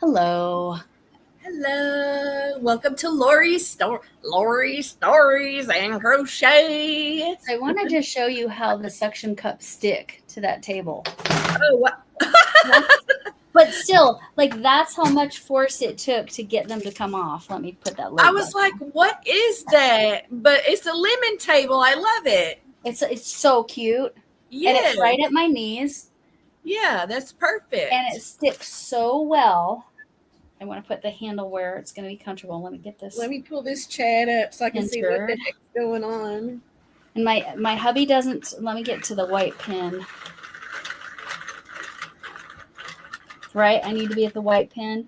Hello. Hello, welcome to Lori's Stories and Crochet. I want to just show you how the suction cups stick to that table. Oh, what? But still, like that's how much force it took to get them to come off. Let me put that lid I was back like, on. what is that? But it's a lemon table. I love it. It's so cute. And Yes. it's right at my knees. Yeah, that's perfect. And it sticks so well. I want to put the handle where it's going to be comfortable. Let me get this. Let me pull this chat up so I can see what the centered. heck's going on. And my hubby doesn't. Let me get to the white pin. Right? I need to be at the white pin.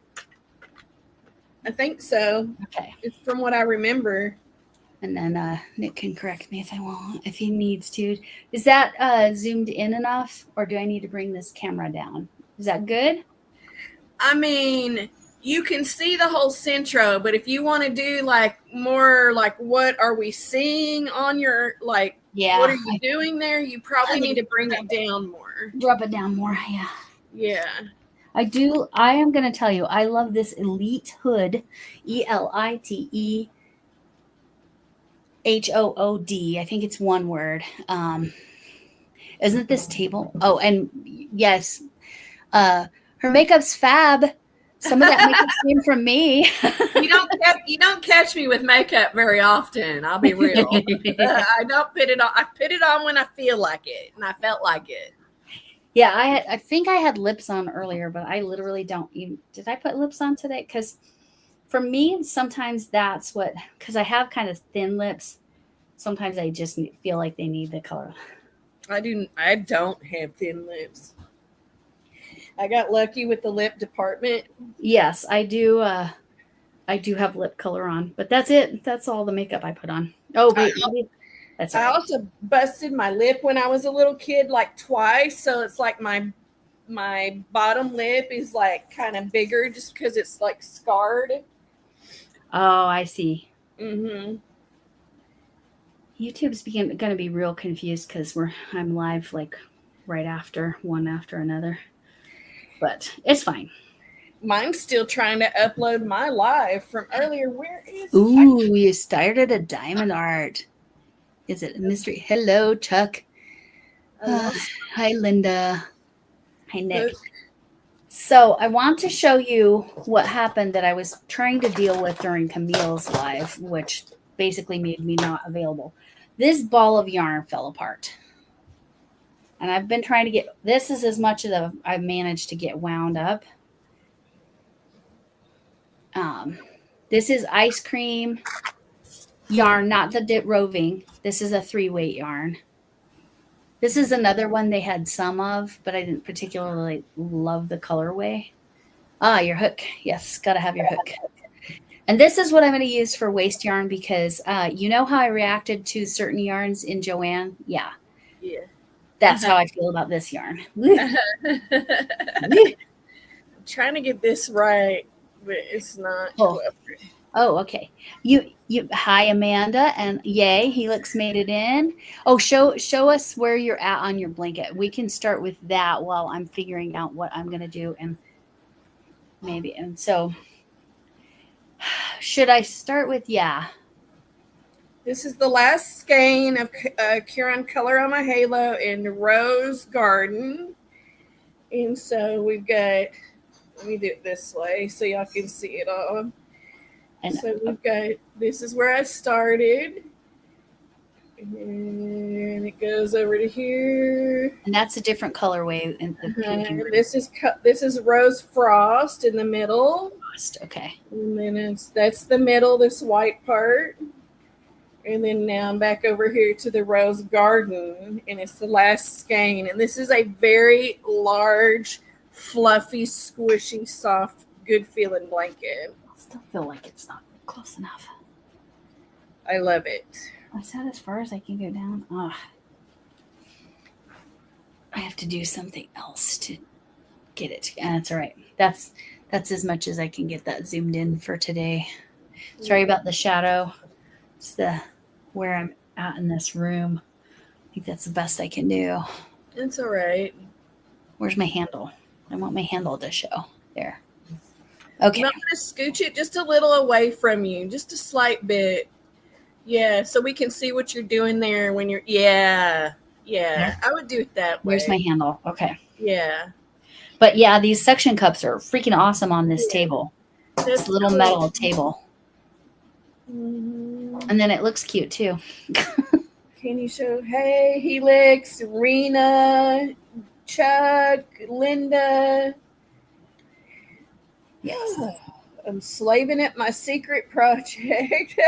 I think so. Okay. It's from what I remember. And then Nick can correct me if he needs to. Is that zoomed in enough, or do I need to bring this camera down? Is that good? I mean, you can see the whole Sentro, but if you want to do like more like what are we seeing on your what are you doing there, you probably need to bring it down more. Drop it down more, yeah. Yeah. I do. I am going to tell you, I love this Elite Hood, ELITE HOOD. I think it's one word. Isn't this table? Oh, and yes, her makeup's fab. Some of that makeup came from me. You don't catch me with makeup very often. I'll be real. I don't put it on. I put it on when I feel like it, and I felt like it. Yeah, I think I had lips on earlier, but I literally don't even. Did I put lips on today? Because for me, sometimes that's what. Because I have kind of thin lips. Sometimes I just feel like they need the color. I don't have thin lips. I got lucky with the lip department. Yes, I do. I do have lip color on, but that's it. That's all the makeup I put on. Oh, wait. That's all right. I also busted my lip when I was a little kid like twice. So it's like my bottom lip is like kind of bigger just because it's like scarred. Oh, I see. Mm-hmm. YouTube's going to be real confused because I'm live like right after one after another. But it's fine. Mine's still trying to upload my live from earlier. Where is it? Ooh, you started a diamond art. Is it a mystery? Hello, Chuck. Hi, Linda. Hi, Nick. So I want to show you what happened that I was trying to deal with during Camille's live, which basically made me not available. This ball of yarn fell apart. And I've been trying to get, this is as much as I've managed to get wound up. This is ice cream yarn, not the dip roving. This is a 3-weight yarn. This is another one they had some of, but I didn't particularly love the colorway. Ah, your hook. Yes, got to have your hook. And this is what I'm going to use for waste yarn because you know how I reacted to certain yarns in Joanne? Yeah. Yeah. That's how I feel about this yarn. I'm trying to get this right, but it's not. Oh, okay. You hi Amanda, and yay, Helix made it in. Oh, show us where you're at on your blanket. We can start with that while I'm figuring out what I'm gonna do, and so should I start with This is the last skein of Kieran color on my halo in Rose Garden, and so we've got. Let me do it this way so y'all can see it all. So we've got, this is where I started. And it goes over to here. And that's a different colorway. In the pink this is Rose Frost in the middle. Okay. And then that's the middle, this white part. And then now I'm back over here to the Rose Garden. And it's the last skein. And this is a very large, fluffy, squishy, soft, good feeling blanket. Still feel like it's not close enough. I love it. Is that as far as I can go down? Oh. I have to do something else to get it. That's all right. That's as much as I can get that zoomed in for today. Sorry about the shadow. It's where I'm at in this room. I think that's the best I can do. It's all right. Where's my handle? I want my handle to show. There. Okay. And I'm going to scooch it just a little away from you, just a slight bit. Yeah, so we can see what you're doing there when you're, yeah. There. I would do it that way. Where's my handle? Okay. Yeah. But yeah, these suction cups are freaking awesome on this table. This little cool. metal table. Mm-hmm. And then it looks cute too. Can you show? Hey, Helix, Rena, Chuck, Linda. Yes. I'm slaving at my secret project.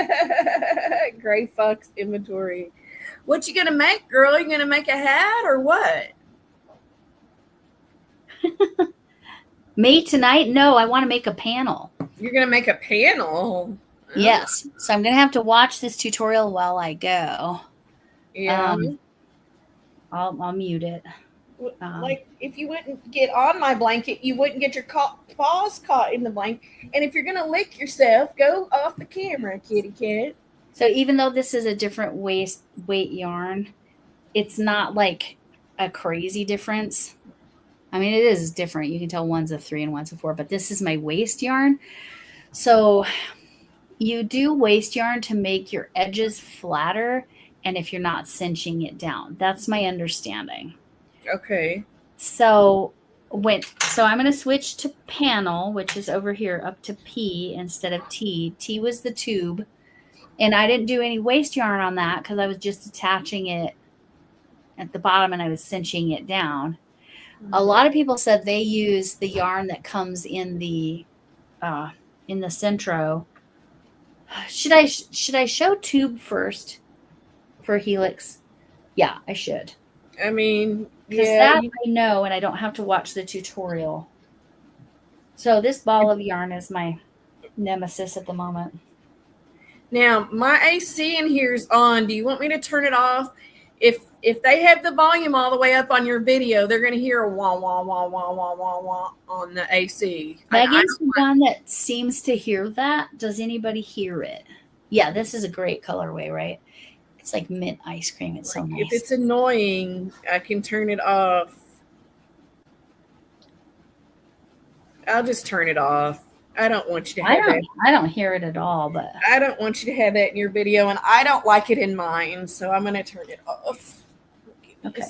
Gray Fox inventory. What you gonna make, girl? You gonna make a hat or what? Me tonight? No, I want to make a panel. You're gonna make a panel? Yes. So I'm gonna have to watch this tutorial while I go. Yeah. I'll mute it. Like if you wouldn't get on my blanket, you wouldn't get your paws caught in the blanket. And if you're gonna lick yourself, go off the camera, kitty cat. So even though this is a different weight yarn, it's not like a crazy difference. I mean, it is different. You can tell one's a 3 and one's a 4, but this is my waist yarn. So you do waist yarn to make your edges flatter, and if you're not cinching it down. That's my understanding. Okay. So I'm going to switch to panel, which is over here up to P instead of T. T was the tube. And I didn't do any waist yarn on that because I was just attaching it at the bottom and I was cinching it down. Mm-hmm. A lot of people said they use the yarn that comes in the Sentro. Should I show tube first for Helix? Yeah, I should. I mean, because that I know, and I don't have to watch the tutorial. So this ball of yarn is my nemesis at the moment. Now, my AC in here is on. Do you want me to turn it off? If they have the volume all the way up on your video, they're going to hear a wah, wah, wah, wah, wah, wah, wah on the AC. Megan's the one that seems to hear that. Does anybody hear it? Yeah, this is a great colorway, right? It's like mint ice cream. It's so nice. If it's annoying, I can turn it off. I'll just turn it off. I don't want you to have that. I don't hear it at all, but I don't want you to have that in your video, and I don't like it in mine, so I'm going to turn it off. Okay.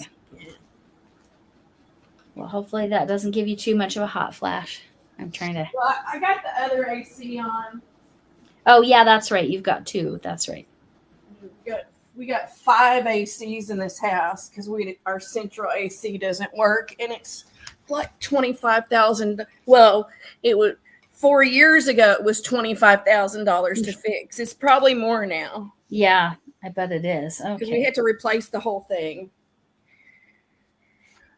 Well, hopefully that doesn't give you too much of a hot flash. I'm trying to. Well, I got the other AC on. Oh yeah, that's right. You've got 2. That's right. We got 5 ACs in this house because our central AC doesn't work, and it's like $25,000. Well, it was 4 years ago. It was $25,000 to fix. It's probably more now. Yeah, I bet it is. Okay. Because we had to replace the whole thing.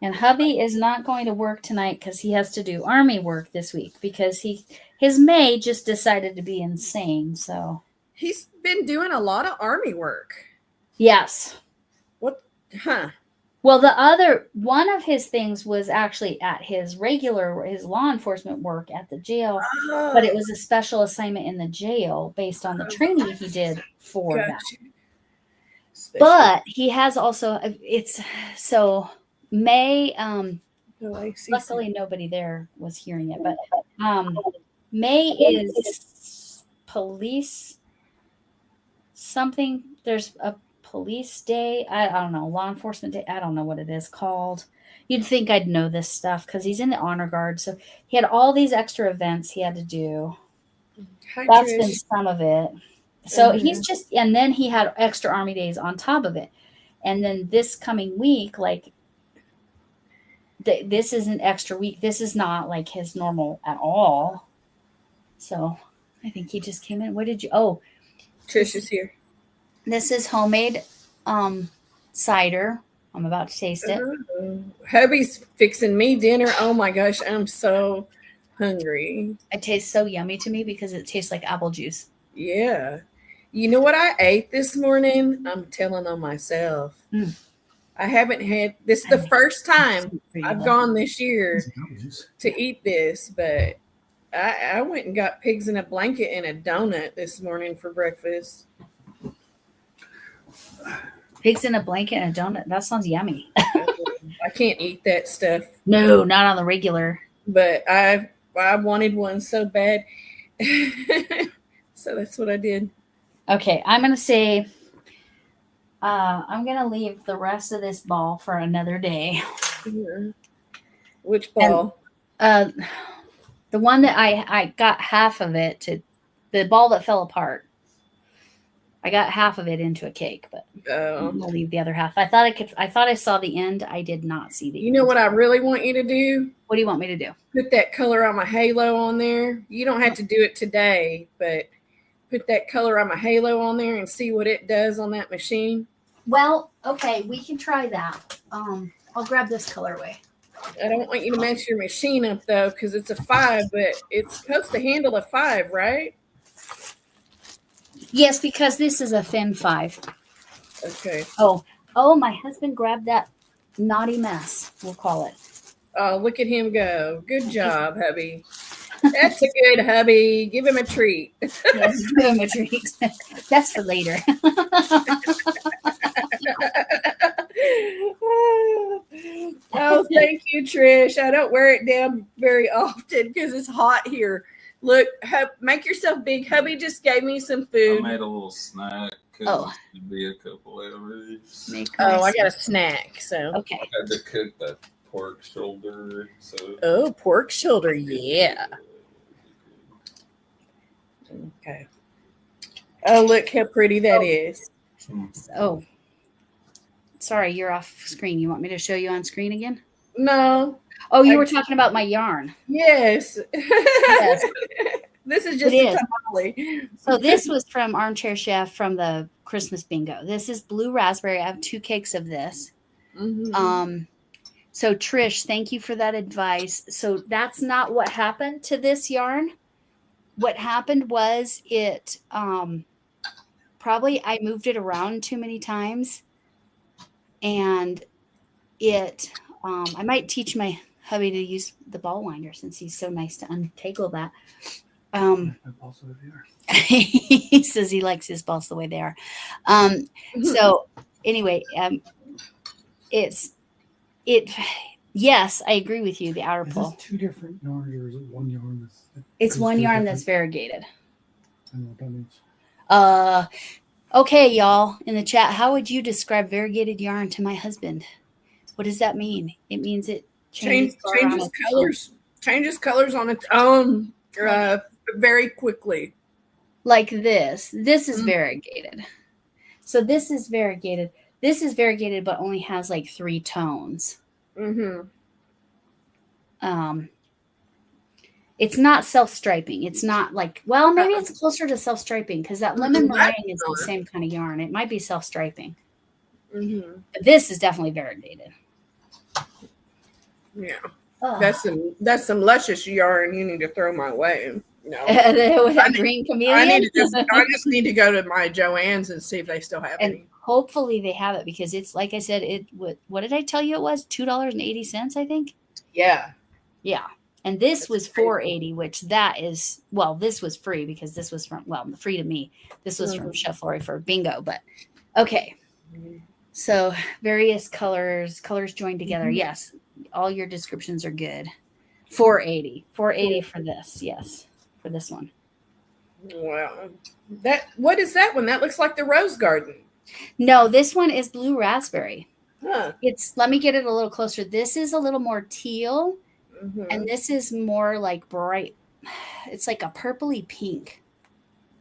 And hubby is not going to work tonight because he has to do army work this week because his May just decided to be insane. So he's been doing a lot of army work. Yes. What? Huh. Well, one of his things was actually at his law enforcement work at the jail, but it was a special assignment in the jail based on the training he did for that. But he has also, May, luckily nobody there was hearing it, but May is police something. There's a police day. I don't know. Law enforcement day. I don't know what it is called. You'd think I'd know this stuff because he's in the honor guard. So he had all these extra events he had to do. That's been some of it. So he's just, and then he had extra army days on top of it. And then this coming week, like, this is an extra week. This is not like his normal at all. So I think he just came in. What did you? Oh, Trish is here. This is homemade cider. I'm about to taste it. Hubby's fixing me dinner. Oh my gosh, I'm so hungry. It tastes so yummy to me because it tastes like apple juice. Yeah. You know what I ate this morning? I'm telling on myself. I haven't had this. The first time I've gone this year to eat this, but I went and got pigs in a blanket and a donut this morning for breakfast. Pigs in a blanket and a donut. That sounds yummy. I can't eat that stuff. No, not on the regular. But I wanted one so bad. So that's what I did. Okay, I'm going to say, I'm going to leave the rest of this ball for another day. Yeah. Which ball? And, the one that I got half of it to, the ball that fell apart. I got half of it into a cake, but I'm gonna leave the other half. I thought I saw the end. I did not see the end. You know what I really want you to do? What do you want me to do? Put that color on my halo on there. You don't have to do it today, but put that color on my halo on there and see what it does on that machine. Well, okay, we can try that. I'll grab this colorway. I don't want you to mess your machine up though, because it's a 5, but it's supposed to handle a 5, right? Yes, because this is a thin 5. Okay. Oh, my husband grabbed that naughty mess, we'll call it. Oh, look at him go. Good job, hubby. That's a good hubby. Give him a treat. Yes, give him a treat. That's for later. Oh, thank you, Trish. I don't wear it down very often because it's hot here. Look, make yourself big. Hubby just gave me some food. I made a little snack. Oh. It'd be a couple hours. I got a snack. So okay. I had to cook that pork shoulder. So. Oh, pork shoulder, yeah. Okay. Oh, look how pretty that is. Oh, sorry, you're off screen. You want me to show you on screen again? No. Oh, you were talking about my yarn. Yes. Yes. This is just a tamale. So this was from Armchair Chef from the Christmas bingo. This is blue raspberry. I have 2 cakes of this. Mm-hmm. So Trish, thank you for that advice. So that's not what happened to this yarn. What happened was it probably I moved it around too many times, and it I might teach my hubby to use the ball winder since he's so nice to untangle that. He says he likes his balls the way they are. So anyway, yes, I agree with you. The outer pull. Is this 2 different yarns, or is it one yarn? It's one yarn that's variegated. I don't know what that means. Okay, y'all in the chat, how would you describe variegated yarn to my husband? What does that mean? It means it changes colors. Changes colors on its own very quickly. Like this. This is variegated. So this is variegated. This is variegated, but only has like 3 tones. Mm-hmm. It's not self-striping. It's not like, well, maybe it's closer to self-striping because that lemon meringue is the same kind of yarn. It might be self-striping. Mm-hmm. But this is definitely variegated. Yeah. That's some luscious yarn you need to throw my way. No. With that green chameleon. I just need to go to my Joann's and see if they still have any. Hopefully they have it because it's like I said, what did I tell you it was? $2.80, I think. Yeah. Yeah. And this was $4.80, which this was free because this was free to me. This was from Chef Lori for bingo, but okay. So various colors joined together. Mm-hmm. Yes. All your descriptions are good. $4.80 for this. Yes. For this one. Wow. What is that one? That looks like the rose garden. No, this one is blue raspberry. Huh. Let me get it a little closer. This is a little more teal. Mm-hmm. And this is more like bright. It's like a purpley pink.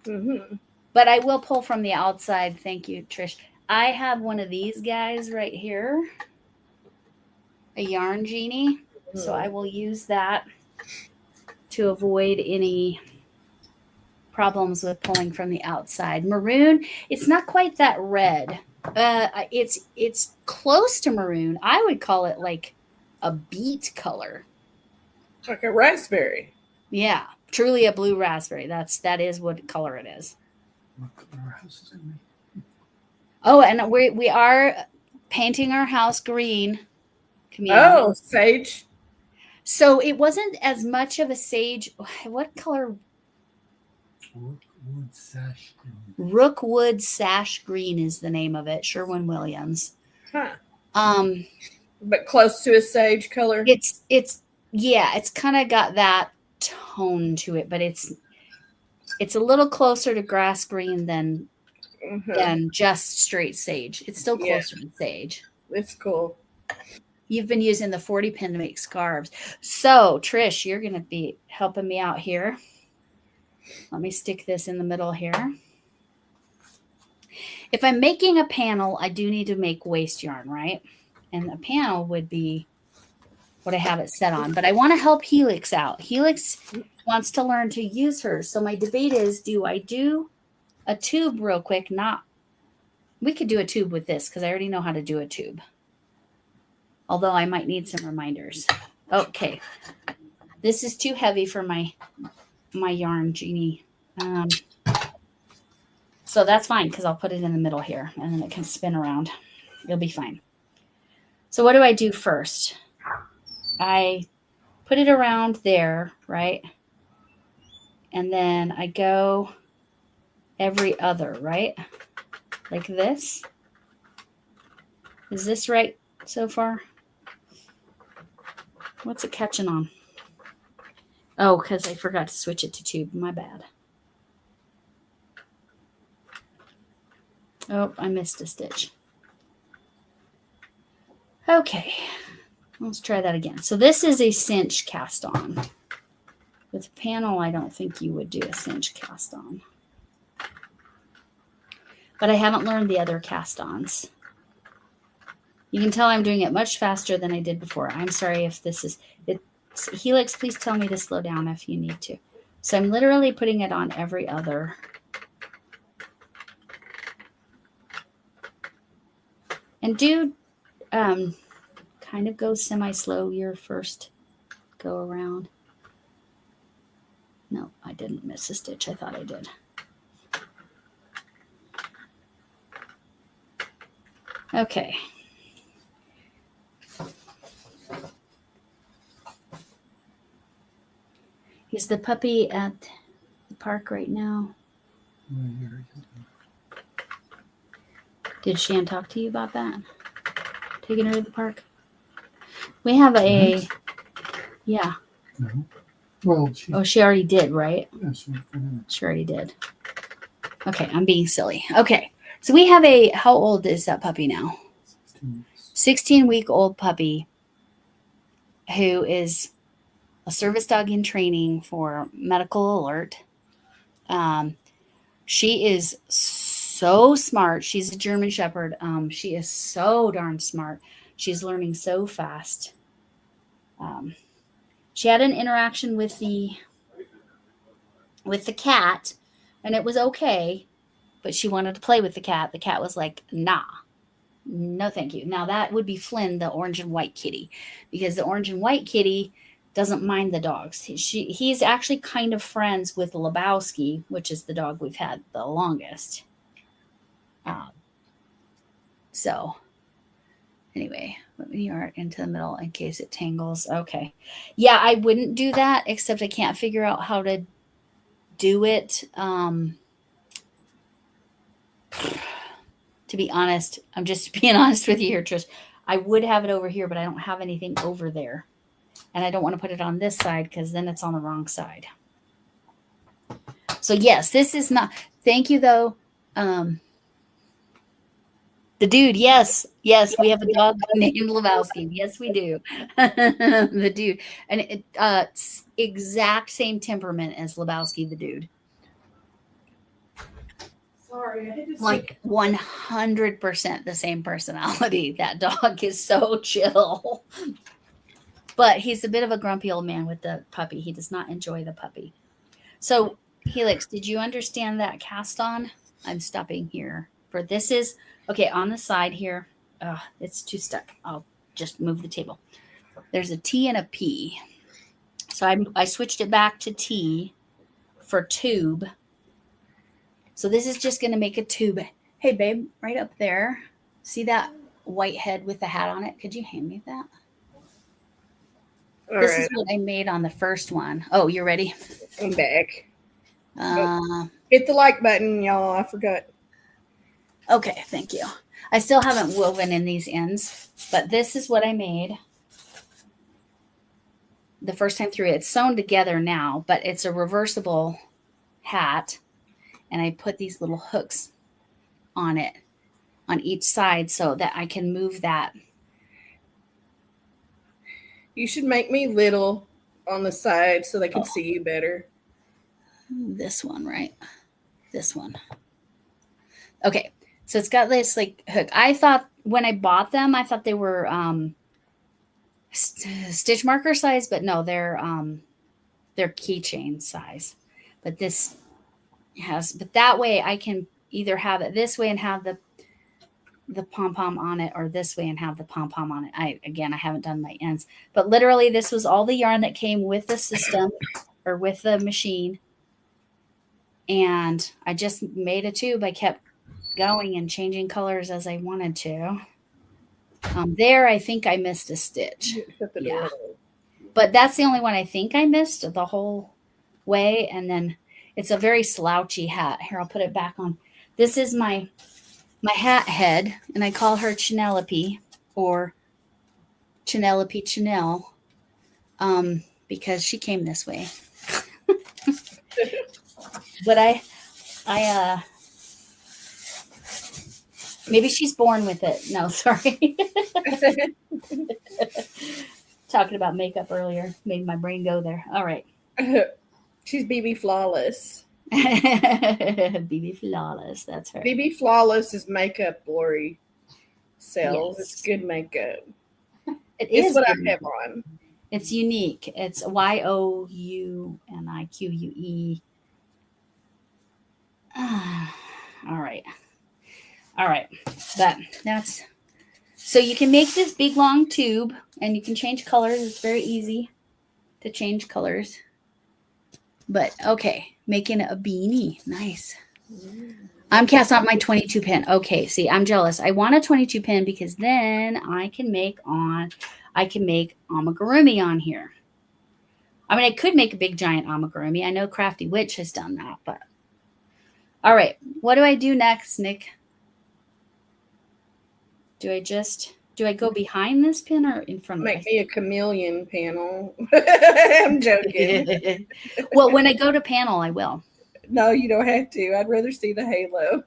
Mm-hmm. But I will pull from the outside. Thank you, Trish. I have one of these guys right here. A yarn genie. Mm-hmm. So I will use that to avoid any problems with pulling from the outside. Maroon, it's not quite that red. It's close to maroon. I would call it like a beet color. Like a raspberry. Yeah, truly a blue raspberry. That is what color it is. What color our house is in? Oh, and we are painting our house green. Camille. Oh, sage. So it wasn't as much of a sage. What color? Rookwood sash green. Rookwood sash green is the name of it. Sherwin-Williams. Huh. But close to a sage color. It's kind of got that tone to it, but it's a little closer to grass green than just straight sage. It's still closer to sage. It's cool. You've been using the 40 pin to make scarves. So, Trish, you're going to be helping me out here. Let me stick this in the middle here. If I'm making a panel, I do need to make waste yarn, right? And a panel would be what I have it set on. But I want to help Helix out. Helix wants to learn to use hers. So my debate is, do I do a tube real quick? We could do a tube with this because I already know how to do a tube. Although I might need some reminders. Okay. This is too heavy for my yarn genie. So that's fine because I'll put it in the middle here and then it can spin around. It'll be fine. So what do I do first? I put it around there, right? And then I go every other, right? Like this. Is this right so far? What's it catching on? Oh, because I forgot to switch it to tube. My bad. Oh, I missed a stitch. Okay. Let's try that again. So this is a cinch cast on. With a panel, I don't think you would do a cinch cast on. But I haven't learned the other cast ons. You can tell I'm doing it much faster than I did before. I'm sorry if this is it. Helix, please tell me to slow down if you need to. So I'm literally putting it on every other. And do kind of go semi-slow your first go around. No, I didn't miss a stitch. I thought I did. Okay. Is the puppy at the park right now? Did Shan talk to you about that? Taking her to the park? We have a, yeah. No. Well, she already did, right? Yes. She already did. Okay, I'm being silly. Okay, so we have a, how old is that puppy now? 16-week-old puppy who is a service dog in training for medical alert. She is so smart. She's a German Shepherd. She is so darn smart. She's learning so fast. She had an interaction with the cat, and it was okay, but she wanted to play with the cat. The cat was like, nah, no thank you. Now that would be Flynn, the orange and white kitty, because the orange and white kitty doesn't mind the dogs. He's actually kind of friends with Lebowski, which is the dog we've had the longest. So anyway, put the yarn into the middle in case it tangles. Okay. Yeah, I wouldn't do that, except I can't figure out how to do it. To be honest, I'm just being honest with you here, Trish. I would have it over here, but I don't have anything over there. And I don't want to put it on this side because then it's on the wrong side. So yes, this is not, thank you though. The dude, yes, we have a dog named Lebowski. Yes, we do. The dude. And exact same temperament as Lebowski, the dude. Sorry, I had to Like 100% the same personality. That dog is so chill. But he's a bit of a grumpy old man with the puppy. He does not enjoy the puppy. So, Helix, did you understand that cast on? I'm stopping here. For this is, okay, on the side here. It's too stuck. I'll just move the table. There's a T and a P. So I switched it back to T for tube. So this is just going to make a tube. Hey, babe, right up there. See that white head with the hat on it? Could you hand me that? This is what I made on the first one. Oh, you're ready? I'm back. Hit the like button, y'all. I forgot. Okay, thank you. I still haven't woven in these ends, but this is what I made. the first time through. It's sewn together now, but it's a reversible hat. And I put these little hooks on it on each side so that I can move that. You should make me little on the side so they can see you better. This one, right? This one. Okay. So it's got this like hook. I thought when I bought them, I thought they were stitch marker size, but no, they're keychain size. But this has, but that way I can either have it this way and have the pom-pom on it, or this way and have the pom-pom on it. I haven't done my ends, but literally this was all the yarn that came with the system or with the machine. And I just made a tube. I kept going and changing colors as I wanted to. There, I think I missed a stitch. Yeah. But that's the only one I think I missed the whole way. And then it's a very slouchy hat. Here, I'll put it back on. This is my hat head, and I call her Chanelope, or Chanelope Chanel, because she came this way. But I maybe she's born with it. No, sorry. Talking about makeup earlier made my brain go there. All right. She's BB Flawless. BB Flawless. That's her. BB Flawless is makeup Lori sells. Yes. It's good makeup. It's what I have on. It's unique. It's YOUNIQUE. All right. That's so you can make this big long tube, and you can change colors. It's very easy to change colors. But okay, making a beanie. Nice. I'm casting out my 22 pin. Okay, see, I'm jealous. I want a 22 pin because then I can make amigurumi on here. I mean, I could make a big giant amigurumi. I know Crafty Witch has done that, but all right. What do I do next, Nick? Do I go behind this pin or in front of it? Make me a chameleon panel. I'm joking. Well, when I go to panel, I will. No, you don't have to. I'd rather see the halo.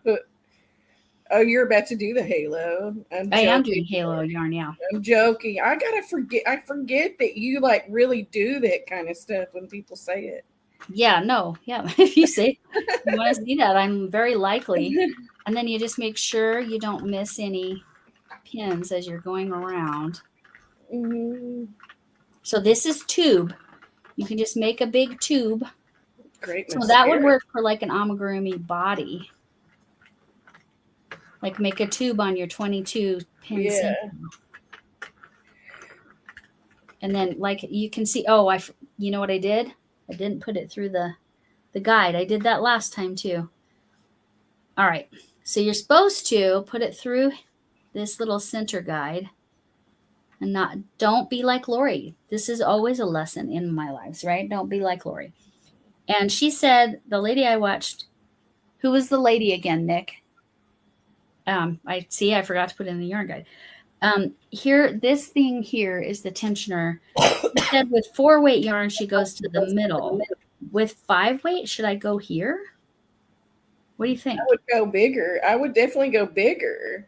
Oh, you're about to do the halo. I am doing halo yarn, yeah. I'm joking. I forget that you like really do that kind of stuff when people say it. Yeah, no, yeah. If you say you want to see that, I'm very likely. And then you just make sure you don't miss any pins as you're going around. Mm-hmm. So this is tube. You can just make a big tube. Great. So that would work for like an amigurumi body. Like make a tube on your 22 pin. Yeah. And then like you can see, you know what I did? I didn't put it through the guide. I did that last time too. All right. So you're supposed to put it through this little center guide and don't be like Lori. This is always a lesson in my lives, right? Don't be like Lori. And she said, the lady I watched, who was the lady again, Nick? I forgot to put it in the yarn guide. Here, this thing here is the tensioner. She said with 4-weight yarn, she goes to the middle. With 5-weight, should I go here? What do you think? I would go bigger. I would definitely go bigger.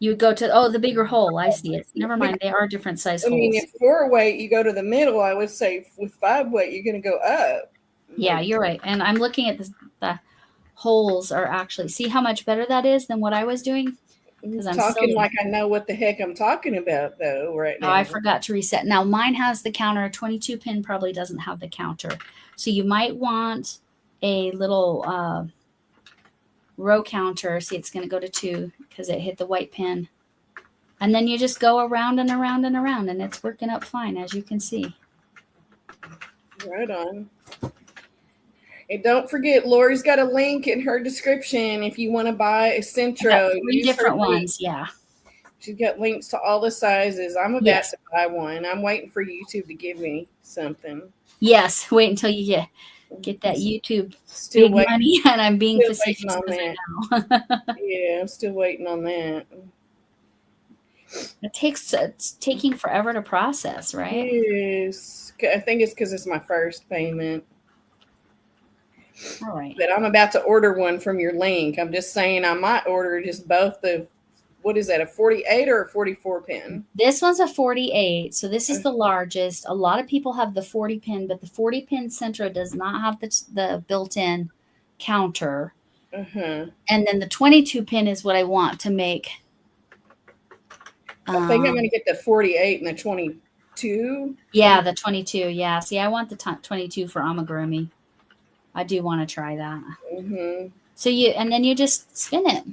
You would go to, the bigger hole. I see it. Never mind. They are different size holes. I mean, if 4-weight, you go to the middle. I would say with 5-weight, you're going to go up. Yeah, you're right. And I'm looking at the holes are actually, see how much better that is than what I was doing? Because I'm talking like I know what the heck I'm talking about, though, right now. Oh, I forgot to reset. Now, mine has the counter. A 22 pin probably doesn't have the counter. So you might want a little row counter. See, it's going to go to 2 because it hit the white pin. And then you just go around and around and around, and it's working up fine, as you can see. Right on. And don't forget, Lori's got a link in her description if you want to buy a Sentro. 3 different ones, yeah. She's got links to all the sizes. I'm about to buy one. I'm waiting for YouTube to give me something. Yes, wait until you get that YouTube still big money, and I'm being facetious on that. now. Yeah, I'm still waiting on that. It's taking forever to process, right? Yes. I think it's because it's my first payment. All right. But I'm about to order one from your link. I'm just saying I might order just both the, what is that, a 48 or a 44 pin? This one's a 48, so this is the largest. A lot of people have the 40 pin, but the 40 pin Sentro does not have the built-in counter. Uh-huh. And then the 22 pin is what I want to make. I think I'm going to get the 48 and the 22. Yeah, the 22. Yeah. See, I want the 22 for amigurumi. I do want to try that. Mm-hmm. So and then you just spin it,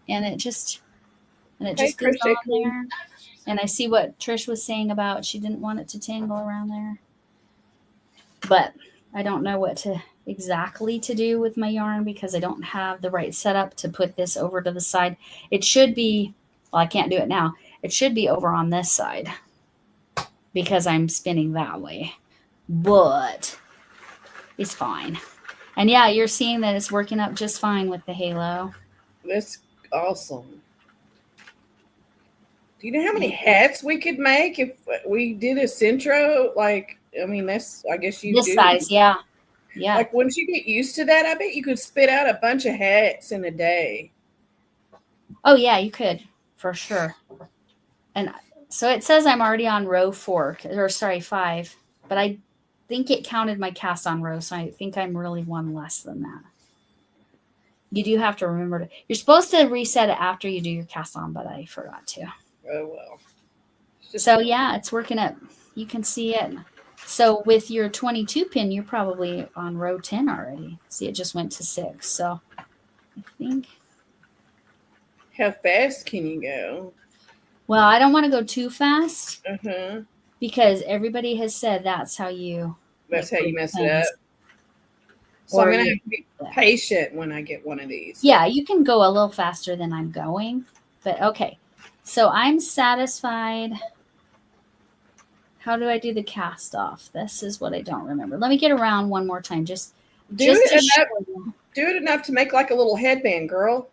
and it just goes on there. And I see what Trish was saying about she didn't want it to tangle around there. But I don't know what exactly to do with my yarn because I don't have the right setup to put this over to the side. It should be, well, I can't do it now. It should be over on this side because I'm spinning that way. But it's fine. And yeah, you're seeing that it's working up just fine with the halo. That's awesome. Do you know how many hats we could make if we did a Sentro? Like, I mean, that's, I guess you this do. size, yeah. Yeah. Like, once you get used to that, I bet you could spit out a bunch of hats in a day. Oh, yeah, you could, for sure. And so it says I'm already on row 5, but I think it counted my cast on row, so I think I'm really one less than that. You do have to remember you're supposed to reset it after you do your cast on, but I forgot to. Oh, well. So yeah, it's working up. You can see it. So with your 22 pin, you're probably on row 10 already. See, it just went to 6. So I think. How fast can you go? Well, I don't want to go too fast Uh-huh. because everybody has said that's how you. That's how you mess it up. So I'm going to have to be patient when I get one of these. Yeah, you can go a little faster than I'm going, but okay. So I'm satisfied. How do I do the cast off? This is what I don't remember. Let me get around one more time. Just do it enough to make like a little headband, girl.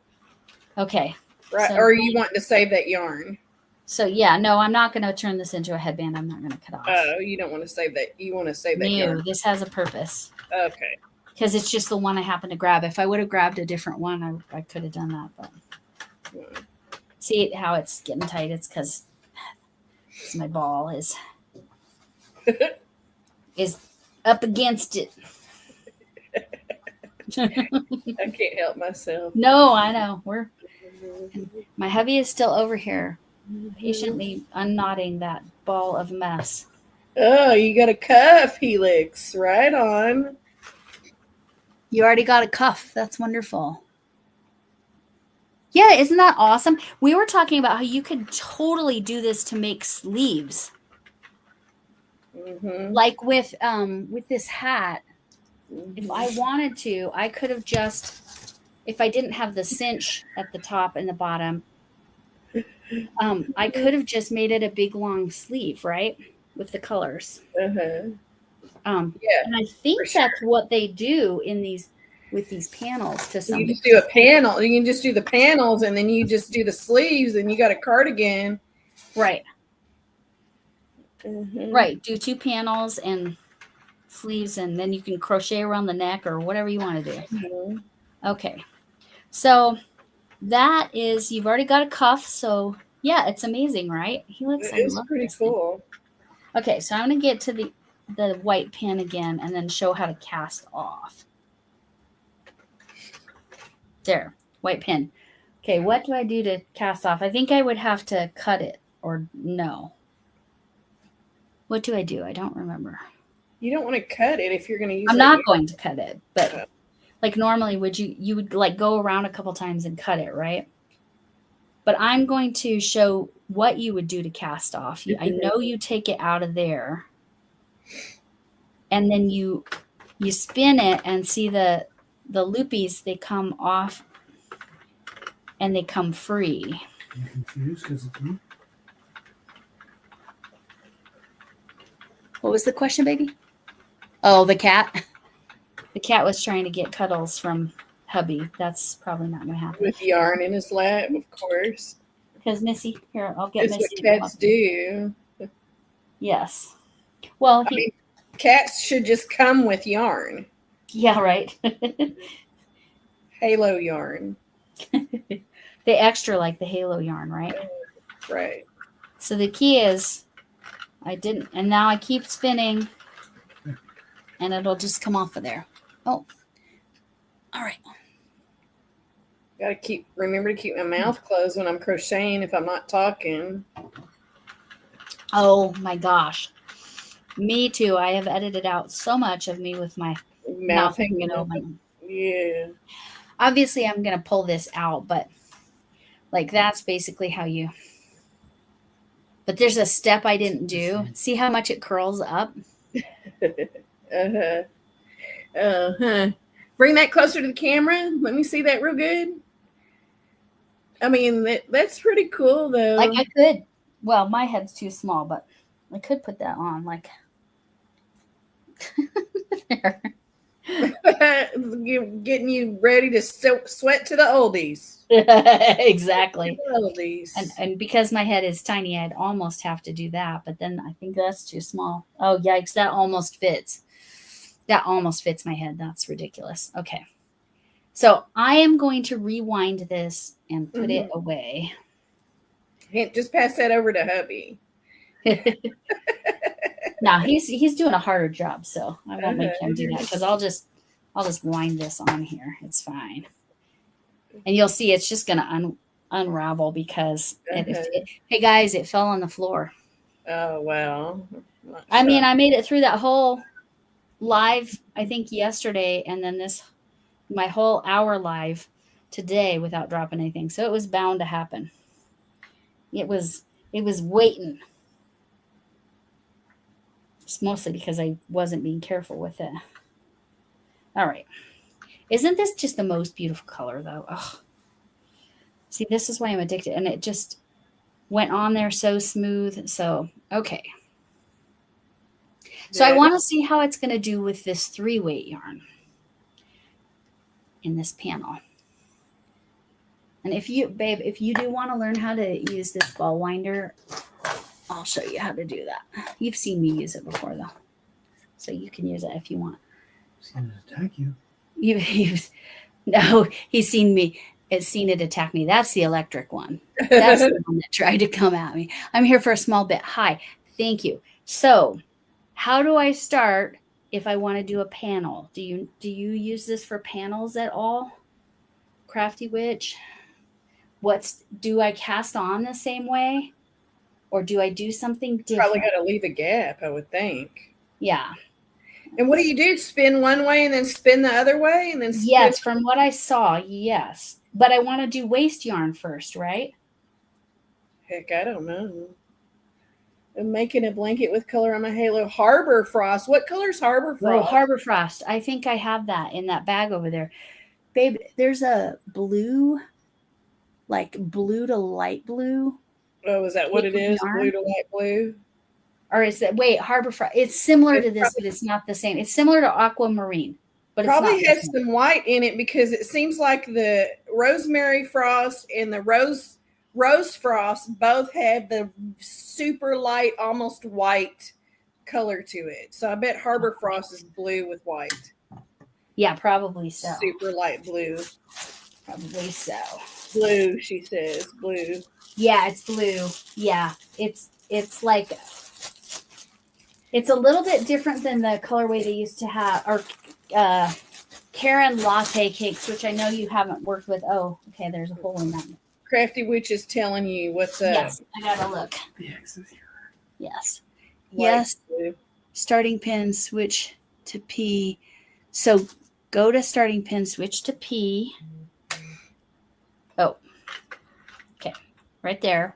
Okay. Right. So, or you want to save that yarn? So yeah, no, I'm not going to turn this into a headband. I'm not going to cut off. Oh, you don't want to save that. You want to save that yarn. This has a purpose. Okay. Because it's just the one I happened to grab. If I would have grabbed a different one, I could have done that. But see how it's getting tight? It's because my ball is up against it. I can't help myself. No, I know. My hubby is still over here, patiently unknotting that ball of mess. Oh, you got a cuff helix. Right on. You already got a cuff. That's wonderful. Yeah, isn't that awesome? We were talking about how you could totally do this to make sleeves. Mm-hmm. Like with this hat. Mm-hmm. If I wanted to, I could have just, if I didn't have the cinch at the top and the bottom, I could have just made it a big long sleeve, right? With the colors. Uh-huh. Yeah, and I think that's what they do with these panels. You just do a panel. You can just do the panels, and then you just do the sleeves, and you got a cardigan. Right. Mm-hmm. Right. Do 2 panels and sleeves, and then you can crochet around the neck or whatever you want to do. Mm-hmm. Okay. So that is, you've already got a cuff. So yeah, it's amazing, right? It's pretty cool. Okay, so I'm going to get to the white pin again and then show how to cast off. There, white pin. Okay, what do I do to cast off? I think I would have to cut it, or no. What do? I don't remember. You don't want to cut it if you're going to use it. I'm not going to cut it, but like normally you would like go around a couple times and cut it, right? But I'm going to show what you would do to cast off. I know you take it out of there. And then you spin it and see the loopies, they come off and they come free. I'm confused because it's me. What was the question, baby? Oh, the cat. The cat was trying to get cuddles from hubby. That's probably not going to happen. With yarn in his lap, of course. because Missy, here, I'll get That's Missy. what to come cats up. do. Yes. Well, I mean, cats should just come with yarn. yeah, right. Halo yarn. They extra like the halo yarn, right? Right. So the key is I didn't, and now I keep spinning and it'll just come off of there. Oh, all right. Got to remember to keep my mouth closed when I'm crocheting if I'm not talking. Oh my gosh. Me too. I have edited out so much of me with my mouth hanging open. Yeah. Obviously, I'm going to pull this out, but like that's basically how you. But there's a step I didn't do. See how much it curls up? Uh-huh. Uh-huh. Bring that closer to the camera. Let me see that real good. I mean, that's pretty cool, though. Like I could. Well, my head's too small, but I could put that on like there. Getting you ready to sweat to the oldies. Exactly. The oldies. And because my head is tiny, I'd almost have to do that. But then I think that's too small. Oh, yikes. That almost fits. That almost fits my head. That's ridiculous. Okay. So I am going to rewind this and put it away. Just pass that over to hubby. Now he's doing a harder job, so I won't make him do that because I'll just wind this on here. It's fine, and you'll see it's just gonna unravel because hey guys, it fell on the floor. Oh well. I mean, I made it through that whole live I think yesterday, and then my whole hour live today without dropping anything. So it was bound to happen. It was waiting. It's mostly because I wasn't being careful with it. All right. Isn't this just the most beautiful color, though? Oh. See, this is why I'm addicted. And it just went on there so smooth. So, okay. So I want to see how it's going to do with this 3-weight yarn in this panel. And if you do want to learn how to use this ball winder, I'll show you how to do that. You've seen me use it before, though. So you can use it if you want. Seen it attack you. No, he's seen it attack me. That's the electric one. That's the one that tried to come at me. I'm here for a small bit. Hi. Thank you. So how do I start if I want to do a panel? Do you use this for panels at all? Crafty Witch? Do I cast on the same way? Or do I do something different? Probably got to leave a gap, I would think. Yeah. And what do? Spin one way and then spin the other way? And then spin? Yes, from what I saw, yes. But I want to do waste yarn first, right? Heck, I don't know. I'm making a blanket with color on my halo. Harbor Frost. What color's Harbor Frost? Oh, Harbor Frost. I think I have that in that bag over there. Babe, there's a blue, like blue to light blue. Oh, is that what it is? Yarn? Blue to light blue? Or is it, wait, Harbor Frost. It's similar to this, but it's not the same. It's similar to Aquamarine. But probably it's has some white in it because it seems like the Rosemary Frost and the Rose Frost both have the super light, almost white color to it. So I bet Harbor Frost is blue with white. Yeah, probably so. Super light blue. Probably so. Blue, she says. Blue. Yeah, it's blue. Yeah, it's like it's a little bit different than the colorway they used to have, or Karen latte cakes, which I know you haven't worked with. Oh, okay, there's a hole in that. Crafty Witch is telling you what's up. Yes, I gotta look. Yes. White yes. Blue. Starting pin, switch to P. So go to starting pin, switch to P. Oh, okay, right there.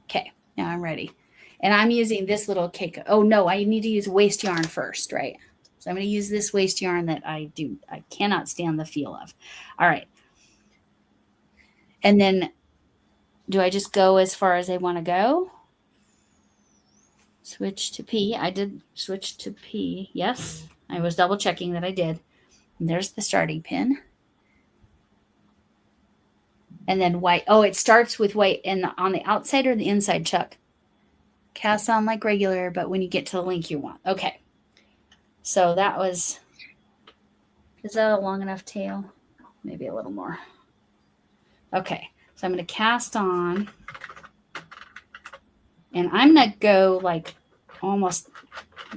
Okay, now I'm ready. And I'm using this little cake. Oh, no, I need to use waste yarn first, right? So I'm going to use this waste yarn that I cannot stand the feel of. All right. And then do I just go as far as I want to go? Switch to P. I did switch to P. Yes, I was double checking that I did. And there's the starting pin. And then white. Oh, it starts with white and on the outside or the inside, Chuck? Cast on like regular, but when you get to the length you want. Okay. So that was, is that a long enough tail? Maybe a little more. Okay. So I'm going to cast on. And I'm going to go like almost,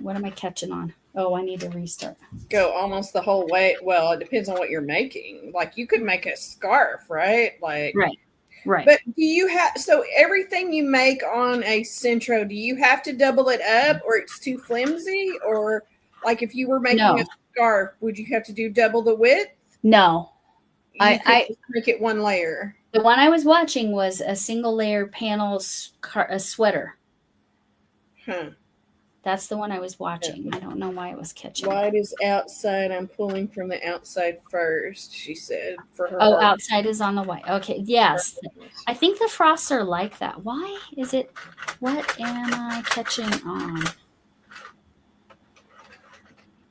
what am I catching on? Oh, I need to restart. Go almost the whole way. Well, it depends on what you're making. Like you could make a scarf, right? Like Right. Right. But do you have, so everything you make on a Sentro, do you have to double it up or it's too flimsy? Or like if you were making a scarf, would you have to do double the width? No. I just make it one layer. The one I was watching was a single layer panel a sweater. Huh. That's the one I was watching. I don't know why it was catching. White is outside. I'm pulling from the outside first, she said. For her. Oh, outside is on the white. Okay. Yes. I think the frosts are like that. Why is it? What am I catching on?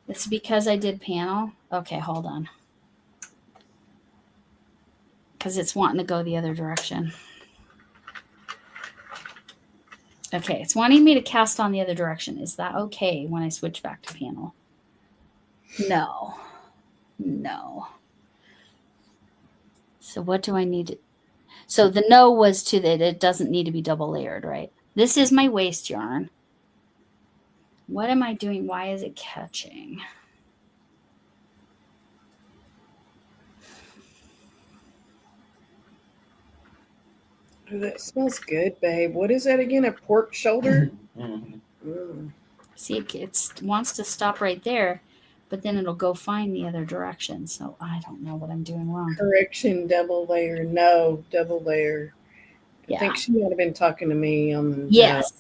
It's because I did panel. Okay, hold on. Because it's wanting to go the other direction. Okay, it's wanting me to cast on the other direction. Is that okay when I switch back to panel? No. No. So what do I need to... So the no was to that it doesn't need to be double layered, right? This is my waste yarn. What am I doing? Why is it catching? Oh, that smells good, babe. What is that again? A pork shoulder? See, it wants to stop right there, but then it'll go find the other direction. So I don't know what I'm doing wrong. Correction, double layer. No, double layer. Yeah. I think she might have been talking to me on the... Yes.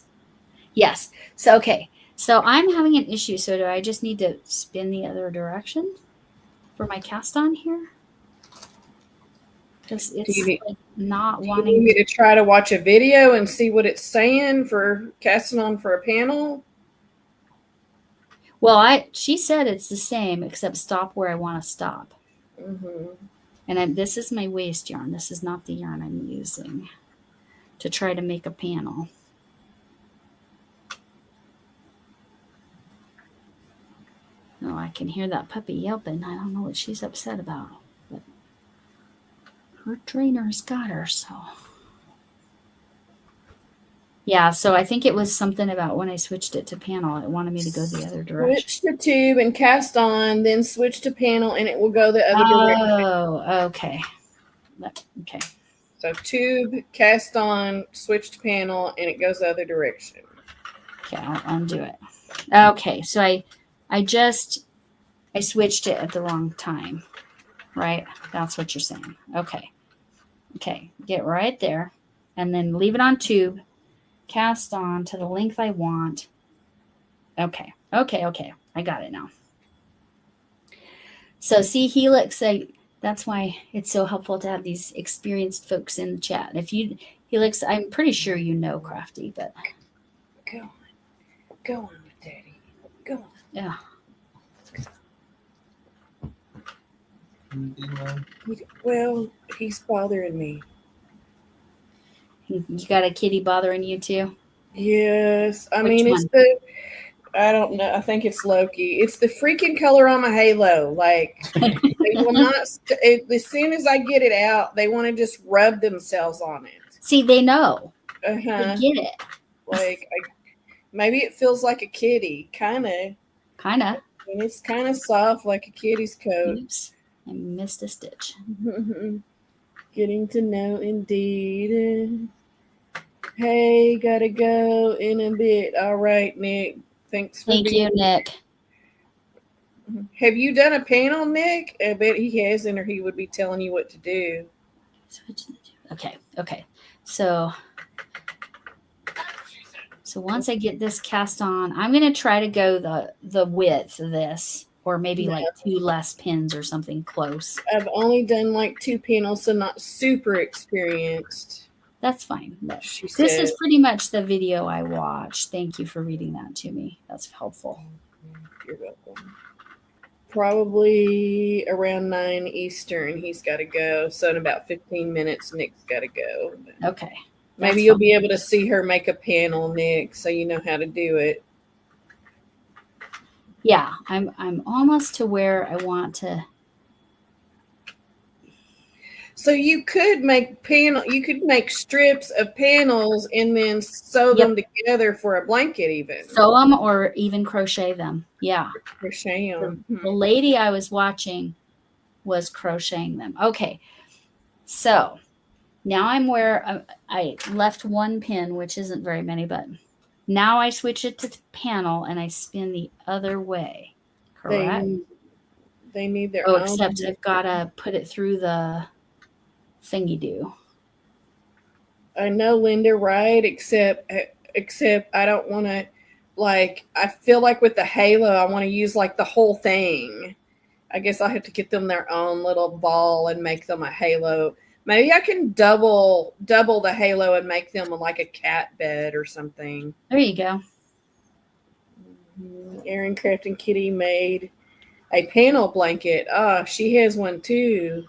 Yes. So, okay. So I'm having an issue. So do I just need to spin the other direction for my cast on here? Because it's not wanting... Do you need me to try to watch a video and see what it's saying for casting on for a panel? Well, she said it's the same, except stop where I want to stop. Mm-hmm. And this is my waste yarn. This is not the yarn I'm using to try to make a panel. Oh, I can hear that puppy yelping. I don't know what she's upset about. But her trainer's got her, so. Yeah, so I think it was something about when I switched it to panel, it wanted me to go the other direction. Switch to tube and cast on, then switch to panel, and it will go the other direction. Oh, okay. Okay. So tube, cast on, switch to panel, and it goes the other direction. Okay, I'll undo it. Okay, so I switched it at the wrong time, right? That's what you're saying. Okay. Okay, get right there, and then leave it on tube. Cast on to the length I want. Okay. I got it now. So see, Helix, that's why it's so helpful to have these experienced folks in the chat. If you, Helix, I'm pretty sure you know Crafty, but. Go on with Daddy. Go on. Yeah. Well, he's bothering me. You got a kitty bothering you too? Yes. I Which mean, one? I don't know. I think it's Loki. It's the freaking color on my halo. Like, they will not, as soon as I get it out, they want to just rub themselves on it. See, they know. Uh-huh. They get it. Like, maybe it feels like a kitty. Kind of. Kind of. And it's kind of soft like a kitty's coat. Oops. I missed a stitch. Getting to know indeed. Hey, gotta go in a bit. All right, Nick. Thanks for Thank you, Nick. Have you done a panel, Nick? I bet he hasn't, or he would be telling you what to do. Okay. So once I get this cast on, I'm going to try to go the width of this, or maybe like 2 less pins or something close. I've only done like 2 panels, so not super experienced. That's fine. This is pretty much the video I watched. Thank you for reading that to me. That's helpful. You're welcome. probably around 9 Eastern. He's got to go. So in about 15 minutes, Nick's got to go. Okay. Maybe you'll be able to see her make a panel, Nick, so you know how to do it. Yeah, I'm almost to where I want to. So you could make strips of panels and then sew them together for a blanket, even sew them or even crochet them. Yeah, crochet them. The lady I was watching was crocheting them. Okay, so now I'm where I left one pin, which isn't very many, but now I switch it to the panel and I spin the other way. Correct. They need their own. Except I've got to put it through the thingy do. I know, Linda, right? Except I don't want to, like, I feel like with the halo, I want to use like the whole thing. I guess I'll have to get them their own little ball and make them a halo. Maybe I can double the halo and make them like a cat bed or something. There you go. Erin Craft and Kitty made a panel blanket. She has one too.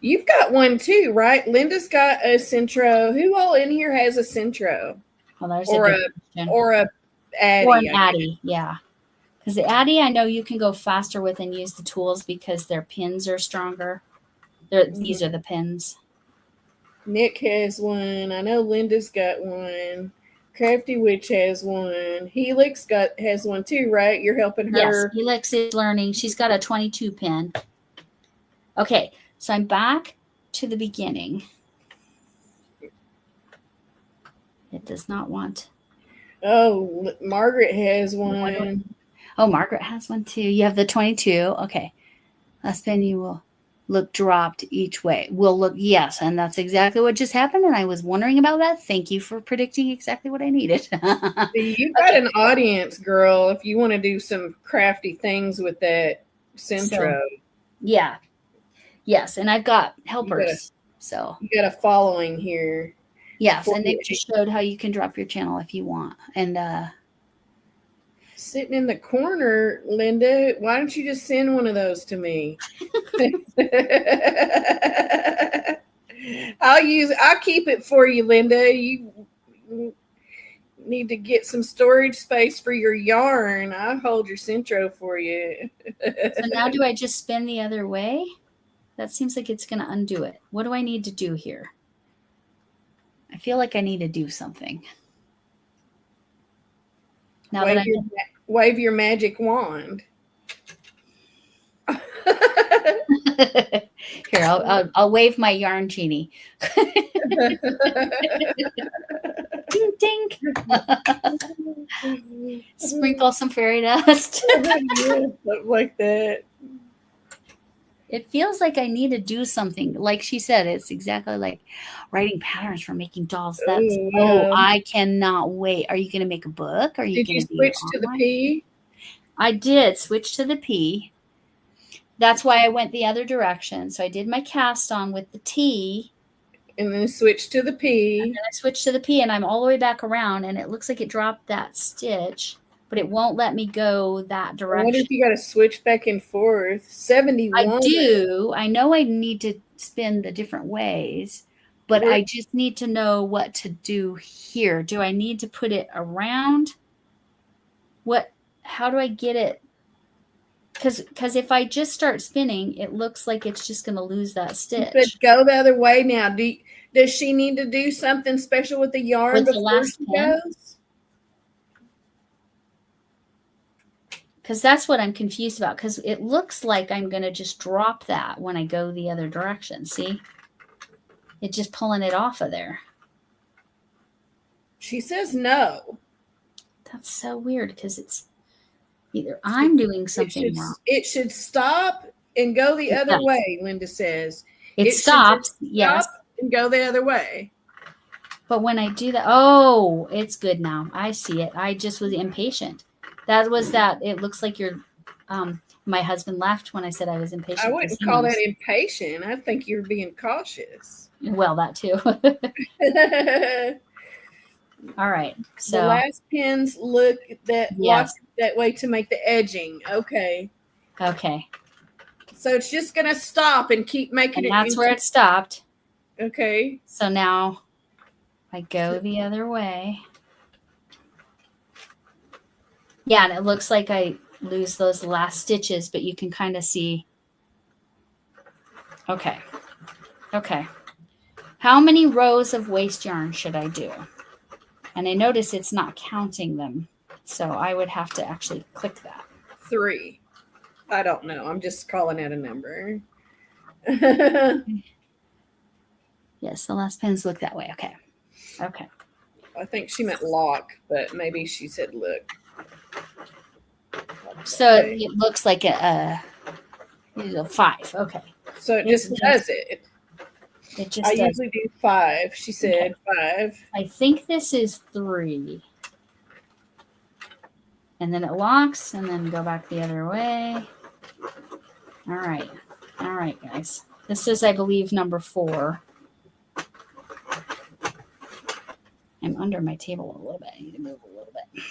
You've got one too, right? Linda's got a Sentro. Who all in here has a Sentro? Well, there's or a Addy. Or an Addy, yeah. Because the Addy, I know you can go faster with and use the tools because their pins are stronger. These are the pins. Nick has one. I know Linda's got one. Crafty Witch has one. Helix has one too, right? You're helping her. Yes, Helix is learning. She's got a 22 pin. Okay, so I'm back to the beginning. It does not want. Oh, Margaret has one. Oh, Margaret has one too. You have the 22. Okay. Last pin you will look dropped each way. Will look, yes, and that's exactly what just happened, and I was wondering about that. Thank you for predicting exactly what I needed. You've got an audience, girl, if you want to do some crafty things with that Sentro. Yeah. Yes, and I've got helpers. You got a following here. Yes, and they just showed how you can drop your channel if you want. And sitting in the corner, Linda, why don't you just send one of those to me? I'll keep it for you, Linda. You need to get some storage space for your yarn. I'll hold your Sentro for you. So now do I just spin the other way? That seems like it's going to undo it. What do I need to do here? I feel like I need to do something. Now wave your magic wand. Here, I'll wave my yarn genie. Ding, ding. Sprinkle some fairy dust. Like that. It feels like I need to do something. Like she said, it's exactly like writing patterns for making dolls. I cannot wait. Are you going to make a book? Did you switch to the P? I did switch to the P. That's why I went the other direction. So I did my cast on with the T. And then switch to the P. And then I switched to the P, and I'm all the way back around, and it looks like it dropped that stitch, but it won't let me go that direction. I wonder if you got to switch back and forth. 71. I do. I know I need to spin the different ways, but I just need to know what to do here. Do I need to put it around? How do I get it? Because if I just start spinning, it looks like it's just going to lose that stitch. But go the other way now. Does she need to do something special with the yarn before she goes? Because that's what I'm confused about. Because it looks like I'm going to just drop that when I go the other direction. See? It's just pulling it off of there. She says no. That's so weird because it's either I'm doing something wrong. It should stop and go the other way, Linda says. It stops, yes. Stop and go the other way. But when I do that, oh, it's good now. I see it. I just was impatient. That was that. It looks like you're, my husband laughed when I said I was impatient. I wouldn't call that impatient. I think you're being cautious. Well, that too. All right. So the last pins look that way to make the edging. Okay. Okay. So it's just going to stop and keep making And it. that's where it stopped. Okay. So now I go the other way. Yeah, and it looks like I lose those last stitches, but you can kind of see. Okay. Okay. How many rows of waste yarn should I do? And I notice it's not counting them. So I would have to actually click that. 3. I don't know. I'm just calling out a number. Yes, the last pins look that way. Okay. Okay. I think she meant lock, but maybe she said look. So Okay. it looks like a 5. Okay. So it just does it. It just I does. usually do 5. She said 5. I think this is 3. And then it locks and then go back the other way. All right. All right, guys. This is, I believe, number 4. I'm under my table a little bit. I need to move a little bit.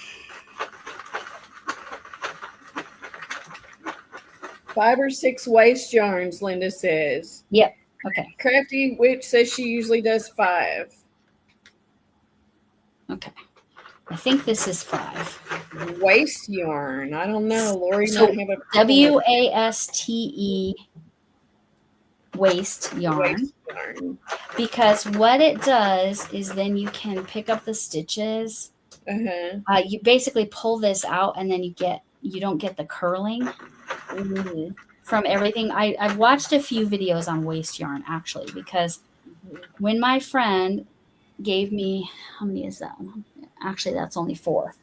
5 or 6 waste yarns, Linda says. Yep. Okay. Crafty Witch says she usually does 5. Okay. I think this is 5. Waste yarn. I don't know. Lori So might have a WASTE waste yarn. waste yarn. Because what it does is then you can pick up the stitches. Uh-huh. You basically pull this out and then you don't get the curling from everything. I've watched a few videos on waste yarn actually, because when my friend gave me, how many is that one? Actually, that's only 4.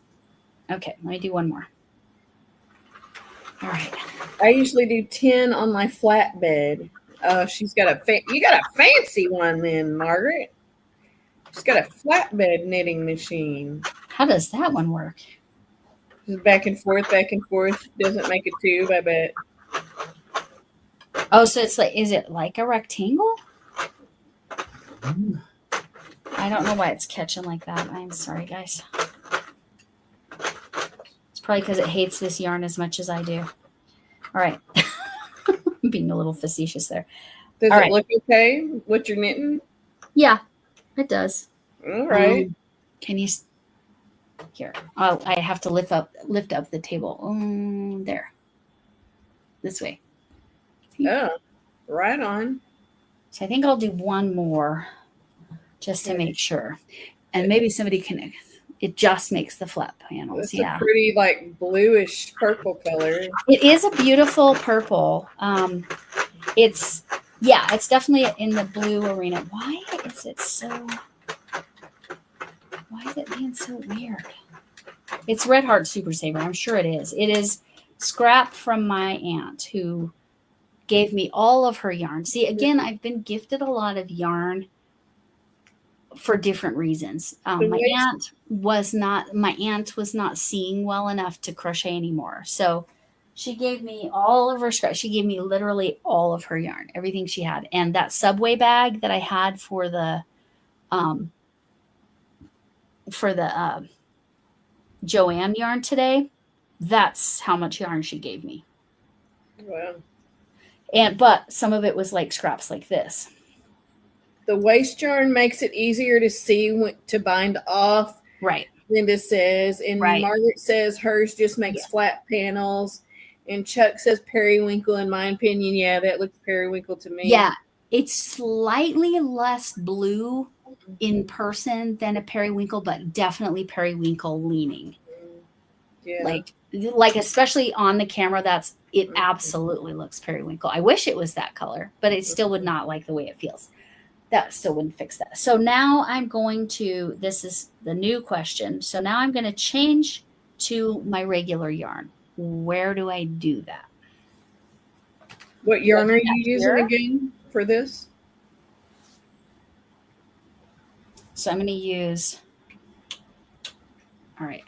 Okay, let me do one more. All right. I usually do 10 on my flatbed. Oh, she's got you got a fancy one then, Margaret. She's got a flatbed knitting machine. How does that one work? Just back and forth, back and forth. Doesn't make a tube, I bet. Oh, so it's like, is it like a rectangle? I don't know why it's catching like that. I'm sorry, guys. It's probably because it hates this yarn as much as I do. All right. I'm being a little facetious there. Does All it right. look okay? What you're knitting? Yeah, it does. All right. Can you here? Oh, I have to lift up the table. There. This way. Oh, right on. So I think I'll do one more just to make sure. And maybe somebody can, it just makes the flat panels. It's a pretty like bluish purple color. It is a beautiful purple. It's definitely in the blue arena. Why is it being so weird? It's Red Heart Super Saver. I'm sure it is. It is scrap from my aunt who gave me all of her yarn. See, again, I've been gifted a lot of yarn for different reasons. My aunt was not seeing well enough to crochet anymore. So she gave me all of her scrap. She gave me literally all of her yarn, everything she had. And that Subway bag that I had for the Joanne yarn today, that's how much yarn she gave me. Wow. But some of it was like scraps like this. The waste yarn makes it easier to see to bind off. Right. Linda says, and Margaret says hers just makes flat panels. And Chuck says periwinkle. In my opinion, yeah, that looks periwinkle to me. Yeah, it's slightly less blue in person than a periwinkle, but definitely periwinkle leaning. Yeah. Like especially on the camera, it absolutely looks periwinkle. I wish it was that color, but it still would not like the way it feels. That still wouldn't fix that. So now I'm going to, this is the new question. So now I'm going to change to my regular yarn. Where do I do that? What yarn are you using again for this? So I'm going to use, all right.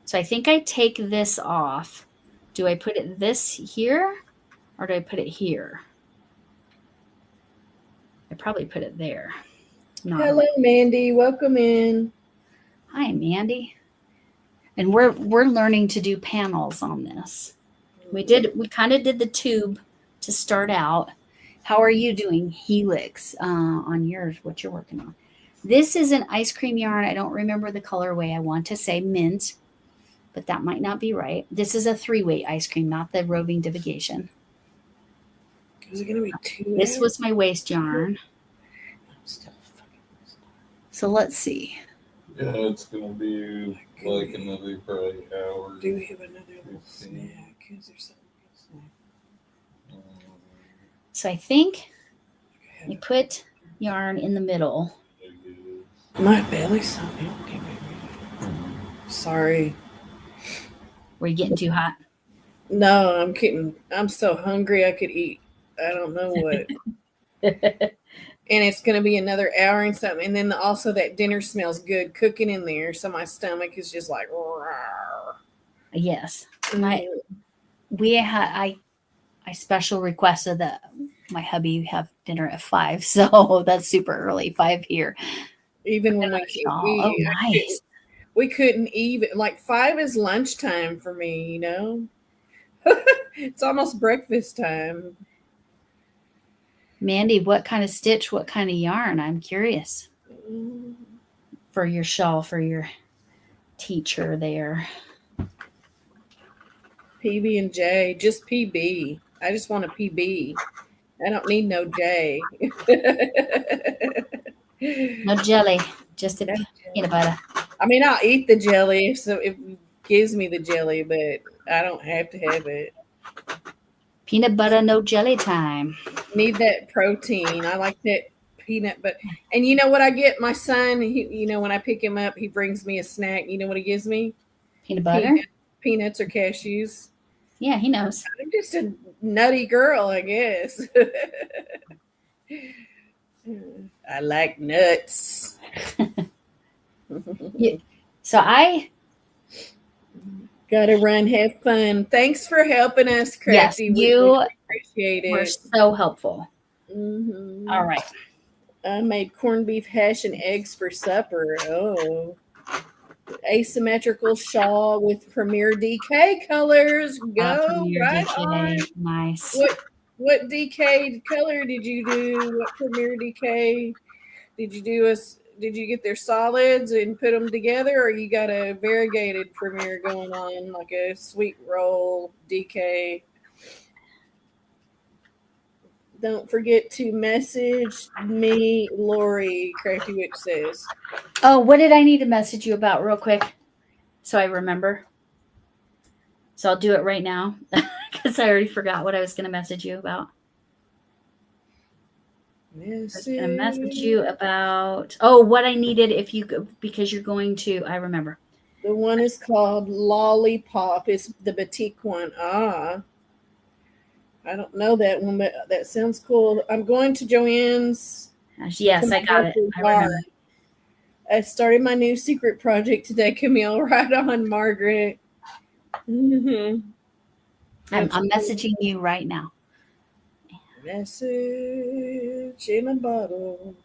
So I think I take this off. Do I put it this here or do I put it here? I probably put it there. No. Hello, Mandy. Welcome in. Hi, Mandy. And we're learning to do panels on this. We kind of did the tube to start out. How are you doing helix on yours, what you're working on? This is an ice cream yarn. I don't remember the colorway. I want to say mint, but that might not be right. This is a 3-weight ice cream, not the roving divigation. Is it going to be 2? This was my waist yarn. So let's see. Yeah, it's gonna be like another probably hour. Do we have another little snack? Is there something? So I think you put yarn in the middle. My belly's so empty, baby. Sorry. Were you getting too hot? No, I'm kidding. I'm so hungry I could eat. I don't know what. And it's going to be another hour and something. And then also that dinner smells good cooking in there. So my stomach is just like, rawr. Yes. I special requested that my hubby have dinner at 5. So that's super early, 5 here. Even when nice. We couldn't even, like 5 is lunchtime for me, you know? It's almost breakfast time. Mandy, what kind of stitch, what kind of yarn? I'm curious. For your shawl, for your teacher there. PB and J, just PB. I just want a PB. I don't need no J. No jelly, just a peanut butter. I mean, I'll eat the jelly if it gives me the jelly, but I don't have to have it. Peanut butter, no jelly time. Need that protein. I like that peanut butter. And you know what I get my son? When I pick him up, he brings me a snack. You know what he gives me? Peanut butter? Peanuts or cashews. Yeah, he knows. I'm just a nutty girl, I guess. I like nuts. Yeah. So I gotta run, have fun. Thanks for helping us, Crafty. Yes, you appreciate it. Were so helpful. Mm-hmm. All right. I made corned beef hash and eggs for supper. Oh, asymmetrical shawl with Premier DK colors. Go right DK. on. Nice. What DK color did you do? What Premier DK did you do? Did you get their solids and put them together, or you got a variegated Premier going on, like a sweet roll DK? Don't forget to message me, Lori, Crafty Witch says. Oh, what did I need to message you about real quick so I remember? So I'll do it right now because I already forgot what I was going to message you about. I was going to message you about, what I needed because you're going to, I remember. The one is called Lollipop. It's the batik one. I don't know that one, but that sounds cool. I'm going to Joanne's. Yes, I got it. I remember. I started my new secret project today, Camille. Right on, Margaret. Mm-hmm. I'm messaging you right now. Message in a bottle.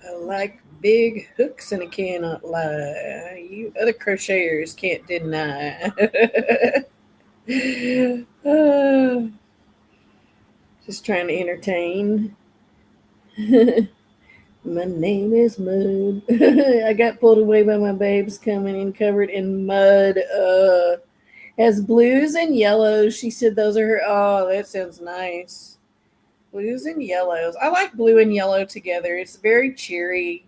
I like big hooks and I cannot lie. You other crocheters can't deny. Just trying to entertain. My name is Mud. I got pulled away by my babes coming in covered in mud. Has blues and yellows. She said those are her. Oh, that sounds nice. Blues and yellows. I like blue and yellow together. It's very cheery,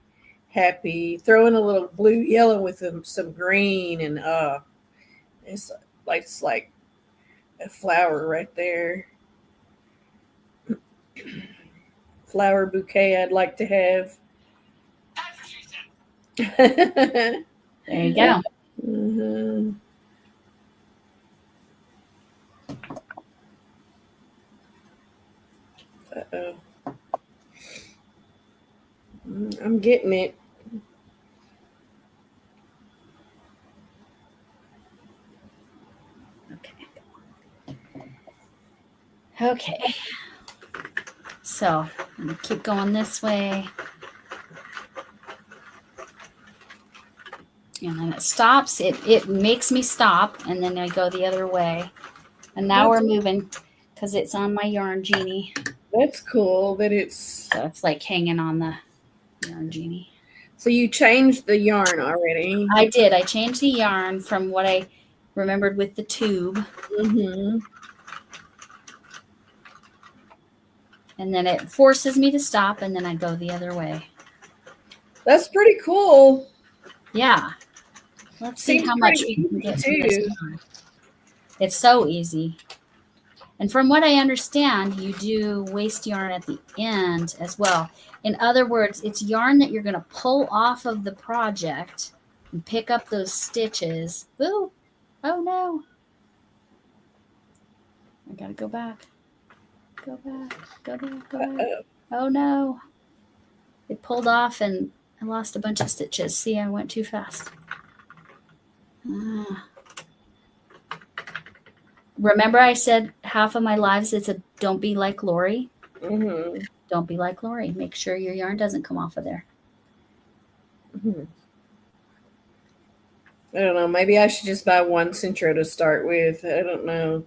happy. Throw in a little blue, yellow with some green, and it's like a flower right there. Flower bouquet I'd like to have. There you go. Mm-hmm. Uh-oh. I'm getting it. Okay. So I'm going to keep going this way. And then it stops. It makes me stop, and then I go the other way. And now we're moving because it's on my yarn genie. That's cool that it's... So it's like hanging on the yarn genie. So you changed the yarn already. I did. I changed the yarn from what I remembered with the tube. Mm-hmm. And then it forces me to stop, and then I go the other way. That's pretty cool. Yeah. Let's see how much we can get from this yarn. It's so easy. And from what I understand, you do waste yarn at the end as well. In other words, it's yarn that you're going to pull off of the project and pick up those stitches. Ooh, oh no. I got to go back. Go back, go back, go back. Oh no. It pulled off and I lost a bunch of stitches. See, I went too fast. Remember I said half of my lives it's a don't be like Lori? Mm-hmm. Don't be like Lori. Make sure your yarn doesn't come off of there. Mm-hmm. I don't know. Maybe I should just buy one Sentro to start with. I don't know.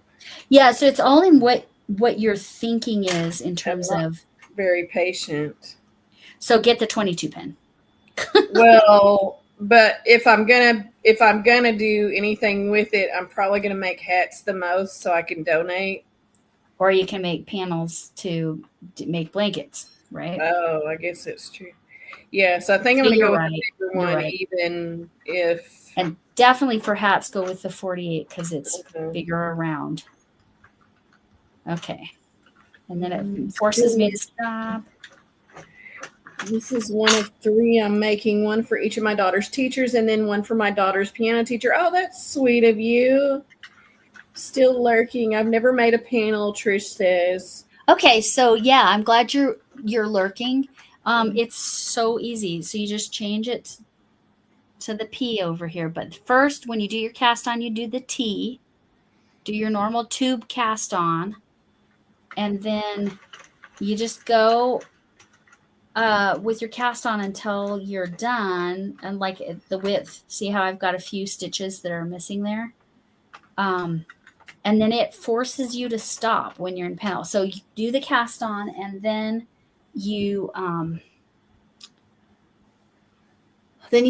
Yeah, so it's all in what your thinking is in terms of very patient. So get the 22 pin. Well, but if I'm gonna do anything with it, I'm probably gonna make hats the most so I can donate. Or you can make panels to make blankets, right? Oh, I guess that's true. Yeah, so I think I'm gonna go with the bigger one, even if. And definitely for hats, go with the 48 because it's bigger around. Okay, and then it forces me to stop. This is one of 3 I'm making, one for each of my daughter's teachers and then one for my daughter's piano teacher. Oh, that's sweet of you. Still lurking. I've never made a panel, Trish says. Okay, so yeah, I'm glad you're lurking. It's so easy. So you just change it to the P over here. But first, when you do your cast on, you do the T. Do your normal tube cast on. And then you just go with your cast on until you're done, and like the width. See how I've got a few stitches that are missing there? And then it forces you to stop when you're in panel. So you do the cast on, and then you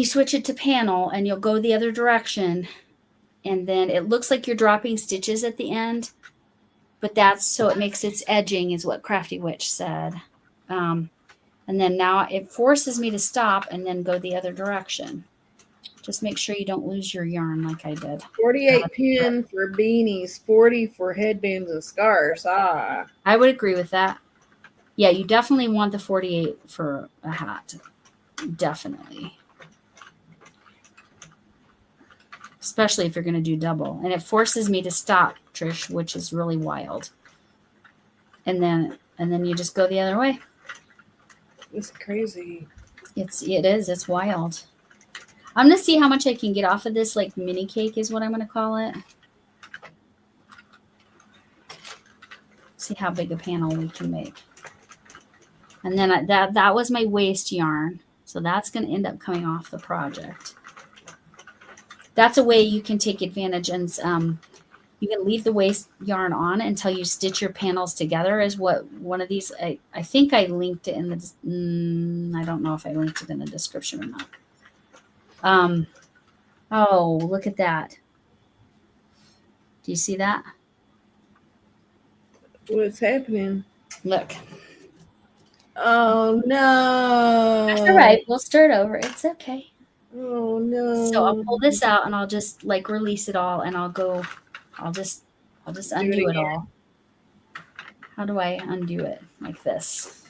switch it to panel, and you'll go the other direction. And then it looks like you're dropping stitches at the end, but that's so it makes its edging, is what Crafty Witch said. And then now it forces me to stop and then go the other direction. Just make sure you don't lose your yarn like I did. 48 pin for beanies, 40 for headbands and scarves. Ah. I would agree with that. Yeah, you definitely want the 48 for a hat. Definitely. Especially if you're going to do double. And it forces me to stop, Trish, which is really wild. And then you just go the other way. It's crazy. It is. It's wild. I'm going to see how much I can get off of this, like mini cake is what I'm going to call it. See how big a panel we can make. And then that was my waste yarn. So that's going to end up coming off the project. That's a way you can take advantage, and you can leave the waste yarn on until you stitch your panels together, is what one of these, I think I linked it in the, I don't know if I linked it in the description or not. Oh, look at that. Do you see that? What's happening? Look. Oh, no. That's all right. We'll start over. It's okay. Oh, no. So I'll pull this out and I'll just like release it all, and I'll just undo it all. How do I undo it? Like this.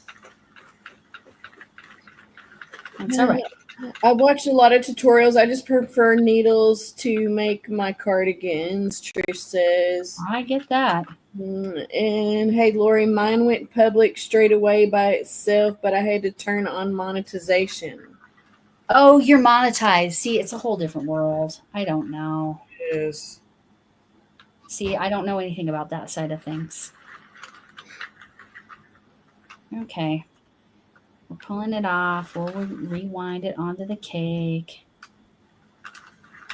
That's all right. I watched a lot of tutorials. I just prefer needles to make my cardigans, Trish says. I get that. And hey, Lori, mine went public straight away by itself, but I had to turn on monetization. Oh, you're monetized. See, it's a whole different world. I don't know. Yes. See, I don't know anything about that side of things. Okay. We're pulling it off. We'll rewind it onto the cake.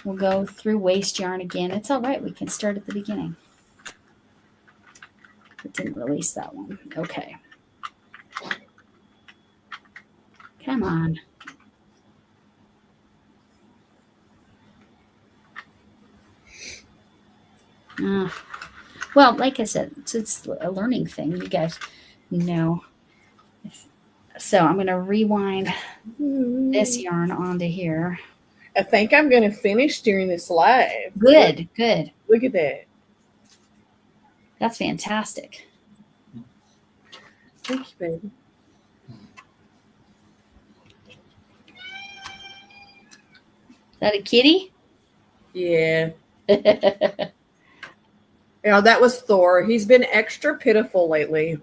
We'll go through waste yarn again. It's all right. We can start at the beginning. It didn't release that one. Okay. Come on. Well, like I said, it's a learning thing. You guys know. So I'm going to rewind this yarn onto here. I think I'm going to finish during this live. Good, good. Look at that. That's fantastic. Thank you, baby. Is that a kitty? Yeah. Yeah, that was Thor. He's been extra pitiful lately.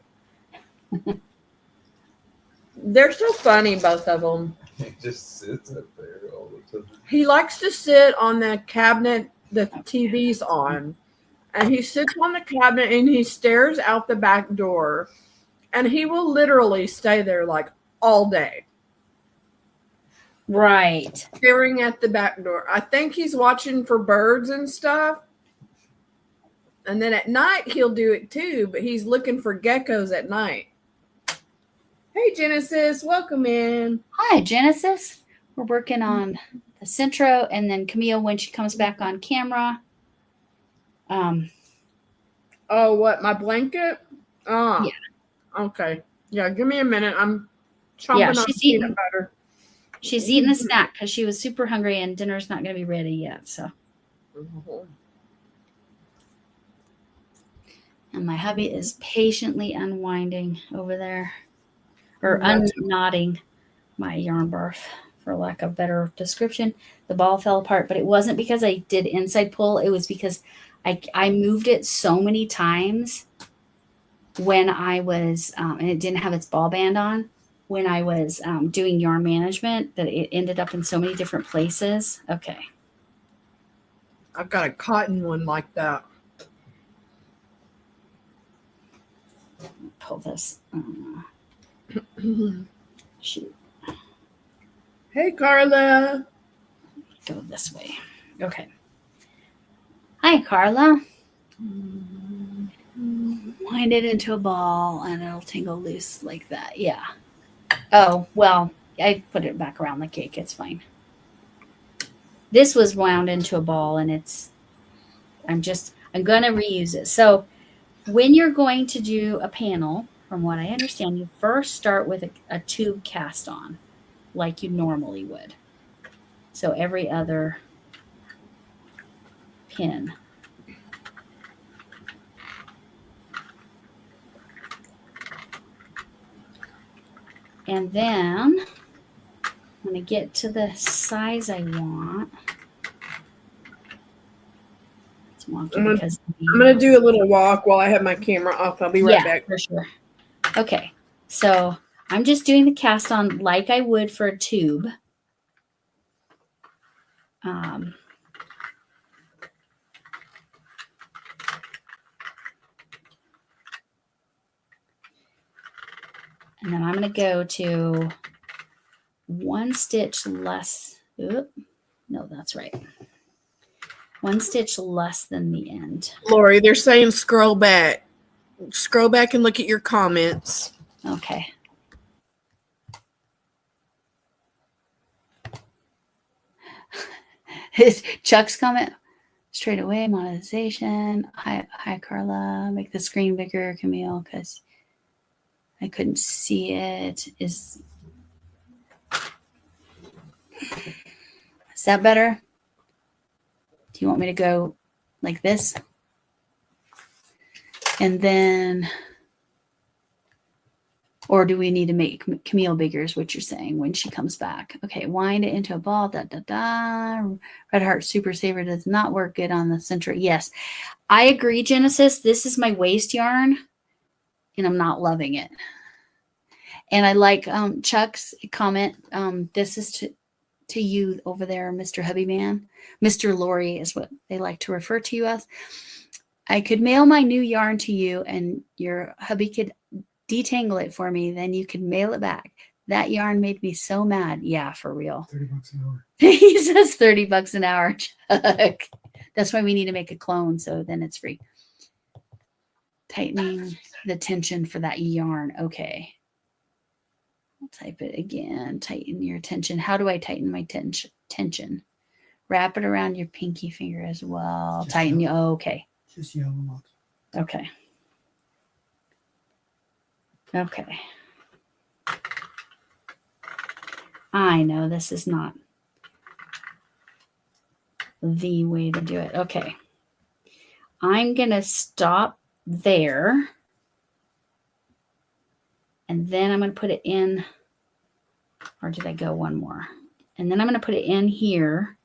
They're so funny, both of them. He just sits up there all the time. He likes to sit on the cabinet the TV's on. And he sits on the cabinet and he stares out the back door. And he will literally stay there like all day. Right. Staring at the back door. I think he's watching for birds and stuff. And then at night he'll do it too, but he's looking for geckos at night. Hey, Genesis, welcome in. Hi, Genesis. We're working on the Sentro, and then Camille, when she comes back on camera. Oh, what, my blanket? Oh, yeah. Okay. Yeah, give me a minute. I'm chomping on peanut butter. She's eating a snack because she was super hungry, and dinner's not going to be ready yet. So. Mm-hmm. And my hubby is patiently unwinding over there, or unknotting my yarn barf, for lack of better description. The ball fell apart, but it wasn't because I did inside pull. It was because I moved it so many times when I was, and it didn't have its ball band on, when I was doing yarn management, that it ended up in so many different places. Okay. I've got a cotton one like that. Pull this. Shoot. Hey, Carla. Go this way. Okay. Hi, Carla. Wind it into a ball and it'll tingle loose like that. Yeah. Oh, well, I put it back around the cake. It's fine. This was wound into a ball and I'm going to reuse it. So when you're going to do a panel, from what I understand, you first start with a tube cast on like you normally would. So every other pin. And then I'm going to get to the size I want. It's wonky because I'm going to do a little walk while I have my camera off. I'll be right back. For sure. Okay. So I'm just doing the cast on like I would for a tube. And then I'm going to go to one stitch less. Oop, no, that's right. One stitch less than the end. Lori, they're saying scroll back. Scroll back and look at your comments. Okay. Chuck's comment. Straight away, monetization. Hi, Carla. Make the screen bigger, Camille, because I couldn't see it. Is that better? Do you want me to go like this? And then, or do we need to make Camille bigger is what you're saying when she comes back. Okay, wind it into a ball, Red Heart Super Saver does not work good on the center. Yes, I agree, Genesis. This is my waste yarn, and I'm not loving it. And I like Chuck's comment. This is to you over there, Mr. Hubby Man. Mr. Lori is what they like to refer to you as. I could mail my new yarn to you, and your hubby could detangle it for me, then you can mail it back. That yarn made me so mad. Yeah, for real. $30 an hour. He says $30 an hour, Chuck. That's why we need to make a clone, so then it's free. Tightening the tension for that yarn. Okay. I'll type it again. Tighten your tension. How do I tighten my tension? Wrap it around your pinky finger as well. Just Tighten you. yell. Oh, okay. Just yell a lot. Okay. Okay. I know this is not the way to do it. Okay. I'm going to stop there. And then I'm going to put it in, or did I go one more? And then I'm going to put it in here.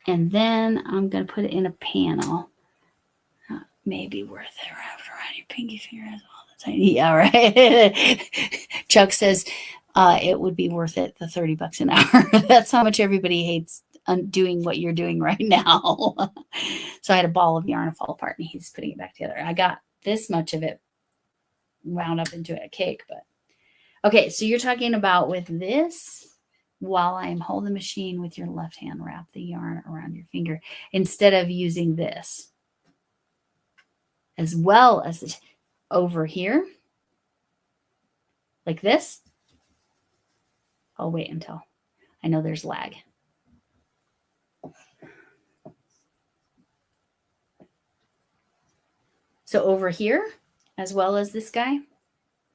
And then I'm going to put it in a panel. Maybe worth it. Wrap it around your pinky finger as well. Yeah, right. Chuck says it would be worth it, the $30 an hour. That's how much everybody hates doing what you're doing right now. So I had a ball of yarn fall apart, and he's putting it back together. I got this much of it wound up into a cake, but okay. So you're talking about with this. While I'm holding the machine with your left hand, wrap the yarn around your finger instead of using this. As well as over here, like this. I'll wait until I know there's lag. So over here, as well as this guy?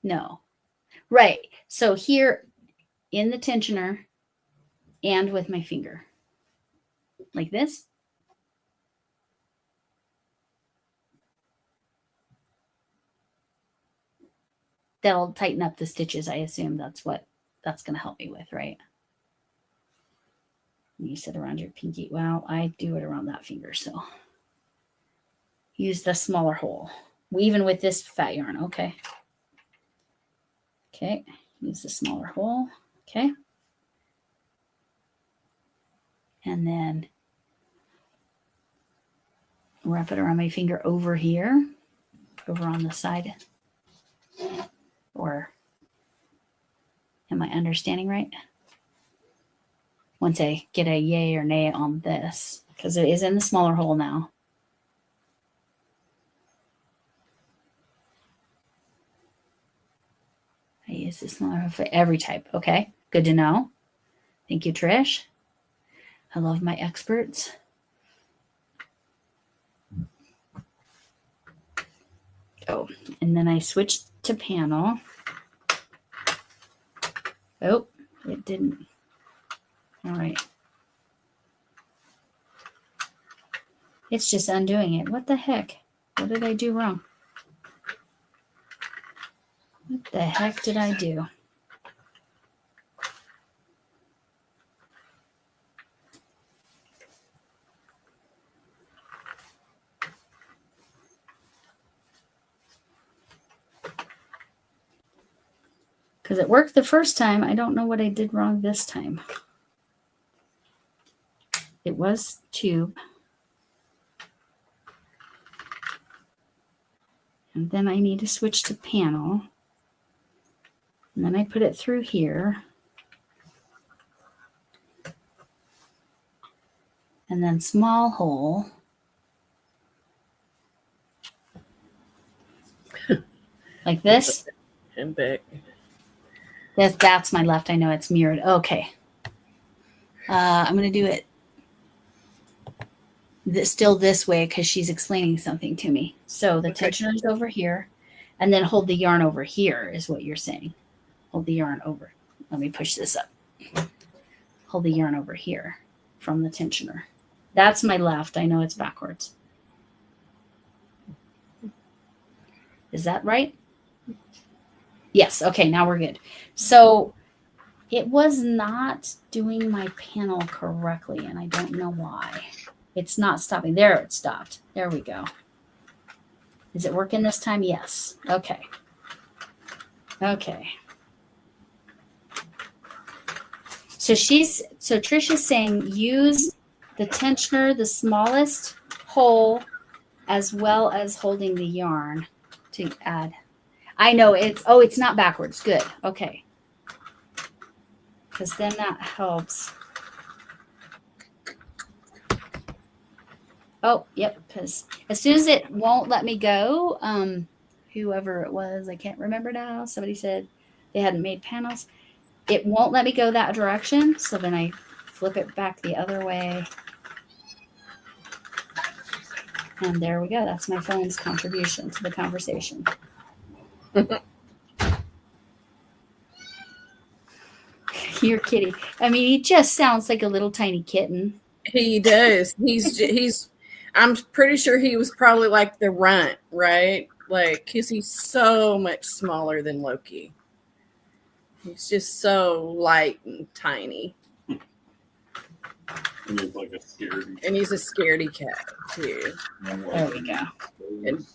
No. Right. So here in the tensioner, and with my finger, like this. That'll tighten up the stitches. I assume that's what that's going to help me with, right? You said around your pinky. Well, I do it around that finger, so use the smaller hole. Even with this fat yarn, okay. Okay, use the smaller hole, okay. And then wrap it around my finger over here, over on the side. Or am I understanding right? Once I get a yay or nay on this, because it is in the smaller hole now. I use the smaller hole for every type. Okay, good to know. Thank you, Trish. I love my experts. Oh, and then I switched to panel. Oh, it didn't. All right. It's just undoing it. What the heck? What did I do wrong? What the heck did I do? Because it worked the first time. I don't know what I did wrong this time. It was tube. And then I need to switch to panel. And then I put it through here. And then small hole. Like this. And back. That's my left. I know it's mirrored. Okay. I'm going to do it still this way because she's explaining something to me. So the tensioner is over here, and then hold the yarn over here is what you're saying. Hold the yarn over. Let me push this up. Hold the yarn over here from the tensioner. That's my left. I know it's backwards. Is that right? Yes. Okay, now we're good. So it was not doing my panel correctly, and I don't know why. It's not stopping. There, it stopped. There we go. Is it working this time? Yes. Okay. Okay. So Trish is saying use the tensioner, the smallest hole, as well as holding the yarn to add. I know it's not backwards. Good. Okay. Because then that helps. Oh, yep. Because as soon as it won't let me go, whoever it was, I can't remember now. Somebody said they hadn't made panels. It won't let me go that direction. So then I flip it back the other way. And there we go. That's my phone's contribution to the conversation. Your kitty. I mean, he just sounds like a little tiny kitten. He does. He's. I'm pretty sure he was probably like the runt, right? Like, because he's so much smaller than Loki. He's just so light and tiny. And he's like a scaredy. And he's a scaredy cat, too. There we go. And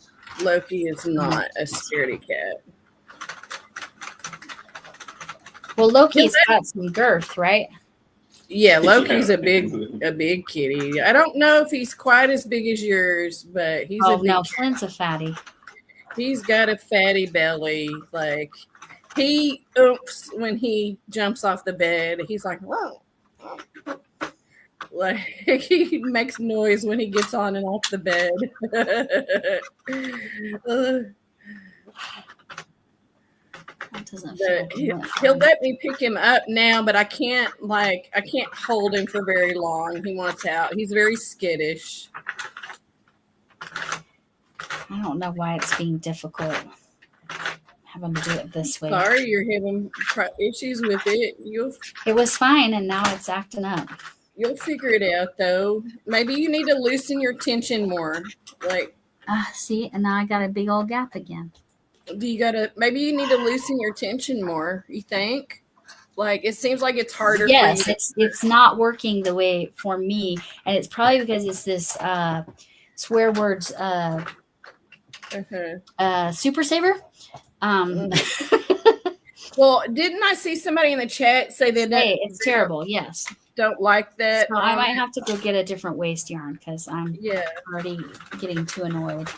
Loki is not a scaredy cat. Well, Loki's got some girth, right? Yeah, Loki's a big kitty. I don't know if he's quite as big as yours, but he's a big no, Flint's a fatty. He's got a fatty belly. Like, he oops when he jumps off the bed. He's like, whoa. Like, he makes noise when he gets on and off the bed. That doesn't He'll let me pick him up now, but I can't hold him for very long. He wants out. He's very skittish. I don't know why it's being difficult. Having to do it this way. Sorry, you're having issues with it. It was fine, and now it's acting up. You'll figure it out, though. Maybe you need to loosen your tension more. Like, see, and now I got a big old gap again. Maybe you need to loosen your tension more, you think? Like, it seems like it's harder. Yes, it's not working the way for me, and it's probably because it's this swear words super saver. Well, didn't I see somebody in the chat say that it's terrible? Yes, don't like that. So I might have to go get a different waste yarn because I'm already getting too annoyed.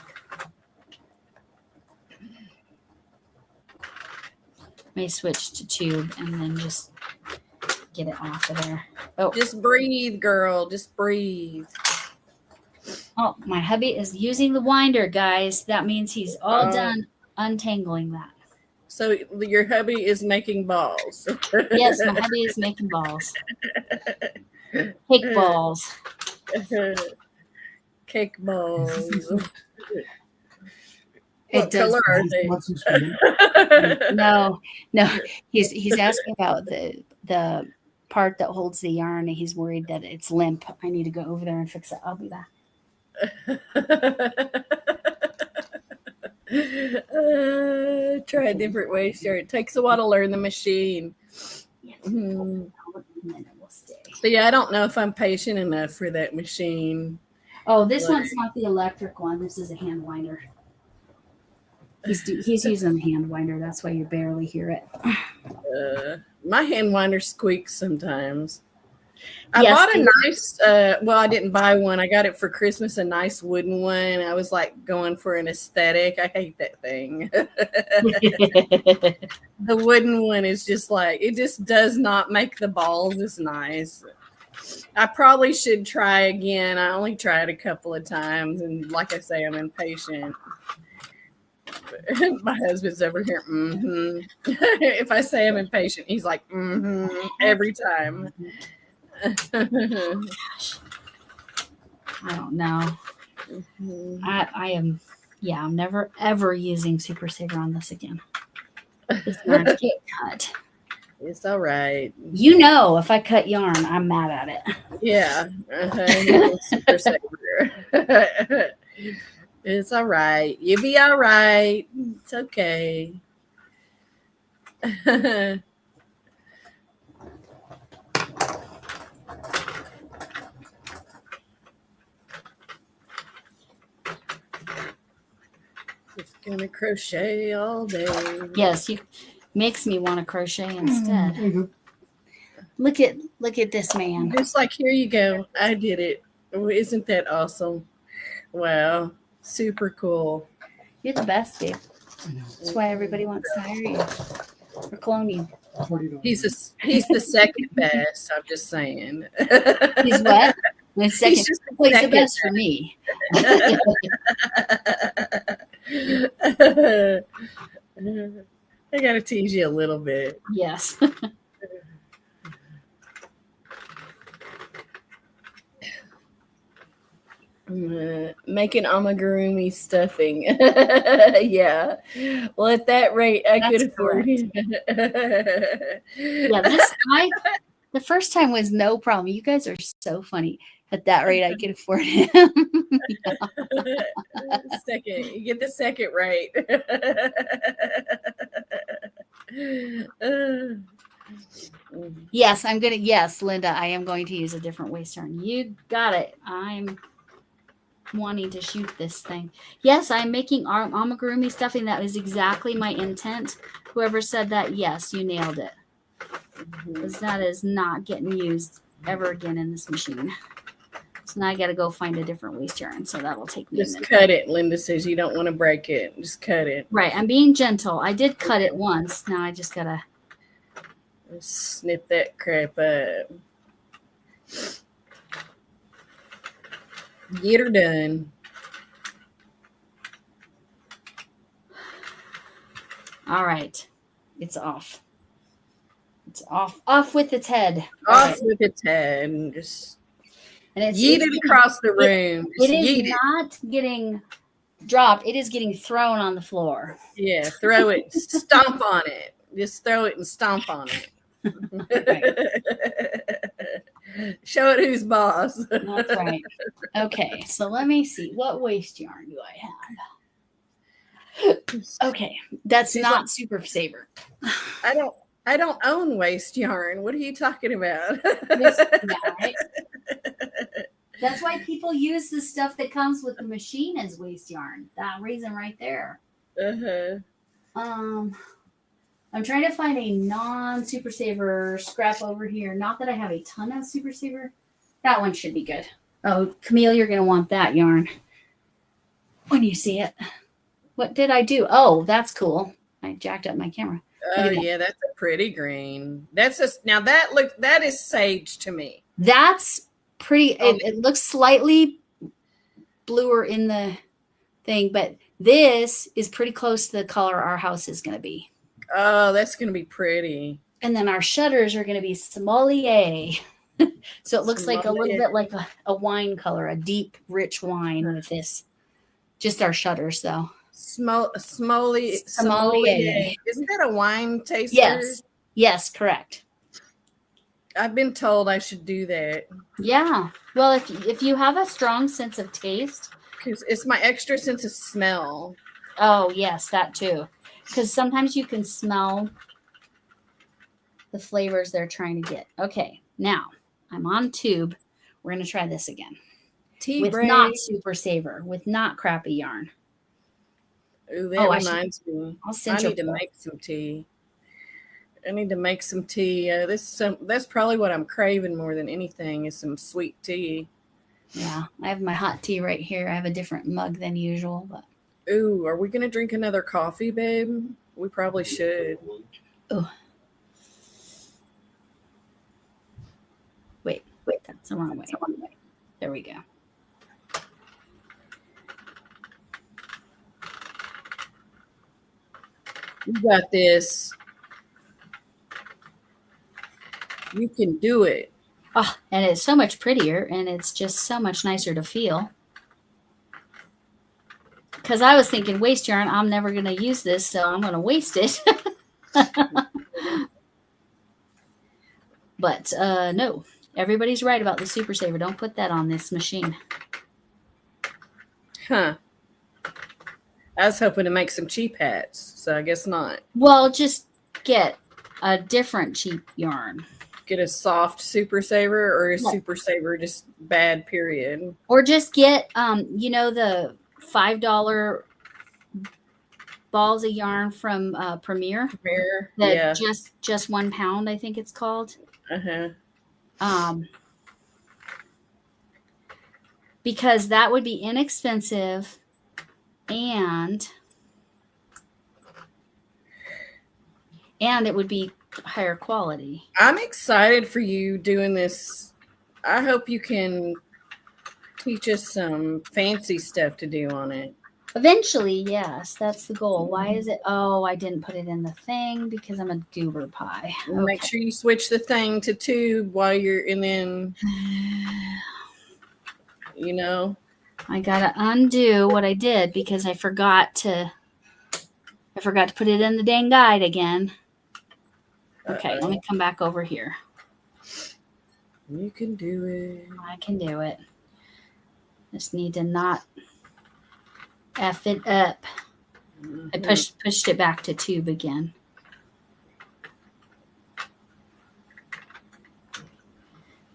Let me switch to tube and then just get it off of there. Oh, just breathe, girl. Just breathe. Oh, my hubby is using the winder, guys. That means he's all done untangling that. So your hubby is making balls. Yes, my hubby is making balls. Cake balls. Cake balls. What color are they? No. He's asking about the part that holds the yarn, and he's worried that it's limp. I need to go over there and fix it. I'll be back. Try a different way, sure. It takes a while to learn the machine. Yes. So yeah, I don't know if I'm patient enough for that machine. Oh, this one's not the electric one. This is a hand winder. He's using a hand winder. That's why you barely hear it. My hand winder squeaks sometimes. I bought a nice, I didn't buy one. I got it for Christmas, a nice wooden one. I was like going for an aesthetic. I hate that thing. The wooden one is just like, it just does not make the balls as nice. I probably should try again. I only tried a couple of times. And like I say, I'm impatient. My husband's over here. If I say I'm impatient, he's like, every time. Gosh. I don't know. I am, I'm never ever using Super Saver on this again. This yarn's get cut. It's all right. You know, if I cut yarn, I'm mad at it. Yeah. Super Saver. It's all right. You'll be all right. It's okay. Just gonna crochet all day. Yes, makes me want to crochet instead. Look at this man. Just like, here you go. I did it. Oh, isn't that awesome? Wow. Super cool. You're the best, babe. I know. That's why everybody wants to hire you or clone you. $40. He's the second best. I'm just saying. He's what? The second. He's just Well, he's the second best for me. I gotta tease you a little bit. Yes. Making amigurumi stuffing. Yeah. Well, at that rate, I could That's afford it. Yeah, the first time was no problem. You guys are so funny. At that rate, I could afford him. Second, you get the second right. Yes, yes, Linda, I am going to use a different waist yarn. You got it. I'm wanting to shoot this thing. Yes, I'm making amigurumi stuffing. That was exactly my intent. Whoever said that, yes, you nailed it. Because that is not getting used ever again in this machine. So now I got to go find a different waist yarn. So that will take me a Just minute. cut it. Linda says you don't want to break it. Just cut it. Right, I'm being gentle. I did cut it once. Now I just got to. Snip that crap up. Get her done. All right. It's off. It's off. Off with its head. Off with its head and just And it's yeet it across the room. It Just is yeet it. not getting dropped. It is getting thrown on the floor. Yeah, throw it. Stomp on it. Just throw it and stomp on it. Show it who's boss. That's right. Okay, so let me see. What waist yarn do I have? Okay, that's She's not like- Super Saver. I don't own waist yarn. What are you talking about? Yeah, right? That's why people use the stuff that comes with the machine as waist yarn. That reason right there. Uh-huh. I'm trying to find a non-Super Saver scrap over here. Not that I have a ton of Super Saver. That one should be good. Oh, Camille, you're going to want that yarn when you see it. What did I do? Oh, that's cool. I jacked up my camera. Oh yeah, that's a pretty green. That's now that is sage to me. That's pretty. It looks slightly bluer in the thing, but this is pretty close to the color our house is going to be. Oh, that's gonna be pretty. And then our shutters are going to be sommelier. So it looks like a little bit like a wine color, a deep, rich wine with this. Just our shutters, though. Sommelier. Isn't that a wine taster? Yes. Yes, correct. I've been told I should do that. Yeah. Well, if you have a strong sense of taste. Because it's my extra sense of smell. Oh, yes, that too. Because sometimes you can smell the flavors they're trying to get. Okay, now I'm on tube. We're going to try this again. Tea with break. not Super Saver, with not crappy yarn. Ooh, that reminds me. I'll send I you need to make some tea. That's probably what I'm craving more than anything is some sweet tea. Yeah, I have my hot tea right here. I have a different mug than usual, but Ooh, are we gonna drink another coffee, babe? We probably should. oh, wait, that's the wrong way. There we go. You got this. You can do it. Oh, and it's so much prettier, and it's just so much nicer to feel. Because I was thinking waste yarn, I'm never going to use this, so I'm going to waste it. But no, everybody's right about the Super Saver. Don't put that on this machine. Huh. I was hoping to make some cheap hats, so I guess not. Well, just get a different cheap yarn. Get a soft Super Saver or a Yeah. Super Saver just bad, period. Or just get, the $5 balls of yarn from Premier. Premier. That Yeah. just 1 pound, I think it's called. Because that would be inexpensive and it would be higher quality. I'm excited for you doing this. I hope you can teach us some fancy stuff to do on it. Eventually, yes, that's the goal. Why is it? Oh, I didn't put it in the thing because I'm a goober pie. Okay. Make sure you switch the thing to tube while you're, and then, you know. I gotta undo what I did because I forgot to put it in the dang guide again. Okay, let me come back over here. You can do it. I can do it. Just need to not F it up. I pushed it back to tube again.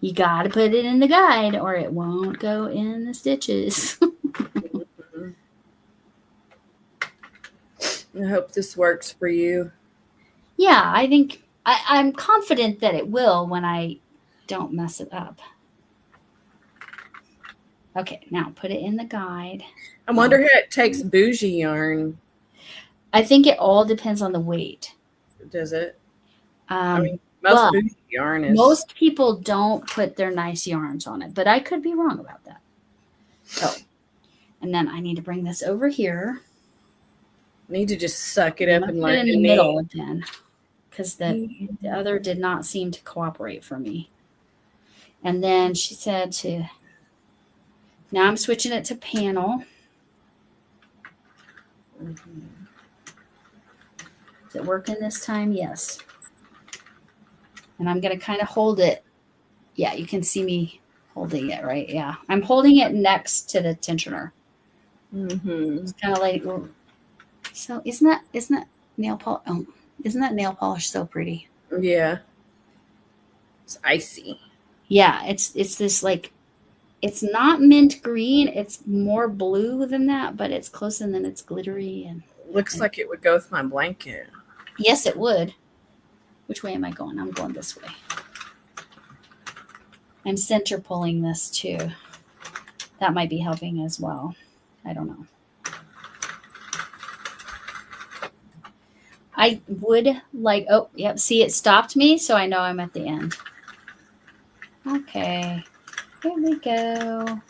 You got to put it in the guide or it won't go in the stitches. I hope this works for you. Yeah, I think I'm confident that it will when I don't mess it up. Okay, now put it in the guide. I wonder how it takes bougie yarn. I think it all depends on the weight. Does it? I mean, most bougie yarn is. Most people don't put their nice yarns on it, but I could be wrong about that. So, and then I need to bring this over here. Need to just suck it up and put it learn in the middle again, because the other did not seem to cooperate for me. And then she said to. Now I'm switching it to panel. Is it working this time? Yes. And I'm going to kind of hold it. Yeah, you can see me holding it, right? Yeah. I'm holding it next to the tensioner. It's kind of like, so isn't that nail polish? Oh, isn't that nail polish so pretty? Yeah. It's icy. Yeah, it's this like, it's not mint green. It's more blue than that, but it's close and then it's glittery. And looks like it would go with my blanket. Yes, it would. Which way am I going? I'm going this way. I'm center pulling this too. That might be helping as well. I don't know. I would like, oh, yep. See, it stopped me. So I know I'm at the end. Okay. Here we go.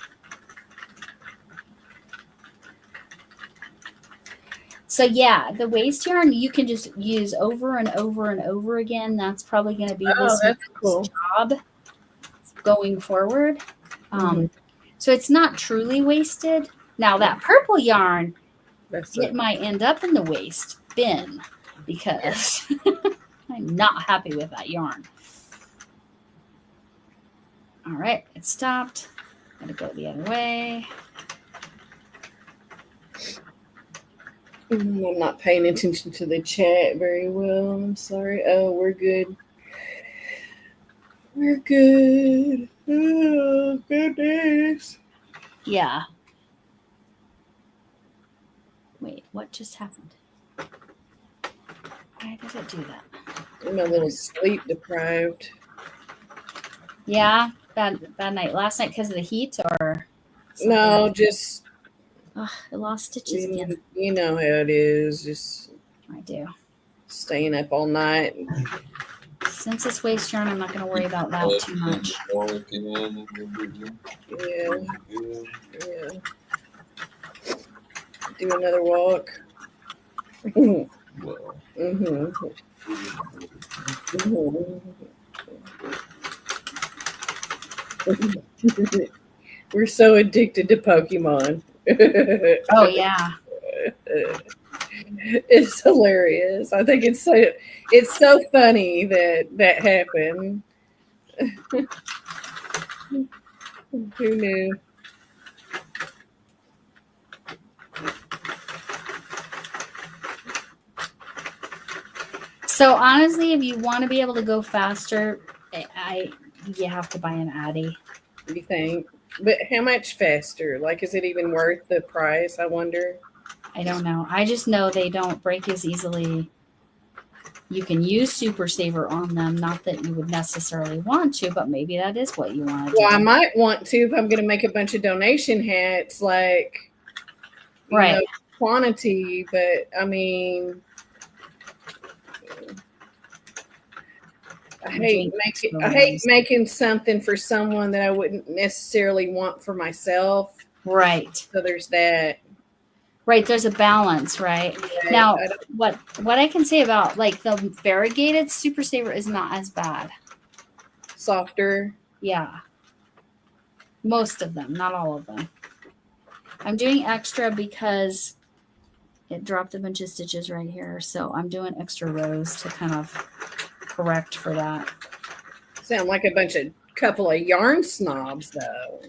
So yeah, the waist yarn you can just use over and over and over again. That's probably going to be this cool job going forward. So it's not truly wasted. Now that purple yarn, it might end up in the waste bin because I'm not happy with that yarn. All right, it stopped. Gotta go the other way. I'm not paying attention to the chat very well. I'm sorry. Oh, we're good. We're good. Oh, goodness. Yeah. Wait, what just happened? Why did it do that? I'm a little sleep deprived. Yeah, bad night. Last night because of the heat or something? No, just it lost stitches again. You know how it is. Just I do. Staying up all night. Since it's waist yarn, I'm not going to worry about that too much. Yeah. Do another walk. We're so addicted to Pokemon. Oh yeah. It's hilarious. I think it's so funny that happened. Who knew? So honestly, if you want to be able to go faster, you have to buy an Addy. What do you think? But how much faster? Like, is it even worth the price? I wonder. I don't know. I just know they don't break as easily You can use Super Saver on them. Not that you would necessarily want to, but maybe that is what you want to Well, do. I might want to if I'm going to make a bunch of donation hats, like, you Right. know, quantity. But I mean, I hate making something for someone that I wouldn't necessarily want for myself. Right. So there's that. Right. There's a balance, right? Yeah, Now, what I can say about like the variegated Super Saver is not as bad. Softer. Yeah. Most of them, not all of them. I'm doing extra because it dropped a bunch of stitches right here. So I'm doing extra rows to kind of correct for that. Sound like a couple of yarn snobs, though.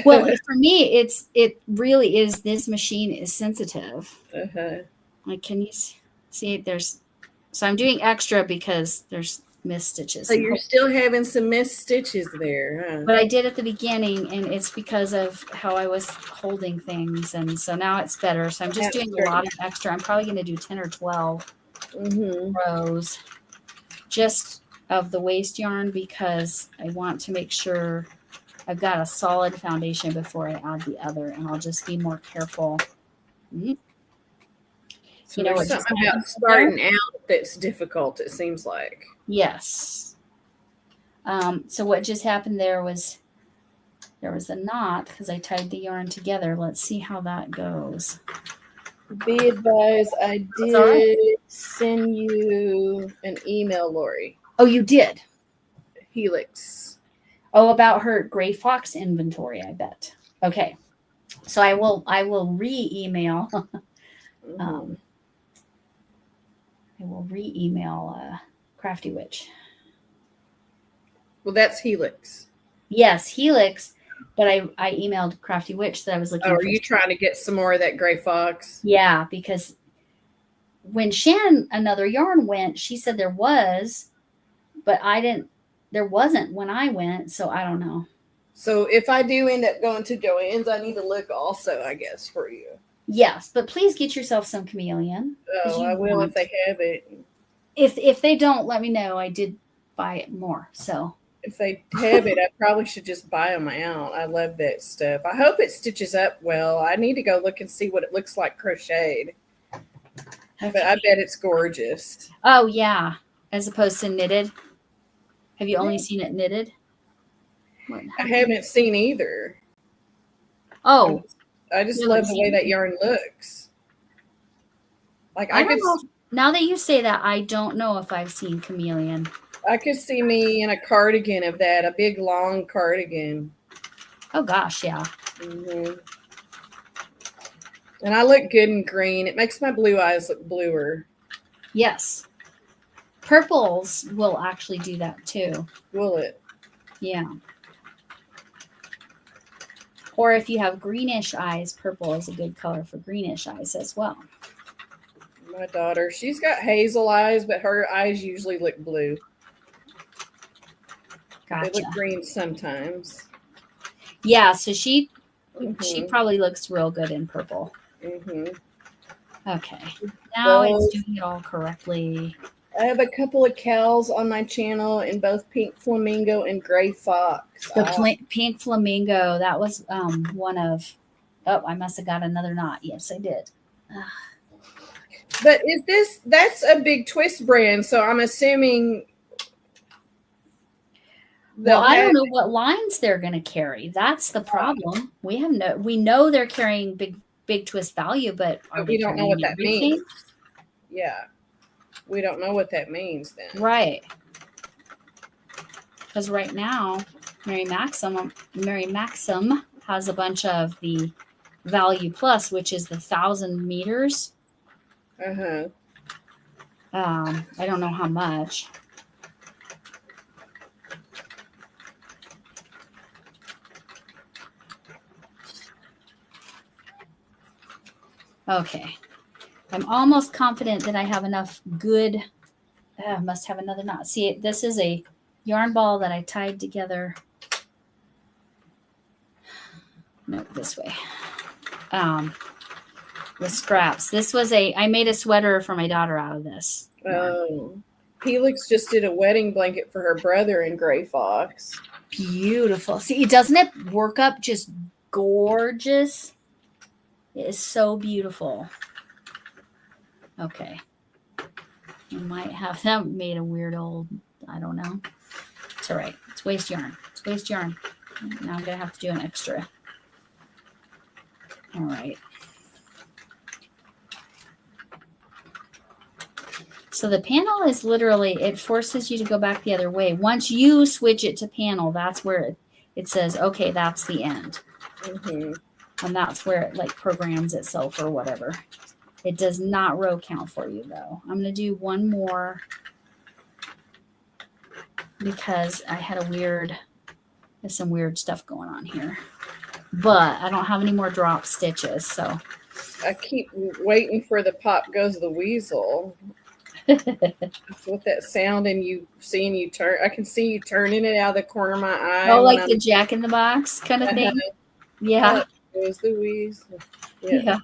Well, for me, it really is. This machine is sensitive. Like, can you see? So I'm doing extra because there's missed stitches. So you're still having some missed stitches there, huh? But I did at the beginning, and it's because of how I was holding things, and so now it's better. So I'm just doing a lot of extra. I'm probably going to do 10 or 12 rows just of the waste yarn because I want to make sure I've got a solid foundation before I add the other, and I'll just be more careful. So you know, there's something about starting out that's difficult, it seems like. Yes. So what just happened there was a knot because I tied the yarn together. Let's see how that goes. Be advised, I did send you an email, Lori. Oh, you did? Helix. Oh, about her gray fox inventory, I bet. Okay. So I will re-email. I will re-email Crafty Witch. Well, that's Helix. Yes, Helix. But I emailed Crafty Witch that I was looking for. Are you trying to get some more of that gray fox? Yeah, because when Shan Another Yarn went, she said there was, but there wasn't when I went, so I don't know. So if I do end up going to Joann's, I need to look also, I guess, for you. Yes, but please get yourself some chameleon. Oh, I will if they have it. If they don't, let me know. I did buy it more, so. If they have it, I probably should just buy them out. I love that stuff. I hope it stitches up well. I need to go look and see what it looks like crocheted. Okay. But I bet it's gorgeous. Oh, yeah. As opposed to knitted. Have you only seen it knitted? I haven't seen either. Oh. I just love the way that yarn looks. Like I could. Now that you say that, I don't know if I've seen chameleon. I could see me in a cardigan of that, a big long cardigan. Oh gosh, yeah. And I look good in green. It makes my blue eyes look bluer. Yes. Purples will actually do that too. Will it? Yeah. Or if you have greenish eyes, purple is a good color for greenish eyes as well. My daughter, she's got hazel eyes, but her eyes usually look blue. Gotcha. They look green sometimes. Yeah, so she probably looks real good in purple. Okay. Now it's doing it all correctly. I have a couple of cows on my channel in both pink flamingo and gray fox. The pink flamingo, that was one of. Oh, I must have got another knot. Yes, I did. But that's a Big Twist brand, so I'm assuming. Well, I don't know what lines they're going to carry. That's the problem. We know they're carrying big Twist value, but we don't know what that means. Yeah, we don't know what that means then. Right. Because right now, Mary Maxim has a bunch of the Value Plus, which is the 1,000 meters. I don't know how much. Okay. I'm almost confident that I have enough good. Must have another knot. See, this is a yarn ball that I tied together. No, this way. with scraps. This was I made a sweater for my daughter out of this. Oh, Helix just did a wedding blanket for her brother in Gray Fox. Beautiful. See, doesn't it work up just gorgeous? It is so beautiful. Okay. You might have that made a weird old, I don't know. It's all right. It's waste yarn. It's waste yarn. Now I'm going to have to do an extra. All right. So the panel is literally, it forces you to go back the other way. Once you switch it to panel, that's where it says, okay, that's the end. Mm-hmm. And that's where it like programs itself or whatever. It does not row count for you though. I'm going to do one more because I had there's some weird stuff going on here. But I don't have any more drop stitches, so. I keep waiting for the pop goes the weasel. With that sound and you seeing you turn, I can see you turning it out of the corner of my eye. Oh, like the Jack in the Box kind of thing? Yeah. Pop goes the weasel. Yeah.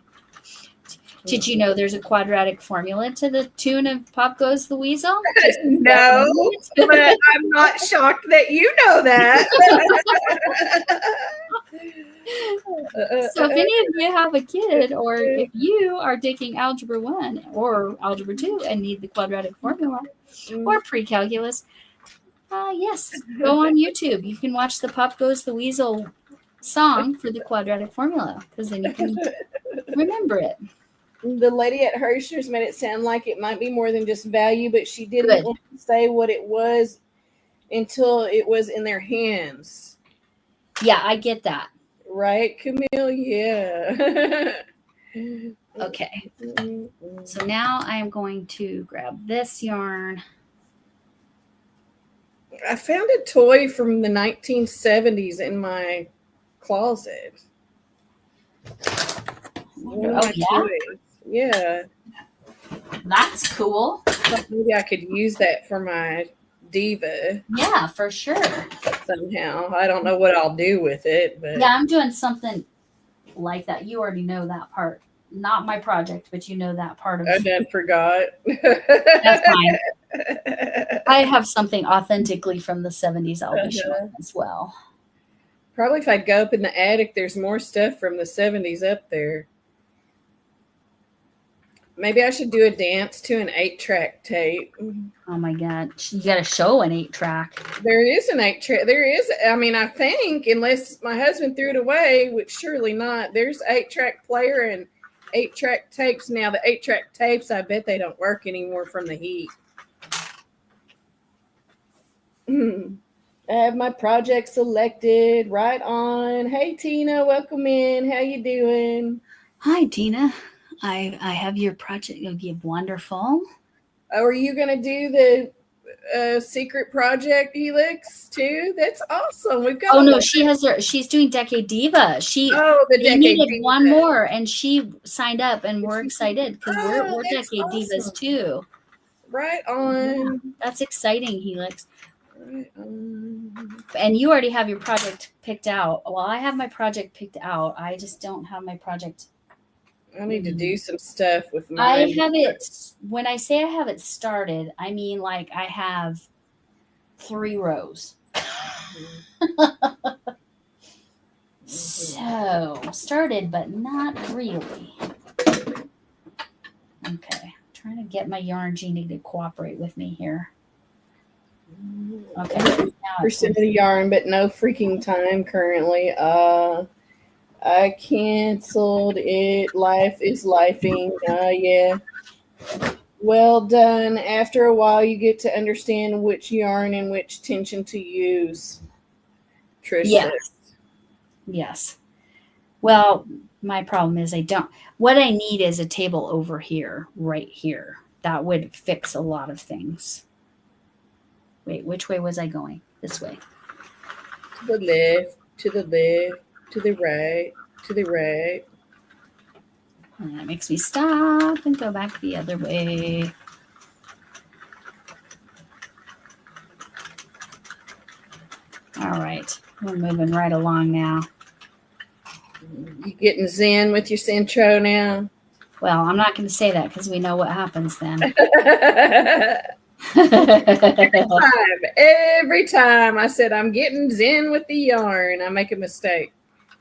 Did you know there's a quadratic formula to the tune of Pop Goes the Weasel? No, but I'm not shocked that you know that. So if any of you have a kid, or if you are taking Algebra 1 or Algebra 2 and need the quadratic formula or pre-calculus, yes, go on YouTube. You can watch the Pop Goes the Weasel song for the quadratic formula because then you can remember it. The lady at Herscher's made it sound like it might be more than just value, but she didn't want to say what it was until it was in their hands. Yeah, I get that. Right, Camille? Yeah. Okay. So now I am going to grab this yarn. I found a toy from the 1970s in my closet. Oh, yeah? Toys. Yeah. That's cool. Maybe I could use that for my diva. Yeah, for sure. Somehow. I don't know what I'll do with it, but yeah, I'm doing something like that. You already know that part. Not my project, but you know that part of I done forgot. That's fine. I have something authentically from the 70s I'll be showing as well. Probably if I go up in the attic, there's more stuff from the 70s up there. Maybe I should do a dance to an 8-track tape. Oh my God. You got to show an 8-track. There is an 8-track. There is. I mean, I think, unless my husband threw it away, which surely not, there's 8-track player and 8-track tapes. Now, the 8-track tapes, I bet they don't work anymore from the heat. I have my project selected. Right on. Hey, Tina. Welcome in. How you doing? Hi, Tina. I have your project. It'll be wonderful. Oh, are you going to do the secret project Helix too? That's awesome. We've got. Oh no, she's doing Decade Diva. They needed Diva. One more, and she signed up, and we're excited because we're Decade awesome. Divas too. Right on. Yeah, that's exciting, Helix. Right on. And you already have your project picked out. Well, I have my project picked out. I just don't have my project. I need to do some stuff with mine. I have it. When I say I have it started, I mean like I have 3 rows. So started, but not really. Okay, trying to get my yarn genie to cooperate with me here. Okay, percent of the yarn, but no freaking time currently. I canceled it. Life is lifing. Yeah. Well done. After a while, you get to understand which yarn and which tension to use. Trish says. Yes. Well, my problem is I don't. What I need is a table over here, right here. That would fix a lot of things. Wait, which way was I going? This way. To the left, to the left, to the right, to the right. And that makes me stop and go back the other way. All right. We're moving right along now. You getting zen with your Sentro now? Well, I'm not going to say that because we know what happens then. Every time I said I'm getting zen with the yarn, I make a mistake.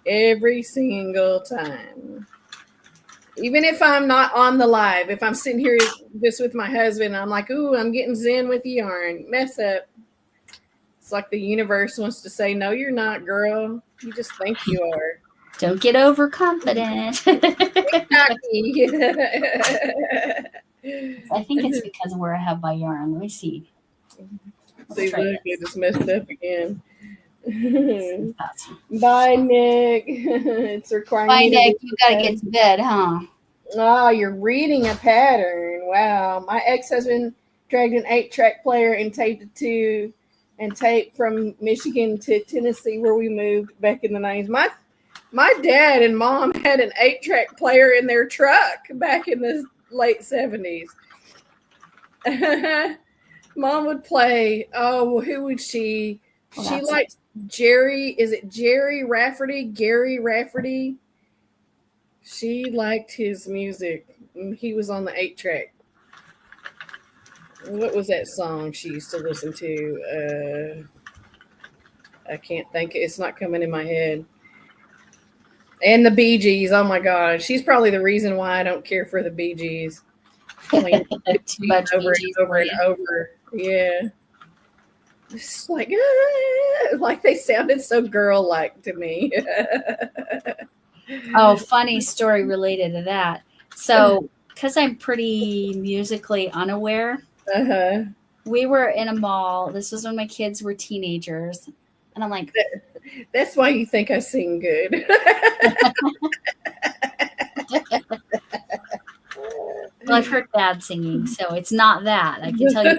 Every single time. Even if I'm not on the live, if I'm sitting here just with my husband, I'm like, ooh, I'm getting zen with the yarn. Mess up. It's like the universe wants to say, no, you're not, girl. You just think you are. Don't get overconfident. I think it's because of where I have my yarn. Let me see. See, look, it just messed up again. That's... Bye, Nick. It's requiring. Bye, Nick. You gotta get to bed, huh? Oh, you're reading a pattern. Wow. My ex-husband dragged an 8-track player and taped it to and taped from Michigan to Tennessee, where we moved back in the 90s. My dad and mom had an 8-track player in their truck back in the late 70s. Mom would play. Oh, who would she? Well, she liked Jerry. Is it Jerry Rafferty? Gary Rafferty? She liked his music. He was on the 8-track. What was that song she used to listen to? I can't think. It's not coming in my head. And the Bee Gees. Oh my God. She's probably the reason why I don't care for the Bee Gees. Too much over and over and over. Yeah. It's like they sounded so girl-like to me. Oh, funny story related to that. So, because I'm pretty musically unaware, we were in a mall. This was when my kids were teenagers. And I'm like, that's why you think I sing good. Well, I've heard Dad singing, so it's not that. I can tell you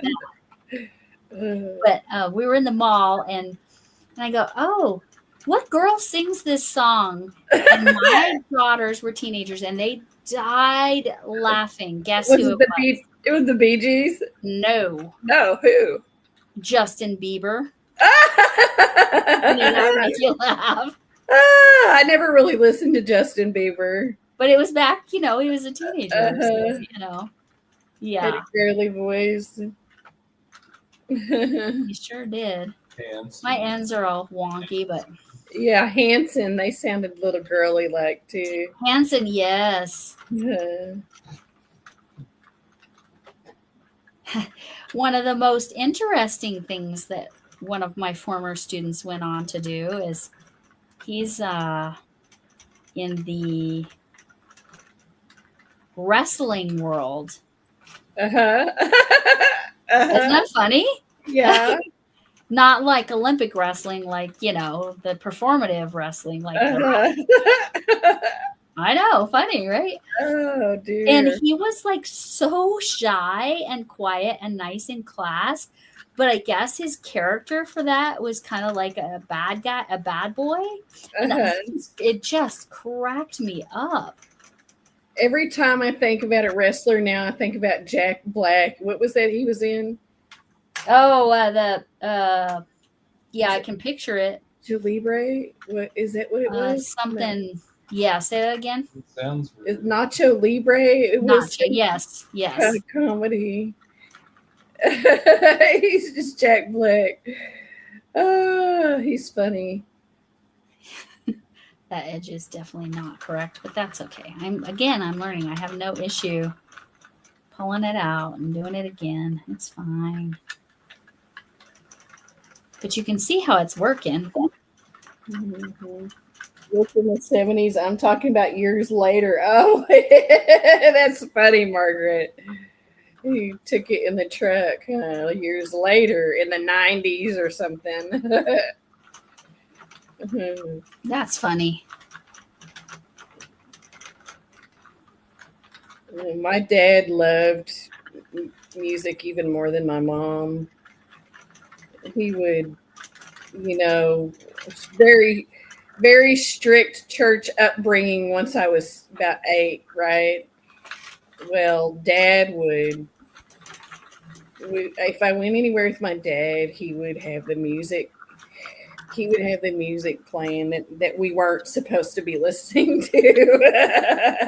that. But we were in the mall, and I go, oh, what girl sings this song? And my daughters were teenagers, and they died laughing. Guess who it was? It was the Bee Gees? No. No, who? Justin Bieber. You laugh. I never really listened to Justin Bieber. But it was back, he was a teenager. So, yeah. Had a girly voice. He sure did. Hands. My ends are all wonky, but yeah, Hanson, they sounded a little girly like too. Hanson, yes. One of the most interesting things that one of my former students went on to do is he's in the wrestling world. Isn't that funny? Yeah. Not like Olympic wrestling, like, the performative wrestling. Like, I know, funny, right? Oh, dear. And he was like so shy and quiet and nice in class. But I guess his character for that was kind of like a bad guy, a bad boy. And it just cracked me up. Every time I think about a wrestler now, I think about Jack Black. What was that he was in? Oh, yeah, I can picture it. Libre? What is that? What it was? Something. No. Yeah, say that again. It sounds weird. Is Nacho Libre? It was Nacho, yes. Comedy. He's just Jack Black. Oh, he's funny. That edge is definitely not correct, but that's okay. I'm learning. I have no issue pulling it out and doing it again. It's fine. But you can see how it's working. Mm-hmm. Look in the 70s. I'm talking about years later. Oh, that's funny, Margaret. You took it in the truck years later in the 90s or something. That's funny. My dad loved music even more than my mom. He would, very, very strict church upbringing once I was about 8, right? Well, Dad would, if I went anywhere with my dad, he would have the music. He would have the music playing that we weren't supposed to be listening to.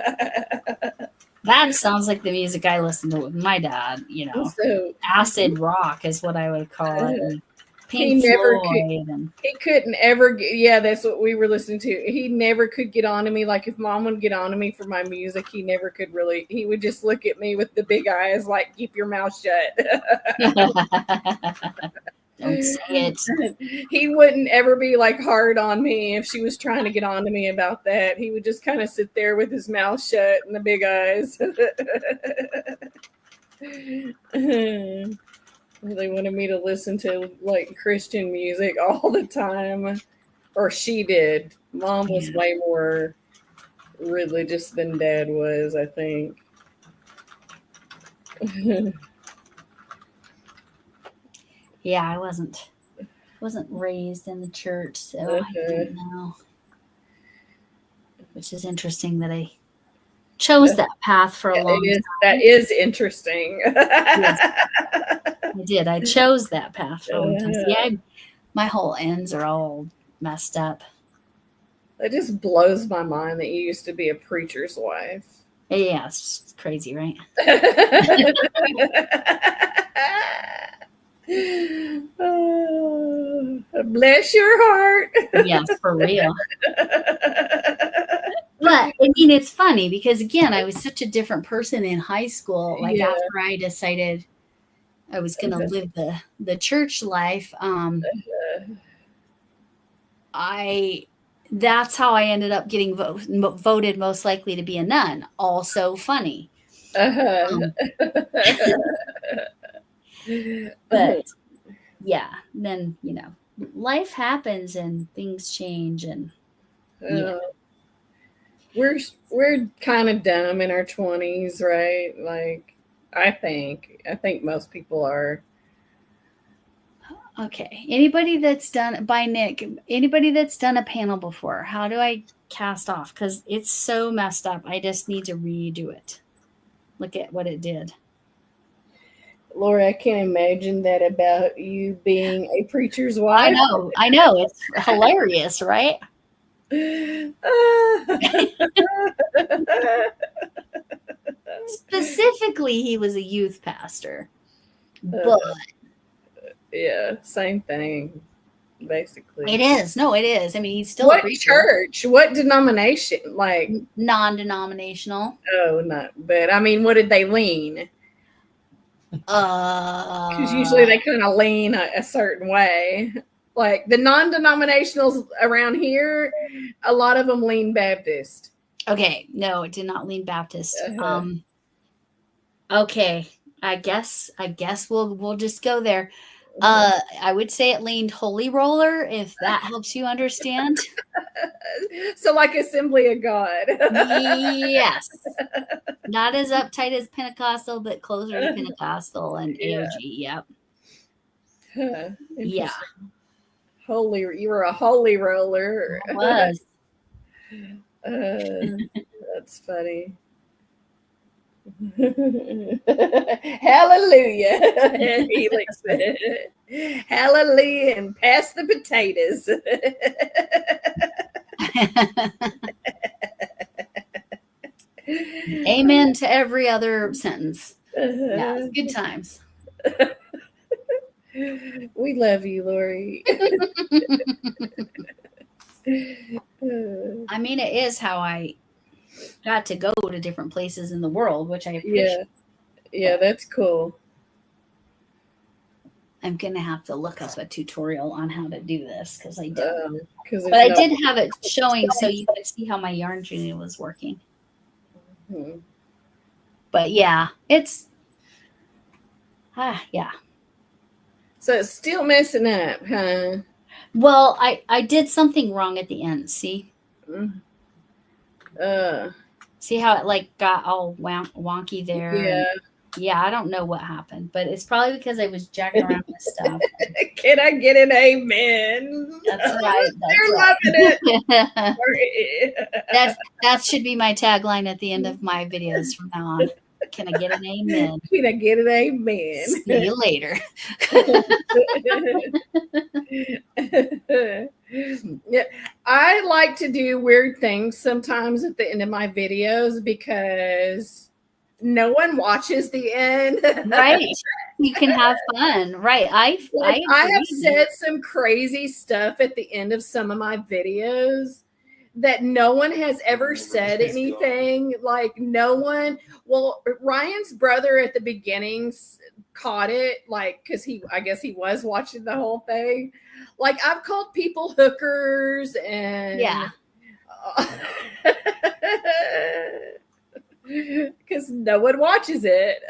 That sounds like the music I listened to with my dad. You know, So acid rock is what I would call it. And he Pink never Floyd and he couldn't ever get, yeah, that's what we were listening to. He never could get on to me. Like if mom would get on to me for my music, he never could really, he would just look at me with the big eyes like, keep your mouth shut. don't say it. He wouldn't ever be like hard on me if she was trying to get on to me about that. He would just kind of sit there with his mouth shut and the big eyes. They wanted me to listen to like Christian music all the time, or she did. Mom was Yeah. way more religious than Dad was, I think. Yeah, I wasn't raised in the church, so I don't know. Which is interesting that I chose that path for a long time. That is interesting. I did. I chose that path for a long time. See, my whole ends are all messed up. It just blows my mind that you used to be a preacher's wife. Yeah, it's crazy, right? Oh, bless your heart. Yes, for real. But I mean, it's funny because again, I was such a different person in high school. Like after I decided I was going to live the church life, that's how I ended up getting voted most likely to be a nun. Also funny. But yeah, then life happens and things change, and we're kind of dumb in our 20s, right? Like I think most people are. Okay. Anybody that's done a panel before, how do I cast off? Because it's so messed up. I just need to redo it. Look at what it did. Laura, I can't imagine that about you being a preacher's wife. I know. It's hilarious, right? Specifically, he was a youth pastor. But yeah, same thing, basically. It is. No, it is. I mean, he's still what a preacher. church? What denomination? Like Non-denominational. Oh, no. But I mean, what did they lean? Because usually they kind of lean a certain way. Like the non-denominationals around here, a lot of them lean Baptist. Okay, no, it did not lean Baptist. Okay, I guess we'll just go there. I would say it leaned Holy Roller, if that helps you understand. So like Assembly of God. Yes. Not as uptight as Pentecostal, but closer to Pentecostal and AOG. Yep. Yeah. You were a holy roller. I was. That's funny. Hallelujah. Helix said, hallelujah, and pass the potatoes. Amen to every other sentence. Yeah, it's good times. We love you, Lori. I mean, it is how I got to go to different places in the world, which I appreciate. Yeah, that's cool. I'm going to have to look up a tutorial on how to do this because I don't. But I did have it showing so you could see how my yarn journey was working. Mm-hmm. But yeah, it's yeah. So it's still messing up, huh? Well, I did something wrong at the end. See? See how it like got all wonky there? Yeah. Yeah, I don't know what happened, but it's probably because I was jacking around with stuff. Can I get an amen? That's right. They're loving it. That should be my tagline at the end of my videos from now on. Can I get an amen? Can I get an amen? See you later. Yeah, I like to do weird things sometimes at the end of my videos because no one watches the end. Right. You can have fun. Right. I have agree. said some crazy stuff at the end of some of my videos that no one has ever said anything. Like no one. Well, Ryan's brother at the beginning caught it, like, because I guess he was watching the whole thing. Like I've called people hookers and Yeah. Because no one watches it.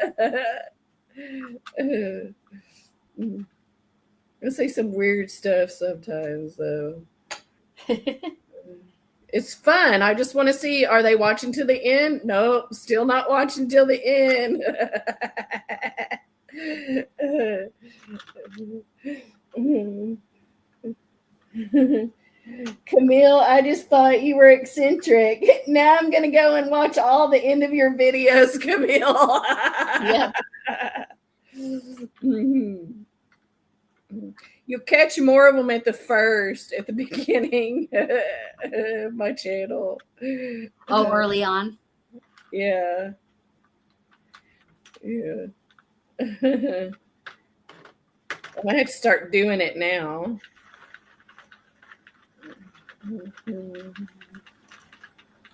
I say some weird stuff sometimes, though. It's fun. I just want to see, are they watching to the end? No, still not watching till the end. Camille, I just thought you were eccentric. Now I'm going to go and watch all the end of your videos, Camille. Yep. You'll catch more of them at the beginning of my channel. Oh, early on. Yeah. Yeah. I might have to start doing it now.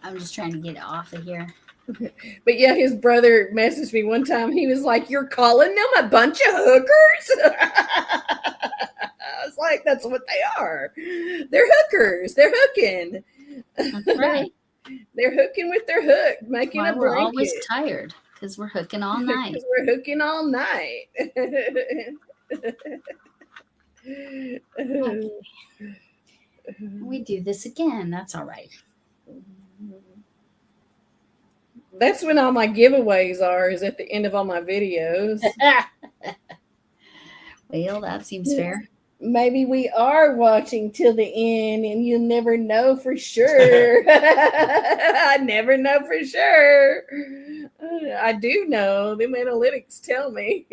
I'm just trying to get it off of here. But yeah, his brother messaged me one time. He was like, "You're calling them a bunch of hookers?" I was like, "That's what they are. They're hookers. They're hooking. That's right. They're hooking with their hook, making a blanket. We're always tired because we're hooking all night. Because we're hooking all night." Okay. We do this again. That's all right. That's when all my giveaways are, is at the end of all my videos. Well, that seems fair. Maybe we are watching till the end and you'll never know for sure. I never know for sure. I do know. Them analytics tell me.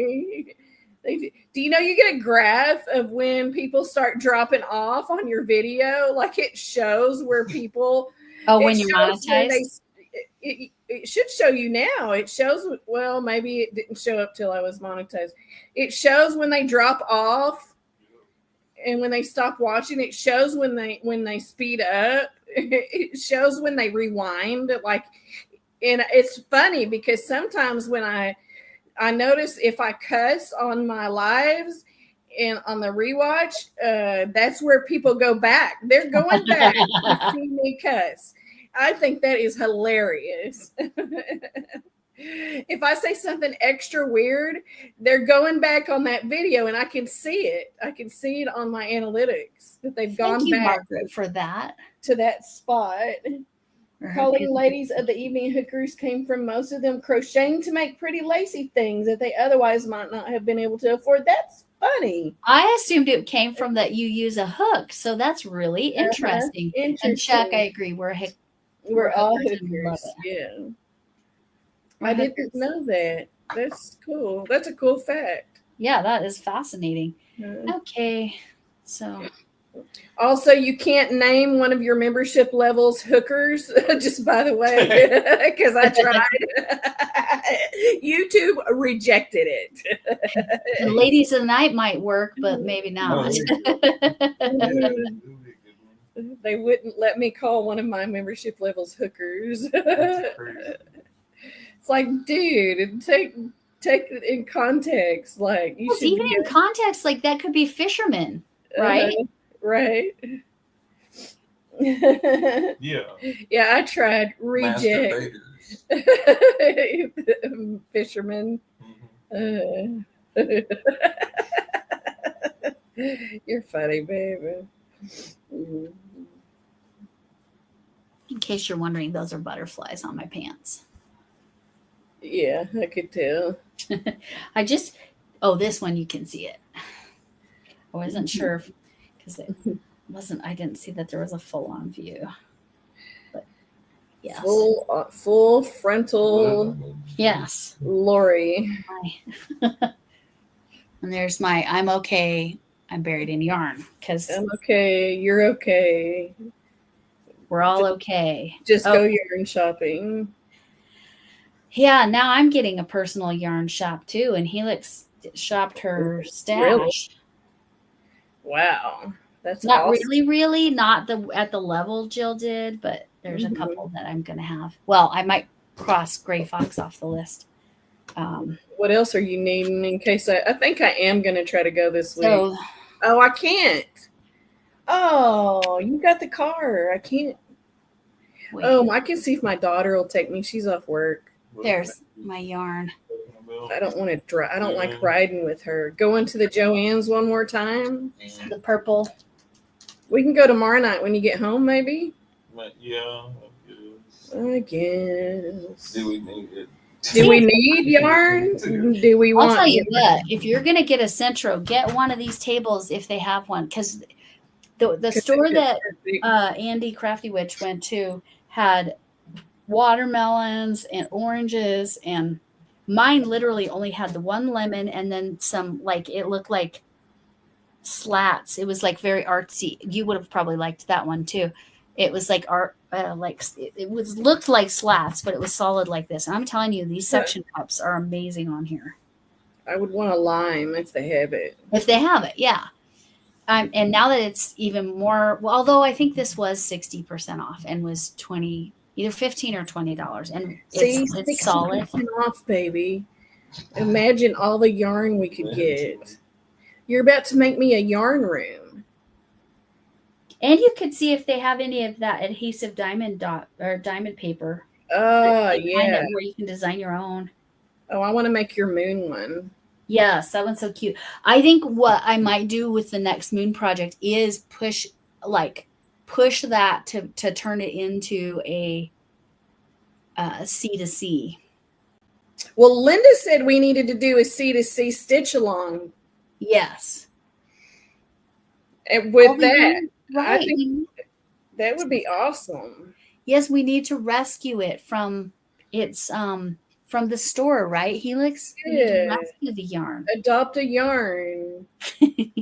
Do you know you get a graph of when people start dropping off on your video? Like it shows where people... Oh, when you're monetized? It should show you now. It shows, well, maybe it didn't show up till I was monetized. It shows when they drop off and when they stop watching. It shows when they speed up. It shows when they rewind. Like, and it's funny because sometimes when I notice if I cuss on my lives and on the rewatch, that's where people go back. They're going back to see me cuss. I think that is hilarious. If I say something extra weird, they're going back on that video and I can see it. I can see it on my analytics that they've gone back, Margaret, for that. To that spot. Calling ladies of the evening hookers came from most of them crocheting to make pretty lacy things that they otherwise might not have been able to afford. That's funny. I assumed it came from that you use a hook, so that's really interesting. And Chuck, I agree. We're all hookers. Yeah. I didn't know that. That's cool. That's a cool fact. Yeah, that is fascinating. Okay. So also, you can't name one of your membership levels hookers, just by the way, because I tried. YouTube rejected it. Ladies of the night might work, but maybe not. They wouldn't let me call one of my membership levels hookers. It's like, dude, take it in context. Like, you should even in context, like that could be fishermen, right? Right. Yeah. Yeah, I tried. Reject. Fishermen. Mm-hmm. You're funny, baby. In case you're wondering, those are butterflies on my pants. Yeah, I could tell. This one you can see it. I wasn't sure because I didn't see that there was a full-on view. But yes. Full frontal. Yes. Lori. And there's my I'm okay. I'm buried in yarn because I'm okay. You're okay. We're all okay. Just go yarn shopping. Yeah, now I'm getting a personal yarn shop too, and Helix shopped her stash. Really? Wow. That's Not awesome. really, not at the level Jill did, but there's a couple that I'm gonna have. Well, I might cross Gray Fox off the list. What else are you needing in case I think I am gonna try to go this week. So Oh, I can't. Oh, you got the car. I can't. wait, Oh, I can see if my daughter will take me. She's off work. there's my yarn. I don't want to drive. I don't like riding with her. Going to the Joann's one more time. The purple. We can go tomorrow night when you get home, maybe. Yeah, I guess. do we need it? Do we need yarn? Do we want? I'll tell you what, if you're gonna get a Sentro, get one of these tables if they have one, because the store that Andy Crafty Witch went to had watermelons and oranges, and mine literally only had the one lemon and then some, like, it looked like slats. It was like very artsy. You would have probably liked that one too. It was like art, like it was looked like slats, but it was solid like this. And I'm telling you, these section cups are amazing on here. I would want a lime if they have it. If they have it, yeah. And now that it's even more, well, although I think this was 60% off and was either $15 or $20, and it's solid off, baby. Imagine all the yarn we could get. You're about to make me a yarn room. And you could see if they have any of that adhesive diamond paper. Oh, yeah. Where you can design your own. Oh, I want to make your moon one. Yes, that one's so cute. I think what I might do with the next moon project is push that to turn it into a C2C. Well, Linda said we needed to do a C2C stitch along. Yes. And with that, right. I think that would be awesome. Yes, we need to rescue it from its from the store, right, Helix? Yeah. We need to rescue the yarn. Adopt a yarn. It's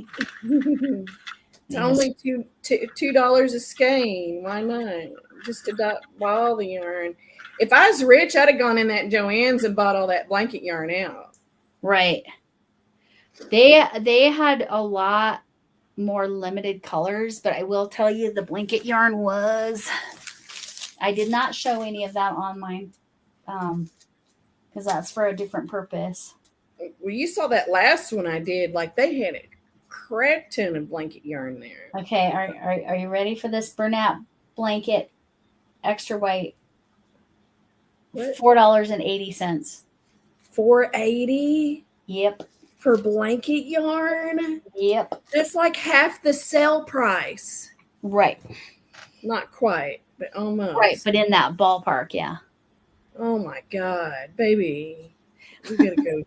only $2 a skein. Why not? Just adopt all the yarn. If I was rich, I'd have gone in that Joann's and bought all that blanket yarn out. Right. They had a lot more limited colors, but I will tell you the blanket yarn was. I did not show any of that on mine, because that's for a different purpose. Well, you saw that last one I did. Like, they had a crap ton of blanket yarn there. Okay, are you ready for this Bernat blanket, extra white? What? $4.80. $4.80. Yep. For blanket yarn. Yep. That's like half the sale price. Right. Not quite, but almost. Right, but in that ballpark, yeah. Oh my God, baby. We gotta go.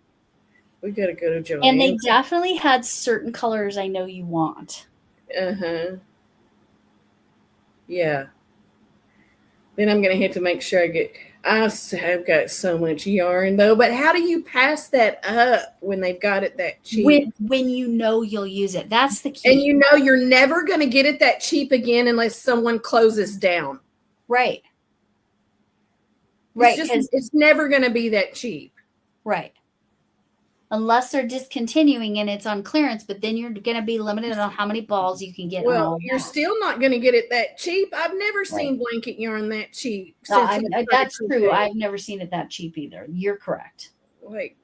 We gotta go to Joann's. And they definitely had certain colors I know you want. Uh-huh. Yeah. Then I'm gonna have to make sure I've got so much yarn though, but how do you pass that up when they've got it that cheap? When you know you'll use it. That's the key. And you know you're never gonna get it that cheap again unless someone closes down. Right. Right. It's never gonna be that cheap. Right. Unless they're discontinuing and it's on clearance, but then you're going to be limited on how many balls you can get. Well, you're still not going to get it that cheap. I've never seen blanket yarn that cheap. That's true. I've never seen it that cheap either. You're correct. Like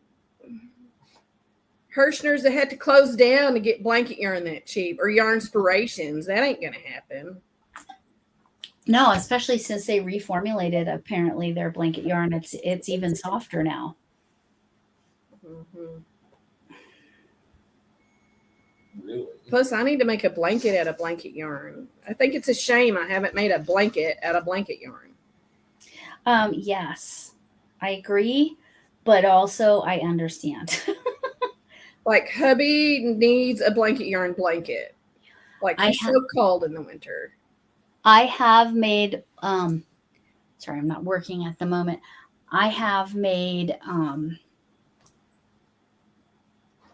Hirschner's, they had to close down to get blanket yarn that cheap, or Yarn Inspirations. That ain't going to happen. No, especially since they reformulated apparently their blanket yarn. It's even softer now. Mm-hmm. Really? Plus, I need to make a blanket out of blanket yarn. I think it's a shame I haven't made a blanket out of blanket yarn. Yes, I agree, but also I understand. Like, hubby needs a blanket yarn blanket. Like, it's so cold in the winter. I have made, sorry, I'm not working at the moment. I have made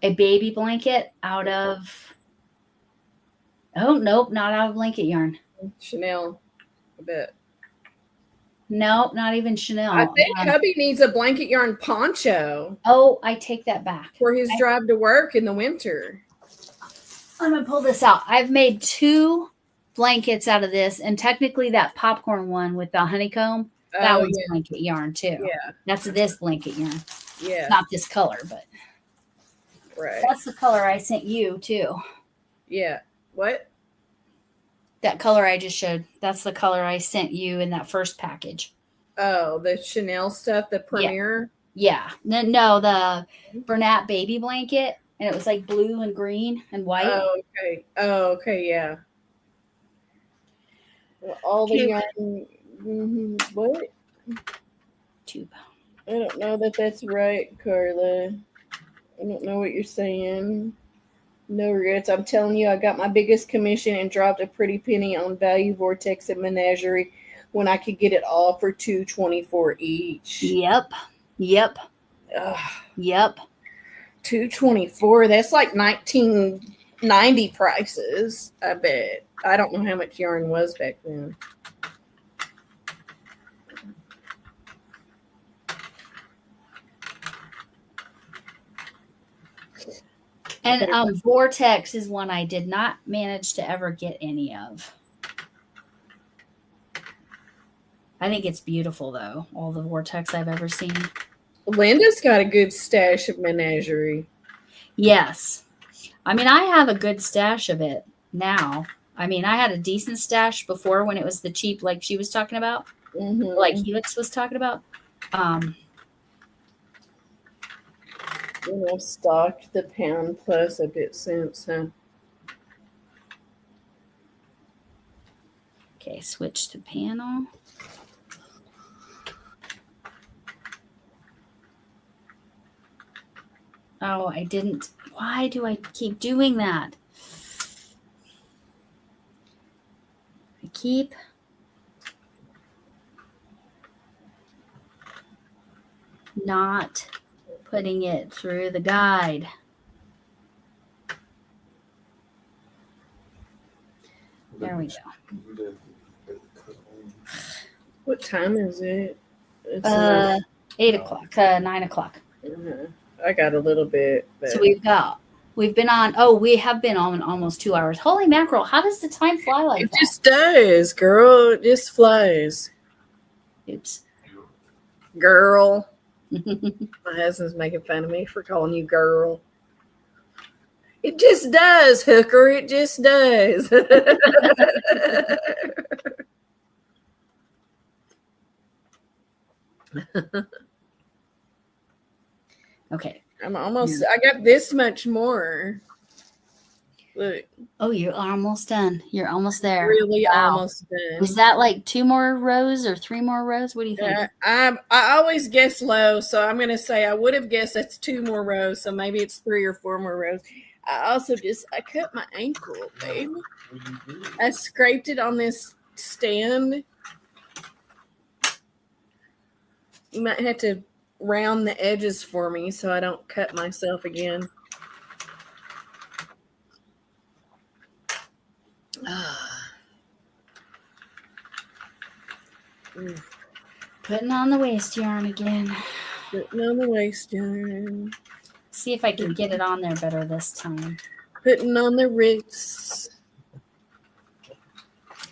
a baby blanket out of, oh, nope, not out of blanket yarn. Chanel, I bet. Nope, not even Chanel. I think hubby needs a blanket yarn poncho Oh, I take that back. for his drive to work in the winter. I'm going to pull this out. I've made 2 blankets out of this, and technically that popcorn one with the honeycomb, that one's blanket yarn too. Yeah. That's this blanket yarn. Yeah. Not this color, but Right. that's the color I sent you too. Yeah. What? That color I just showed. That's the color I sent you in that first package. Oh, the Chanel stuff, the Premier. Yeah. No, the Bernat baby blanket, and it was like blue and green and white. Oh, okay. Yeah. Well, all the yarn. What? Tube. I don't know that that's right, Carla. I don't know what you're saying. No regrets. I'm telling you, I got my biggest commission and dropped a pretty penny on Value Vortex and Menagerie when I could get it all for $2.24 each. Yep. Ugh, $2.24. That's like 1990 prices. I bet. I don't know how much yarn was back then. And Vortex is one I did not manage to ever get any of. I think it's beautiful, though, all the Vortex I've ever seen. Linda's got a good stash of Menagerie. Yes. I mean, I have a good stash of it now. I mean, I had a decent stash before when it was the cheap, like she was talking about, like Helix was talking about. I've stocked the pound plus a bit since, huh? Okay, switch to panel. Oh, I didn't. Why do I keep doing that? I keep not putting it through the guide. There we go. What time is it? It's 8 o'clock, 9 o'clock. I got a little bit. But... So we have been on almost 2 hours. Holy mackerel. How does the time fly like that? It just does, girl. It just flies. Oops. Girl. My husband's making fun of me for calling you girl. It just does, hooker. It just does. Okay. I got this much more. Look. Oh, you're almost done. You're almost there. Really almost done. Was that like 2 more rows or 3 more rows? What do you think? I always guess low, so I'm going to say I would have guessed that's 2 more rows, so maybe it's 3 or 4 more rows. I also I cut my ankle, babe. I scraped it on this stand. You might have to round the edges for me so I don't cut myself again. Putting on the waist yarn again. Putting on the waist yarn. See if I can get it on there better this time. Putting on the Ritz.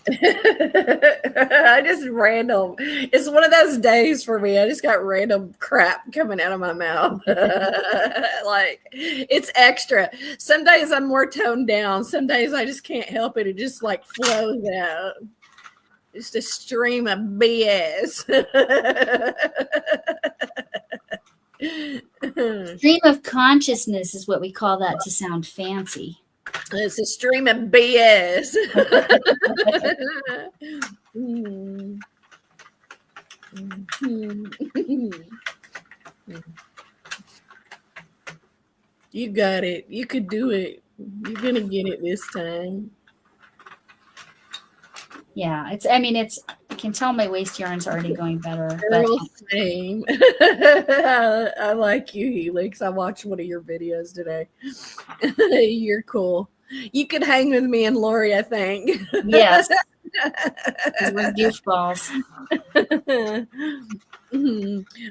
I just random. It's one of those days for me. I just got random crap coming out of my mouth. Like, it's extra. Some days I'm more toned down. Some days I just can't help it. It just like flows out. Just a stream of BS. Stream of consciousness is what we call that to sound fancy. It's a stream of BS. You got it. You could do it. You're going to get it this time. Yeah, I can tell my waist yarn's already going better. Girl, same. I like you, Helix. I watched one of your videos today. You're cool. You could hang with me and Lori, I think. Yes. We're goofballs.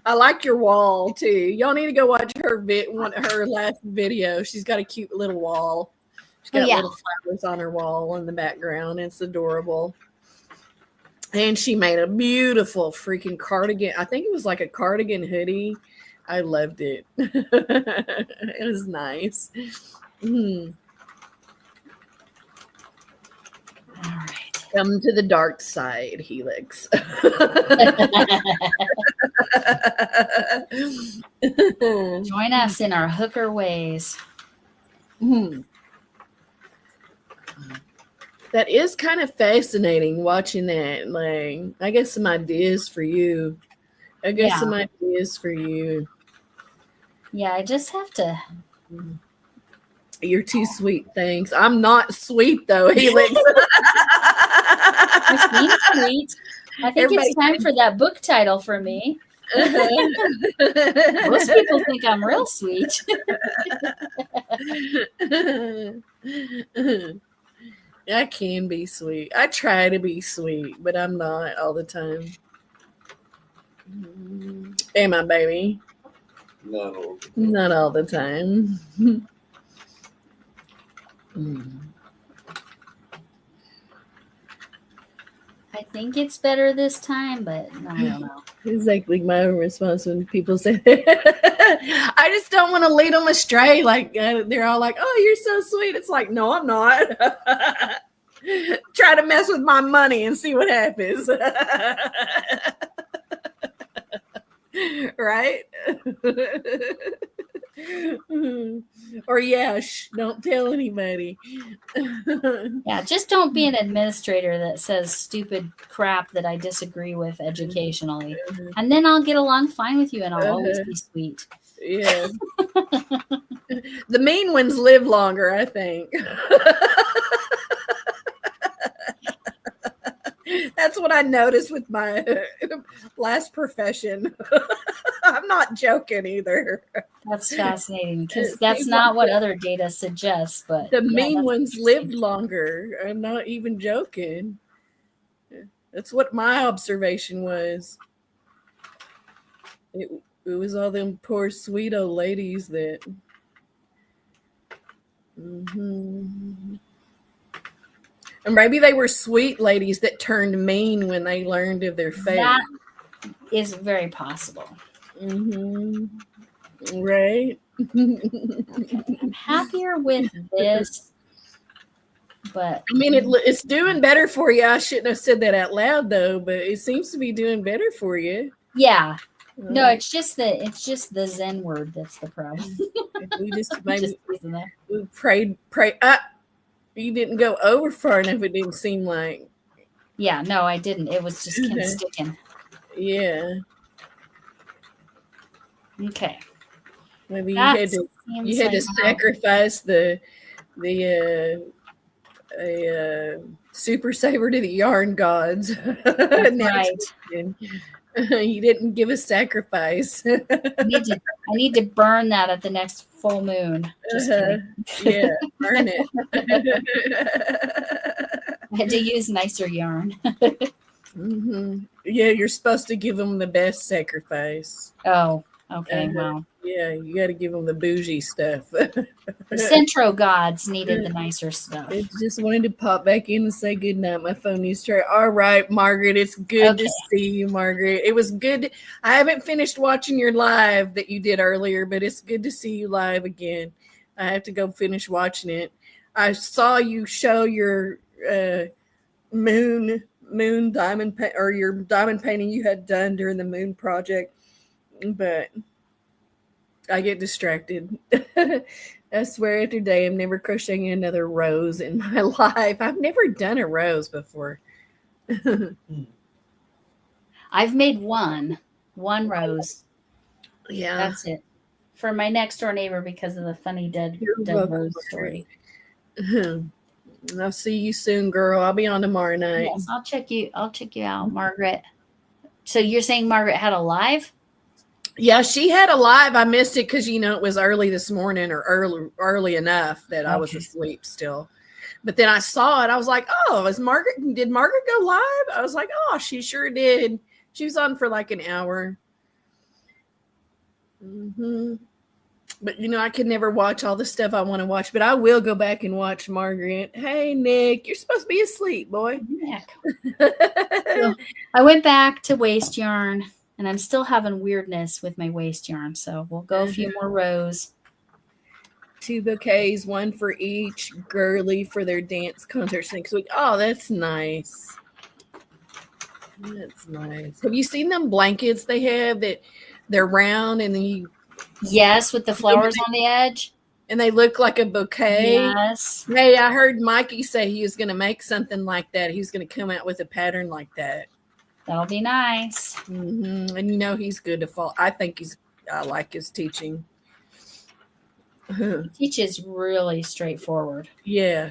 I like your wall too. Y'all need to go watch her last video. She's got a cute little wall. She's got little flowers on her wall in the background. It's adorable. And she made a beautiful freaking cardigan. I think it was like a cardigan hoodie. I loved it. It was nice. All right. Come to the dark side, Helix. Join us in our hooker ways. That is kind of fascinating watching that. Like, I got some ideas for you. Yeah, I just have to. You're too sweet, thanks. I'm not sweet though, Helix. You're being sweet. I think it's time for that book title for me. Most people think I'm real sweet. I can be sweet. I try to be sweet, but I'm not all the time. Hey, my baby. Not all the time. I think it's better this time, but I don't know. It's like my own response when people say, I just don't want to lead them astray. Like, they're all like, oh, you're so sweet. It's like, no, I'm not. Try to mess with my money and see what happens. Right? Or don't tell anybody. Yeah, just don't be an administrator that says stupid crap that I disagree with educationally. And then I'll get along fine with you and I'll always be sweet. Yeah. The mean ones live longer, I think. That's what I noticed with my last profession. I'm not joking either. That's fascinating because that's not what other data suggests. But the mean ones lived longer. I'm not even joking. That's what my observation was. It was all them poor sweet old ladies that. And maybe they were sweet ladies that turned mean when they learned of their fate. That is very possible. Right? I'm happier with this, but I mean, it's doing better for you. I shouldn't have said that out loud, though, but it seems to be doing better for you. Yeah. No, it's just the Zen word that's the problem. We just maybe we prayed. You didn't go over far enough. It didn't seem like. Yeah, no, I didn't. It was just kind of sticking. Yeah. Okay. Maybe you had to sacrifice the super saver to the yarn gods. Right. You didn't give a sacrifice. I need to burn that at the next full moon. Just kidding. Yeah, burn it. I had to use nicer yarn. Yeah, you're supposed to give them the best sacrifice. Oh, okay. Well, yeah, you got to give them the bougie stuff. the Sentro gods needed the nicer stuff. I just wanted to pop back in and say good night. My phone needs to. All right, Margaret. It's good to see you, Margaret. It was good. I haven't finished watching your live that you did earlier, but it's good to see you live again. I have to go finish watching it. I saw you show your moon diamond or your diamond painting you had done during the moon project, but I get distracted. I swear after day I'm never crocheting another rose in my life. I've never done a rose before. I've made one rose. Yeah. That's it. For my next door neighbor because of the funny dead rose story. I'll see you soon, girl. I'll be on tomorrow night. Yes, I'll check you out, Margaret. So you're saying Margaret had a live? Yeah, she had a live. I missed it because it was early this morning or early enough that I was asleep still. But then I saw it. I was like, oh, did Margaret go live? I was like, oh, she sure did. She was on for like an hour. But, I could never watch all the stuff I want to watch. But I will go back and watch Margaret. Hey, Nick, you're supposed to be asleep, boy. Nick. So I went back to waste yarn, and I'm still having weirdness with my waste yarn. So we'll go a few more rows. 2 bouquets, 1 for each girly for their dance concert next week. Oh, that's nice. That's nice. Have you seen them blankets they have that they're round and then Yes, with the flowers on the edge. And they look like a bouquet? Yes. Hey, I heard Mikey say he was going to make something like that. He was going to come out with a pattern like that. That'll be nice. And he's good to follow. I like his teaching. He teaches really straightforward. Yeah.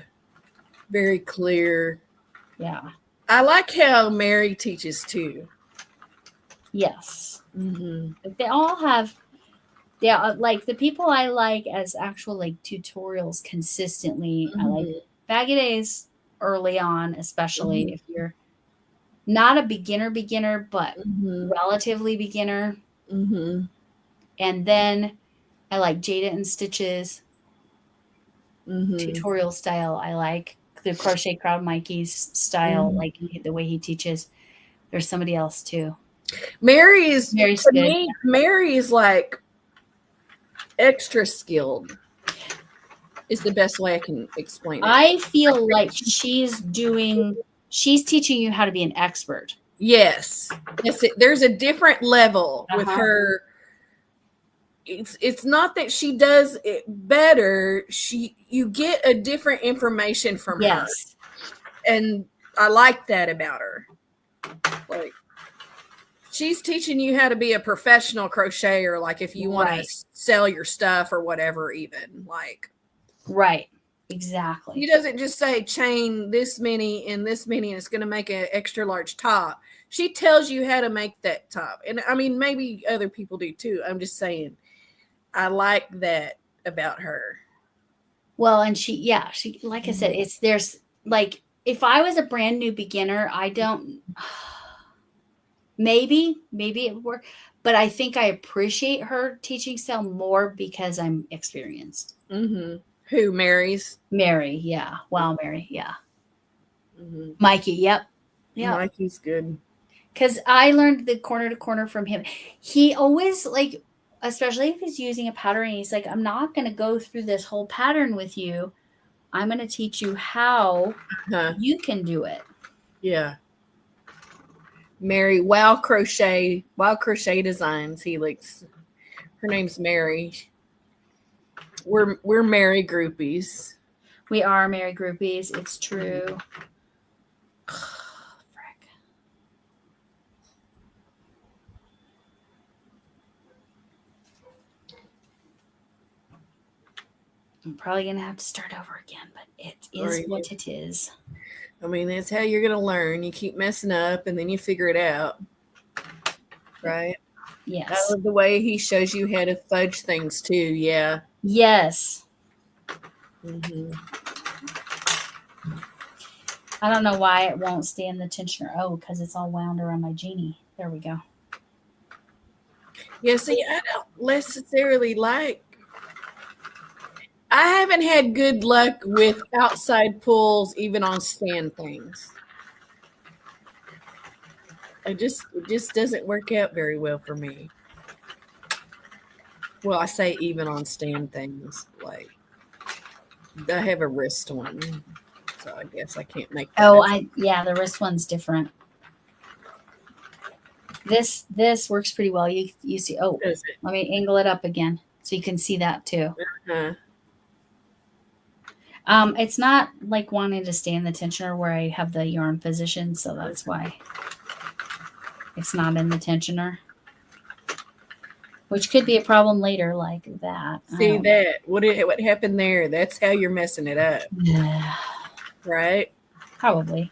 Very clear. Yeah. I like how Mary teaches too. Yes. They all have, like the people I like as actual like tutorials consistently. I like MargaretS early on, especially if you're not a beginner, but relatively beginner. And then I like Jada and Stitches tutorial style. I like the Crochet Crowd Mikey's style, like the way he teaches. There's somebody else too. Mary's good. Me, Mary is like extra skilled. Is the best way I can explain it. I feel like she's teaching you how to be an expert. Yes. There's a different level with her. It's not that she does it better. You get a different information from her. And I like that about her. Like, she's teaching you how to be a professional crocheter, like if you want to sell your stuff or whatever, even like. Right. Exactly. She doesn't just say chain this many and this many and it's going to make an extra large top. She tells you how to make that top. And I mean, maybe other people do too. I'm just saying, I like that about her. Well, and she, like I said, there's like, if I was a brand new beginner, I don't, maybe it would work, but I think I appreciate her teaching style more because I'm experienced. Who? Mary's? Mary, yeah. Wow, Mary, yeah. Mikey, yep. Mikey's good. Because I learned the corner to corner from him. He always, like, especially if he's using a pattern, he's like, I'm not going to go through this whole pattern with you. I'm going to teach you how you can do it. Yeah. Mary, Wow Crochet Designs. Her name's Mary. We're Mary groupies. We are Mary groupies. It's true. Frick. I'm probably gonna have to start over again, but it is what it is. I mean, that's how you're gonna learn. You keep messing up, and then you figure it out, right? Yes. I love the way he shows you how to fudge things too. Yeah. Yes. I don't know why it won't stay in the tensioner. Oh, because it's all wound around my genie. There we go. Yeah, see, I don't necessarily like. I haven't had good luck with outside pulls, even on stand things. It just doesn't work out very well for me. Well, I say even on stand things. Like, I have a wrist one, so I guess I can't make that. The wrist one's different. This works pretty well. You see, let me angle it up again so you can see that too. It's not like wanting to stay in the tensioner where I have the yarn position, so that's why it's not in the tensioner. Which could be a problem later, like that. See that? What happened there? That's how you're messing it up. Yeah. Right? Probably.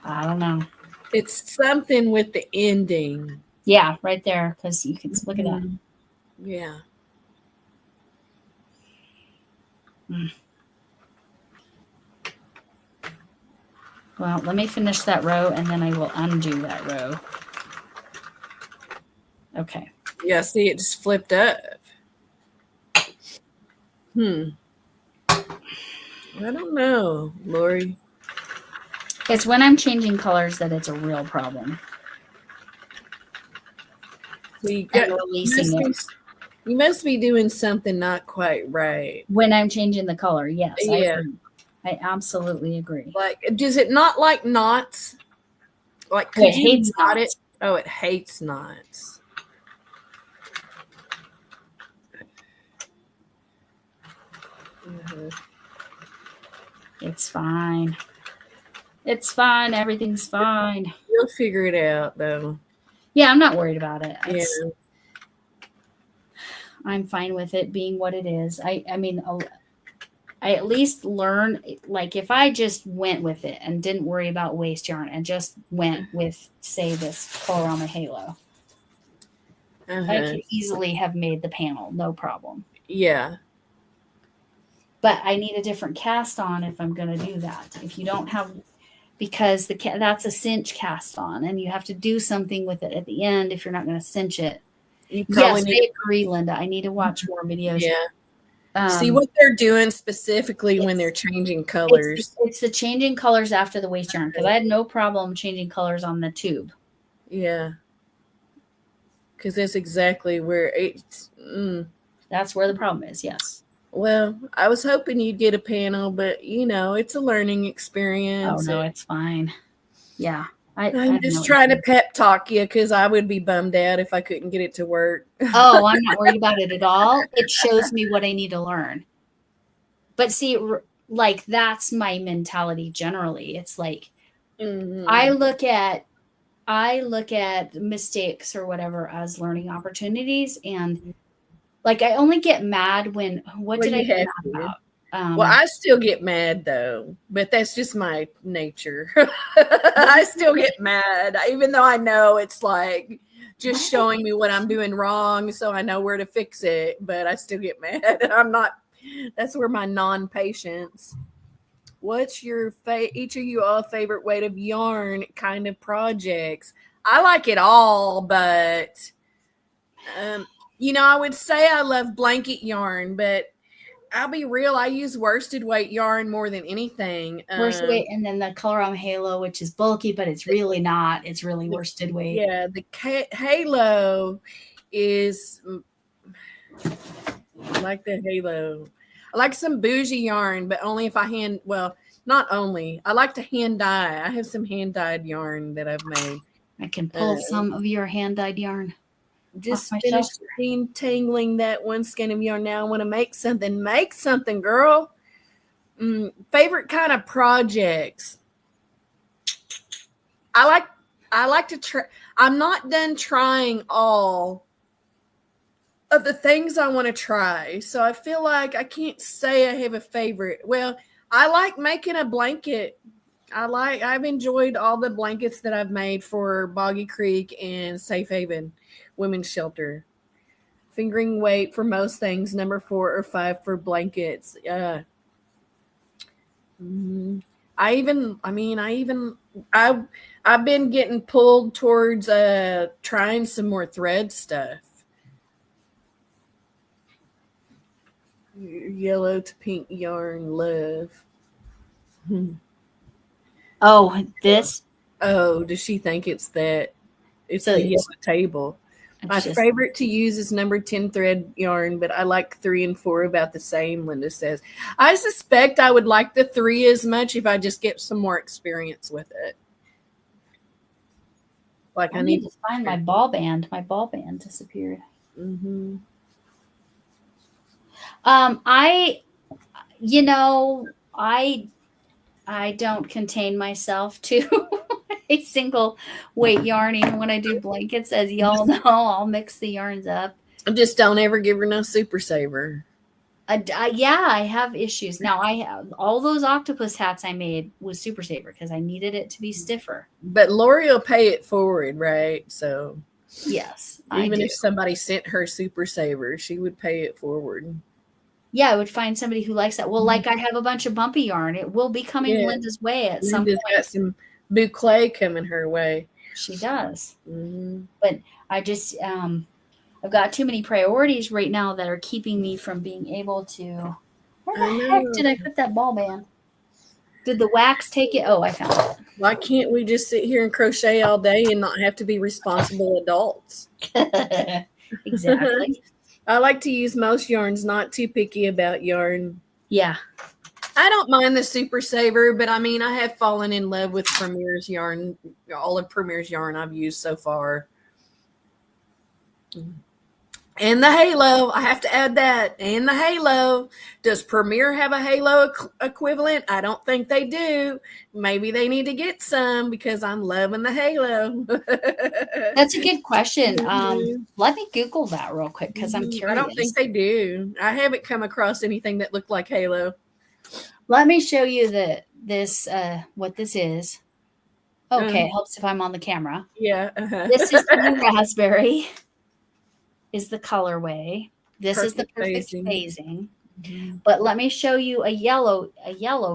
I don't know. It's something with the ending. Yeah, right there, because you can look at that. Yeah. Well, let me finish that row, and then I will undo that row. Okay. Yeah, see, it just flipped up. I don't know, Lori. It's when I'm changing colors that it's a real problem. So you releasing it. You must be doing something not quite right. When I'm changing the color, yes. Yeah. I absolutely agree. Like, does it not like knots? Like, could you knot it? Oh, it hates knots. It's fine. It's fine. Everything's fine. You'll figure it out, though. Yeah, I'm not worried about it. Yeah. I'm fine with it being what it is. I mean, I at least learn, like if I just went with it and didn't worry about waste yarn and just went with, say, this Colorama Halo, I could easily have made the panel, no problem. Yeah. But I need a different cast on if I'm going to do that. If you don't have, because that's a cinch cast on, and you have to do something with it at the end if you're not going to cinch it. Yes, I agree, Linda. I need to watch more videos. Yeah. See what they're doing specifically when they're changing colors. It's the changing colors after the waste yarn, because I had no problem changing colors on the tube. Yeah. Because that's exactly where it's... That's where the problem is, yes. Well, I was hoping you'd get a panel, but, you know, it's a learning experience. Oh, no, it's fine. Yeah. I'm just trying to pep talk you because I would be bummed out if I couldn't get it to work. Oh, I'm not worried about it at all. It shows me what I need to learn. But see, like, that's my mentality generally. It's like, I look at mistakes or whatever as learning opportunities, and like I only get mad when what did I get mad about? Well, I still get mad though, but that's just my nature. I still get mad, even though I know it's like just showing me what I'm doing wrong, so I know where to fix it. But I still get mad. I'm not. That's where my non-patience. What's your each of you all favorite weight of yarn kind of projects? I like it all, but you know, I would say I love blanket yarn, but I'll be real. I use worsted weight yarn more than anything. Worsted weight, and then the Colorama Halo, which is bulky, but it's really not. It's really worsted weight. Yeah, the Halo is. I like the Halo. I like some bougie yarn, but only if I hand. Well, not only. I like to hand dye. I have some hand dyed yarn that I've made. I can pull some of your hand dyed yarn. Just finished tangling that one skein of yarn. Now I want to make something. Make something, girl. Favorite kind of projects. I like to try. I'm not done trying all of the things I want to try. So I feel like I can't say I have a favorite. Well, I like making a blanket. I've enjoyed all the blankets that I've made for Boggy Creek and Safe Haven Women's Shelter. Fingering weight for most things, number 4 or 5 for blankets. I've been getting pulled towards trying some more thread stuff. Yellow to pink yarn, love. Oh, this? Oh, does she think it's that? It's the yellow table. My favorite to use is number 10 thread yarn, but I like 3 and 4 about the same, Linda says. I suspect I would like the 3 as much if I just get some more experience with it. Like I need to find my ball band. My ball band disappeared. I don't contain myself to a single weight yarn, even when I do blankets. As y'all know, I'll mix the yarns up. Just don't ever give her no Super Saver. Yeah, I have issues. Now, I have all those octopus hats I made with Super Saver because I needed it to be stiffer. But Lori will pay it forward, right? So Yes, Even I do. if somebody sent her Super Saver, she would pay it forward. Yeah, I would find somebody who likes that. Well, like I have a bunch of bumpy yarn. It will be coming Yeah. Linda's way at some Linda's point. got some boucle coming her way. She does. Mm-hmm. But I just, I've got too many priorities right now that are keeping me from being able to. Where the heck did I put that ball band? Did the wax take it? Oh, I found it. Why can't we just sit here and crochet all day and not have to be responsible adults? Exactly. I like to use most yarns, not too picky about yarn. Yeah. I don't mind the Super Saver, but I mean, I have fallen in love with Premier's yarn, all of Premier's yarn I've used so far. And the halo, I have to add that. And the halo. Does Premier have a halo equivalent? I don't think they do. Maybe they need to get some because I'm loving the halo. That's a good question. Let me Google that real quick because I'm curious. I don't think they do. I haven't come across anything that looked like halo. Let me show you what this is. Okay, it helps if I'm on the camera. Yeah. This is the raspberry. Is the colorway. This is the perfect phasing. Mm-hmm. But let me show you a yellow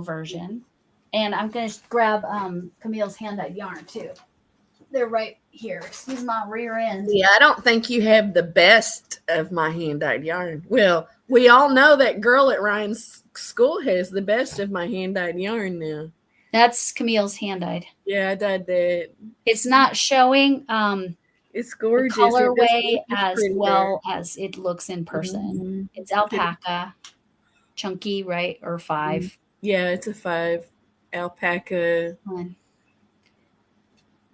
version. And I'm going to grab Camille's hand-dyed yarn too. They're right here. Excuse my rear end. Yeah, I don't think you have the best of my hand-dyed yarn. Well, we all know that girl at Ryan's school has the best of my hand-dyed yarn now. That's Camille's hand-dyed. Yeah, I dyed that. It's not showing it's gorgeous. The colorway as well as it looks in person. Mm-hmm. It's alpaca, chunky, right? Or 5. Yeah, it's a 5 alpaca. And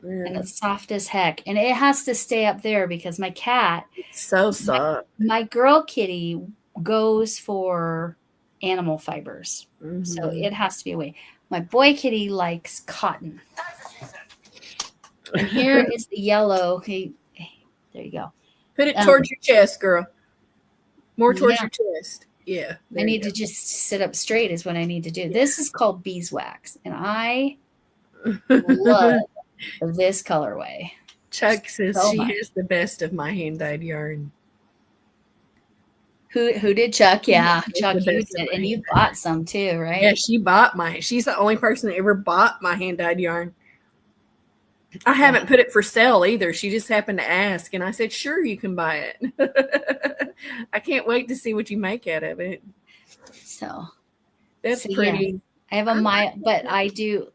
it's soft as heck. And it has to stay up there because my cat, it's so soft. My girl kitty goes for animal fibers. Mm-hmm. So it has to be away. My boy kitty likes cotton. And here is the yellow. Okay, there you go. Put it towards your chest, girl. More towards your chest. Yeah. I need to just sit up straight is what I need to do. Yeah. This is called beeswax, and I love this colorway. Chuck says she has the best of my hand-dyed yarn. Who did Chuck? Yeah, Chuck, you did, and you bought some too, right? Yeah, she's the only person that ever bought my hand-dyed yarn. I haven't put it for sale either. She just happened to ask, and I said, sure, you can buy it. I can't wait to see what you make out of it. So that's pretty. Yeah. I have but I do,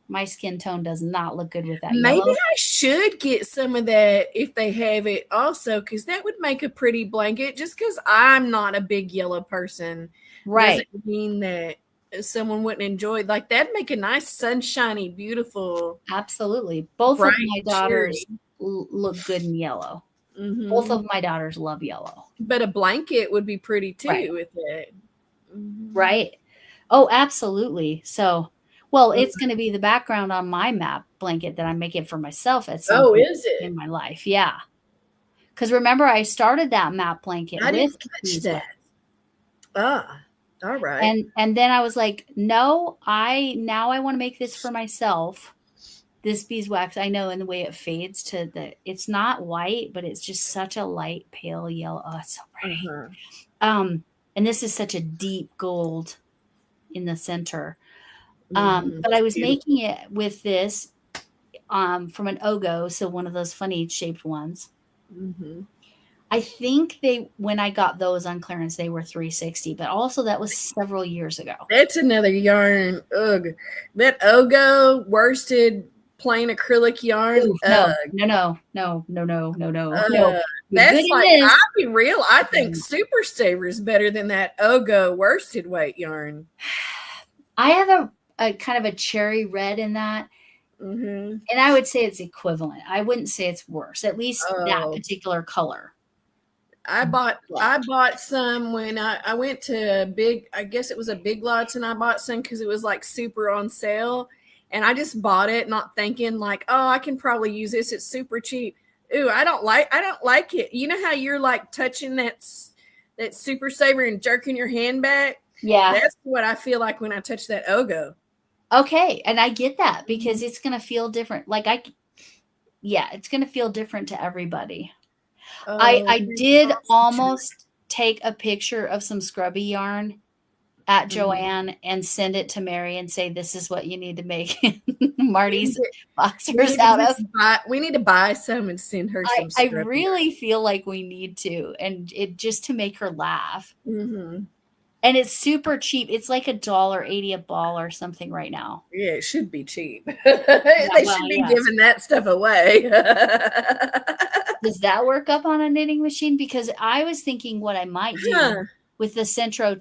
my skin tone does not look good with that Maybe yellow. I should get some of that if they have it also, because that would make a pretty blanket. Just because I'm not a big yellow person doesn't mean that someone wouldn't enjoy it. Like, that'd make a nice sunshiny, beautiful. Absolutely. Both of my daughters look good in yellow. Mm-hmm. Both of my daughters love yellow. But a blanket would be pretty too with it. Mm-hmm. Right. Oh, absolutely. So, well, it's going to be the background on my map blanket that I'm making for myself at some point in my life. Yeah. Because remember, I started that map blanket with that. All right. And then I was like, no, I want to make this for myself. This beeswax, I know in the way it fades it's not white, but it's just such a light, pale yellow. Oh, it's so pretty. Uh-huh. And this is such a deep gold in the center. But I was making it with this from an Ogo, so one of those funny shaped ones. Mm-hmm. I think when I got those on clearance, they were $360, but also that was several years ago. That's another yarn. Ugh. That Ogo worsted plain acrylic yarn. Ooh, no. That's I'll be real. I think Super Saver is better than that Ogo worsted weight yarn. I have a kind of a cherry red in that. Mm-hmm. And I would say it's equivalent. I wouldn't say it's worse, at least that particular color. I bought some when I went to I guess it was a Big Lots, and I bought some because it was like super on sale. And I just bought it not thinking like, oh, I can probably use this. It's super cheap. Ooh, I don't like it. You know how you're like touching that Super Saver and jerking your hand back? Yeah. That's what I feel like when I touch that Ogo. Okay. And I get that because it's going to feel different. Like yeah, it's going to feel different to everybody. I did almost take a picture of some scrubby yarn at Joann and send it to Mary and say, this is what you need to make Marty's boxers out of. We need to buy some and send her some I scrubby really feel like we need to, and it just to make her laugh. Mm-hmm. And it's super cheap. It's like $1.80 a ball or something right now. Yeah, it should be cheap. They should be giving that stuff away. Does that work up on a knitting machine? Because I was thinking what I might do with the Sentro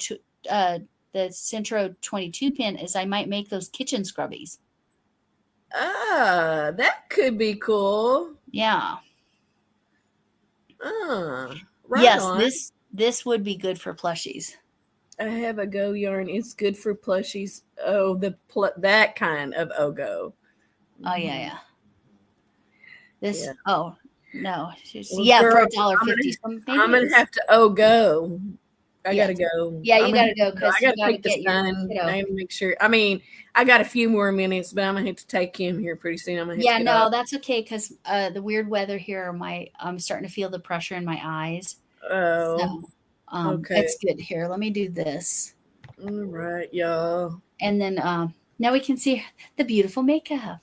22 pin is I might make those kitchen scrubbies. Ah, that could be cool. Yeah. Right yes, on. this would be good for plushies. I have a go yarn. It's good for plushies. Oh, that kind of Ogo. Oh yeah. This Yeah. oh no. Well, yeah, girl, for $1.50. I'm gonna have to go. I gotta go. Yeah, you gotta go because I gotta take the son. I gotta make sure. I mean, I got a few more minutes, but I'm gonna have to take him here pretty soon. I'm gonna have to get off. That's okay because the weird weather here. I'm starting to feel the pressure in my eyes. Oh, so, okay. It's good. Here, let me do this. All right, y'all. And then now we can see the beautiful makeup.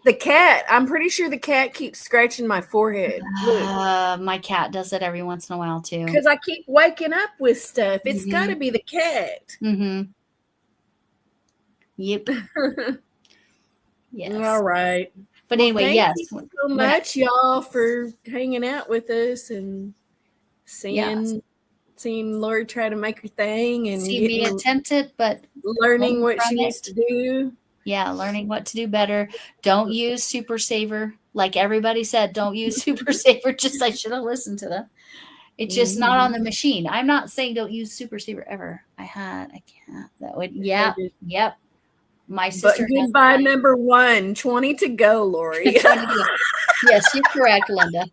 The cat. I'm pretty sure the cat keeps scratching my forehead. My cat does it every once in a while too. Because I keep waking up with stuff. It's got to be the cat. Mm-hmm. Yep. Yes. All right. But anyway, thank you so much, y'all, for hanging out with us and seeing Lori try to make her thing and see me attempt it, but learning what she needs to do. Yeah, learning what to do better. Don't use Super Saver. Like everybody said, don't use Super Saver. Just I should have listened to them. It's just not on the machine. I'm not saying don't use Super Saver ever. I can't. That would, yep. My sister. But goodbye, number 1. 20 to go, Lori. Yes, you're correct, Linda.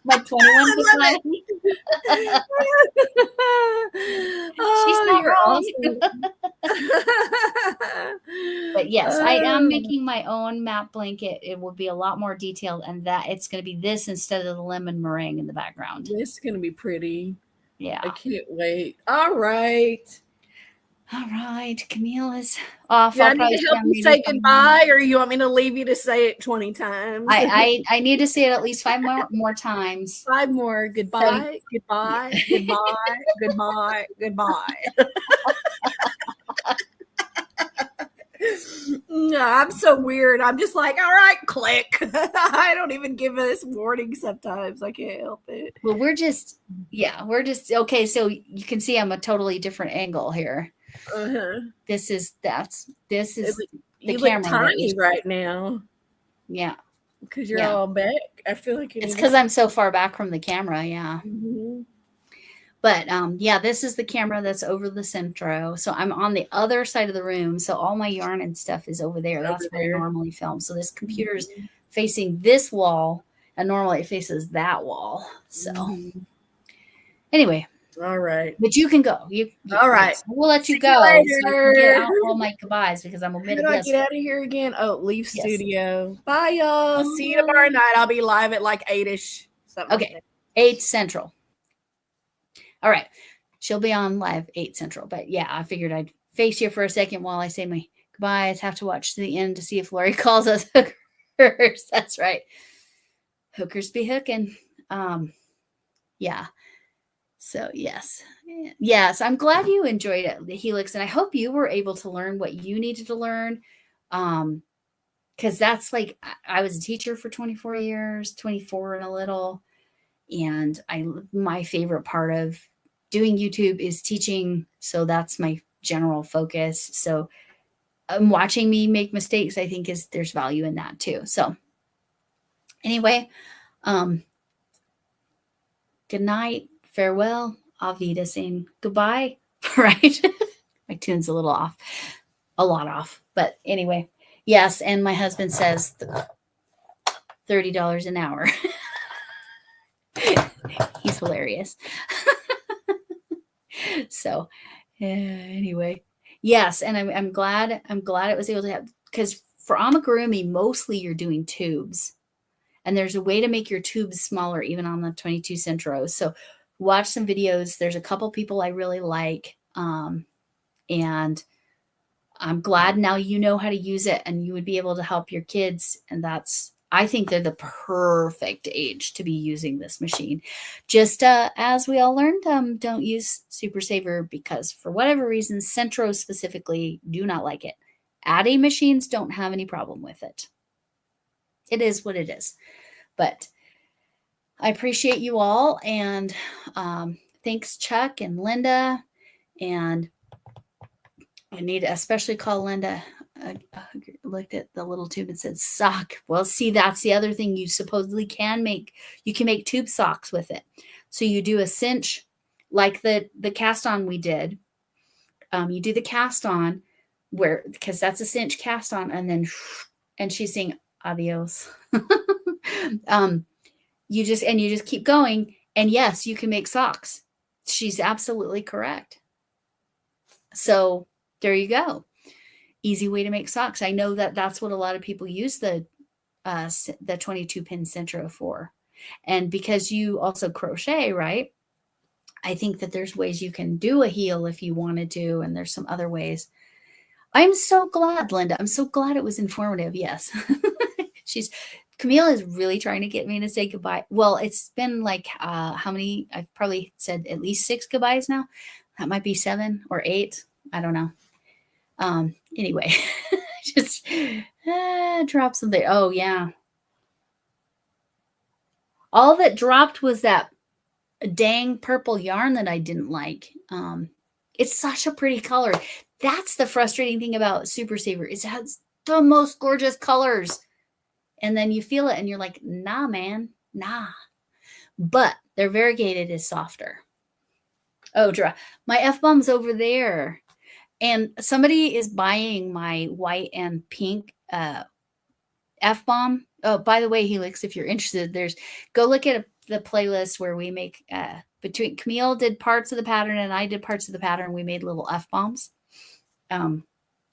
My 21 goodbye. She's not wrong. But yes, I am making my own map blanket. It will be a lot more detailed, and that it's going to be this instead of the lemon meringue in the background. This is going to be pretty. Yeah. I can't wait. All right. Camille is off. Do I need to help you say goodbye, or you want me to leave you to say it 20 times? I need to say it at least 5 more times. 5 more. Goodbye, goodbye, goodbye, goodbye, goodbye. No, I'm so weird. I'm just like, all right, click. I don't even give this warning sometimes. I can't help it. Well, we're just okay. So you can see I'm a totally different angle here. This is the you camera. Look tiny right now. Yeah. Because you're all back. I feel like it's because I'm so far back from the camera. Yeah. Mm-hmm. But this is the camera that's over the Sentro. So I'm on the other side of the room. So all my yarn and stuff is over there. That's where I normally film. So this computer is facing this wall, and normally it faces that wall. So anyway. All right. But you can go. All right. We'll let you go. So I can get out all my goodbyes because I'm a minute. How do I get out of here again? Oh, leave studio. Bye, y'all. See you tomorrow night. I'll be live at like 8-ish. Okay. Like 8 Central. All right. She'll be on live 8 Central. But yeah, I figured I'd face you for a second while I say my goodbyes. Have to watch to the end to see if Lori calls us hookers. That's right. Hookers be hooking. Yeah. So yes. I'm glad you enjoyed it, the Helix, and I hope you were able to learn what you needed to learn. Because that's like, I was a teacher for 24 years, 24 and a little. And my favorite part of doing YouTube is teaching. So that's my general focus. So watching me make mistakes, I think there's value in that too. So anyway, good night, farewell, auf Wiedersehen, goodbye, right? My tune's a little off, a lot off. But anyway, yes. And my husband says $30 an hour. He's hilarious. So anyway, yes. And I'm glad it was able to have, because for amigurumi, mostly you're doing tubes. And there's a way to make your tubes smaller, even on the 22 Sentro. So watch some videos. There's a couple people I really like. And I'm glad now you know how to use it and you would be able to help your kids. And I think they're the perfect age to be using this machine. Just as we all learned, don't use Super Saver because for whatever reason, Sentro specifically do not like it. Addy machines don't have any problem with it. It is what it is. But I appreciate you all. And thanks, Chuck and Linda. And I need to especially call Linda. Looked at the little tube and said sock. Well, see, that's the other thing you supposedly can make. You can make tube socks with it. So you do a cinch like the cast on we did. You do the cast on because that's a cinch cast on, and she's saying adios. You just keep going, and yes, you can make socks. She's absolutely correct. So there you go. Easy way to make socks. I know that's what a lot of people use the 22 pin Sentro for. And because you also crochet, right? I think that there's ways you can do a heel if you wanted to, and there's some other ways. I'm so glad, Linda. I'm so glad it was informative. Yes. Camille is really trying to get me to say goodbye. Well, it's been like how many? I've probably said at least 6 goodbyes now. That might be 7 or 8. I don't know. Anyway, just drop something. Oh, yeah. All that dropped was that dang purple yarn that I didn't like. It's such a pretty color. That's the frustrating thing about Super Saver. It has the most gorgeous colors. And then you feel it and you're like, nah, man, nah. But their variegated is softer. Oh, my F-bomb's over there. And somebody is buying my white and pink F-bomb. Oh, by the way, Helix, if you're interested, go look at the playlist where we make between Camille did parts of the pattern and I did parts of the pattern. We made little F-bombs,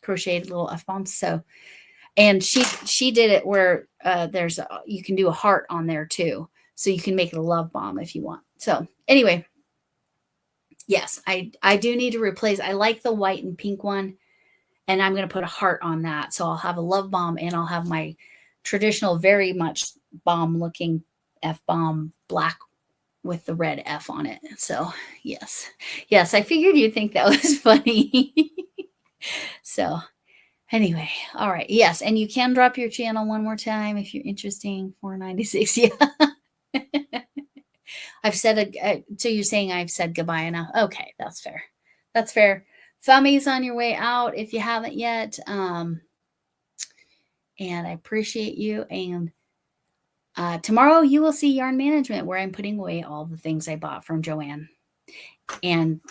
crocheted little F-bombs. So, and she did it where you can do a heart on there too. So you can make it a love bomb if you want. So anyway, yes, I do need to replace. I like the white and pink one, and I'm going to put a heart on that. So I'll have a love bomb, and I'll have my traditional, very much bomb looking F-bomb black with the red F on it. So yes, I figured you'd think that was funny. So anyway, all right. Yes, and you can drop your channel one more time if you're interested. $4.96. Yeah. I've said so you're saying I've said goodbye enough. Okay, that's fair. That's fair. Thumbie's on your way out if you haven't yet. And I appreciate you. And tomorrow you will see Yarn Management, where I'm putting away all the things I bought from Joanne. And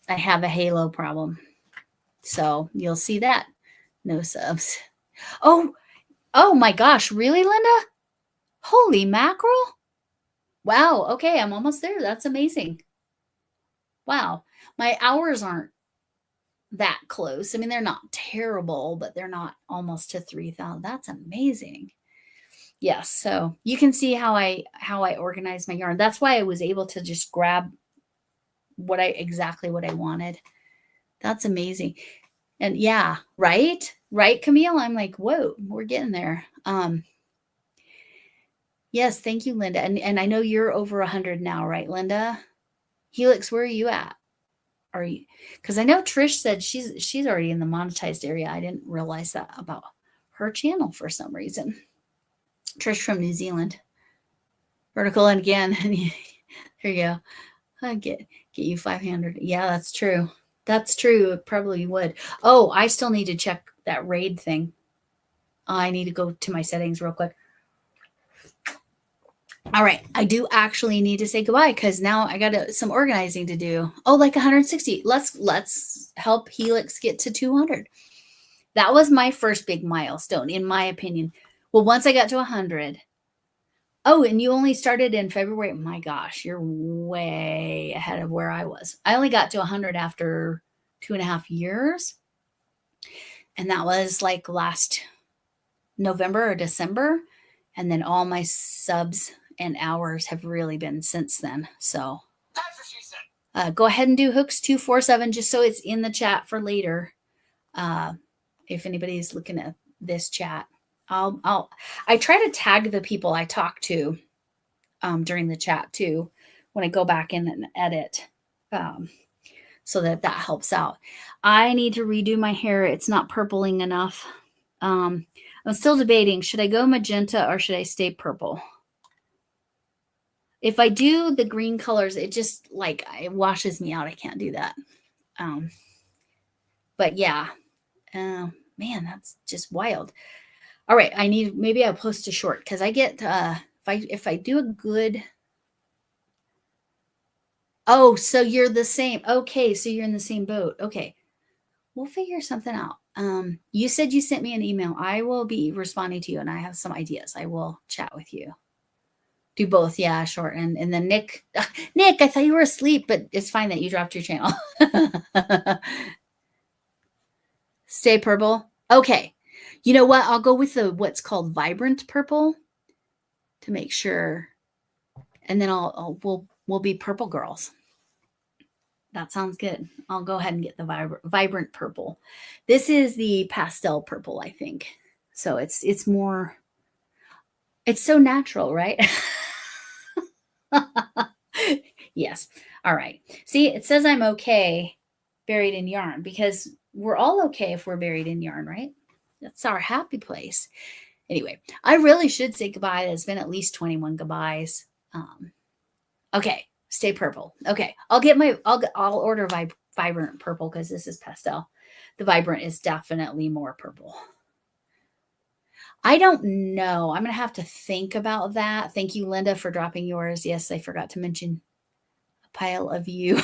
I have a halo problem. So you'll see that. No subs. Oh my gosh. Really, Linda? Holy mackerel. Wow. Okay. I'm almost there. That's amazing. Wow. My hours aren't that close. I mean, they're not terrible, but they're not almost to 3,000. That's amazing. Yes. So you can see how I organize my yarn. That's why I was able to just grab exactly what I wanted. That's amazing. And yeah, right, Camille. I'm like, whoa, we're getting there. Yes, thank you, Linda. And I know you're over 100 now, right, Linda? Helix, where are you at? Are you? Because I know Trish said she's already in the monetized area. I didn't realize that about her channel for some reason. Trish from New Zealand. Vertical and again. There you go. I get you 500. Yeah, that's true. That's true. It probably would. Oh, I still need to check that raid thing. I need to go to my settings real quick. All right. I do actually need to say goodbye because now I got some organizing to do. Oh, like 160. Let's help Helix get to 200. That was my first big milestone, in my opinion. Well, once I got to 100. Oh, and you only started in February. My gosh, you're way ahead of where I was. I only got to 100 after 2.5 years. And that was like last November or December. And then all my subs and hours have really been since then. So That's what she said. go ahead and do hooks 247 just so it's in the chat for later. If anybody's looking at this chat, I try to tag the people I talk to during the chat too when I go back in and edit, so that helps out. I need to redo my hair. It's not purpling enough. I'm still debating, should I go magenta or should I stay purple? If I do the green colors, it just like it washes me out. I can't do that. But yeah, man, that's just wild. All right, maybe I'll post a short because I get if I do a good. Oh, so you're the same. Okay, so you're in the same boat. Okay, we'll figure something out. You said you sent me an email. I will be responding to you, and I have some ideas. I will chat with you. Do both, yeah, short. And then Nick, I thought you were asleep, but it's fine that you dropped your channel. Stay purple. Okay. You know what? I'll go with what's called vibrant purple to make sure. And then we'll be purple girls. That sounds good. I'll go ahead and get the vibrant purple. This is the pastel purple, I think. So it's more, it's so natural, right? Yes. All right. See, it says I'm okay buried in yarn because we're all okay if we're buried in yarn, right? That's our happy place. Anyway, I really should say goodbye. There's been at least 21 goodbyes. Okay. Stay purple. Okay. I'll order vibrant purple because this is pastel. The vibrant is definitely more purple. I don't know. I'm going to have to think about that. Thank you, Linda, for dropping yours. Yes, I forgot to mention a pile of you.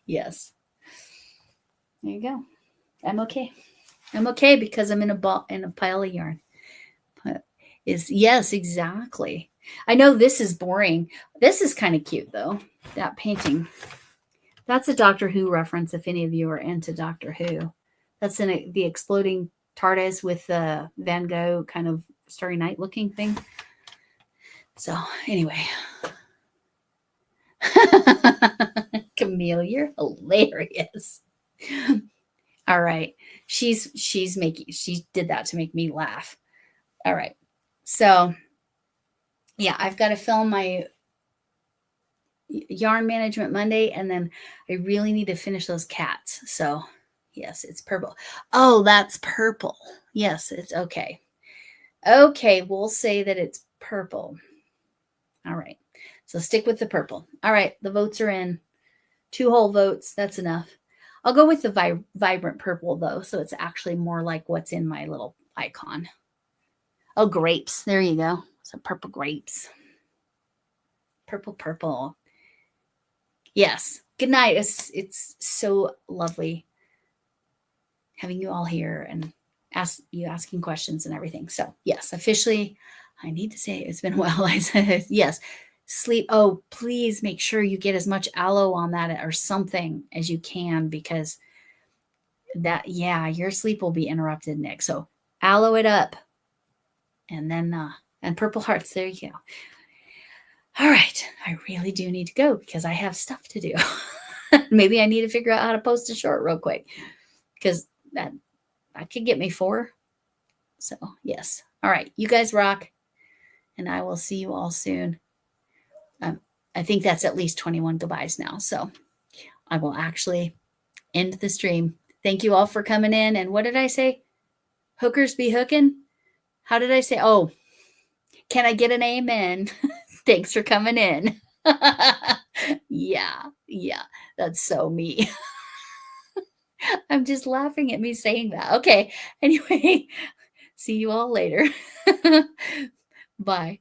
Yes. There you go. I'm okay. I'm okay because I'm in a pile of yarn. Yes, exactly. I know this is boring. This is kind of cute, though, that painting. That's a Doctor Who reference, if any of you are into Doctor Who. That's in the exploding TARDIS with the Van Gogh kind of Starry Night looking thing. So anyway. Camille, you're hilarious. All right. She did that to make me laugh. All right. So yeah, I've got to film my yarn management Monday, and then I really need to finish those cats. So yes, it's purple. Oh, that's purple. Yes, it's okay. Okay, we'll say that it's purple. All right. So stick with the purple. All right, the votes are in. 2 whole votes. That's enough. I'll go with the vibrant purple, though, so it's actually more like what's in my little icon. Oh, grapes. There you go. So purple grapes. Purple. Yes. Good night. It's so lovely having you all here and asking questions and everything. So yes, officially, I need to say it's been a while. I said yes. Sleep. Oh, please make sure you get as much aloe on that or something as you can, because your sleep will be interrupted, Nick. So aloe it up, and then and purple hearts. There you go. All right. I really do need to go because I have stuff to do. Maybe I need to figure out how to post a short real quick, because that could get me 4. So yes. All right. You guys rock, and I will see you all soon. I think that's at least 21 goodbyes now. So I will actually end the stream. Thank you all for coming in. And what did I say? Hookers be hooking? How did I say? Oh, can I get an amen? Thanks for coming in. Yeah, that's so me. I'm just laughing at me saying that. Okay, anyway, see you all later. Bye.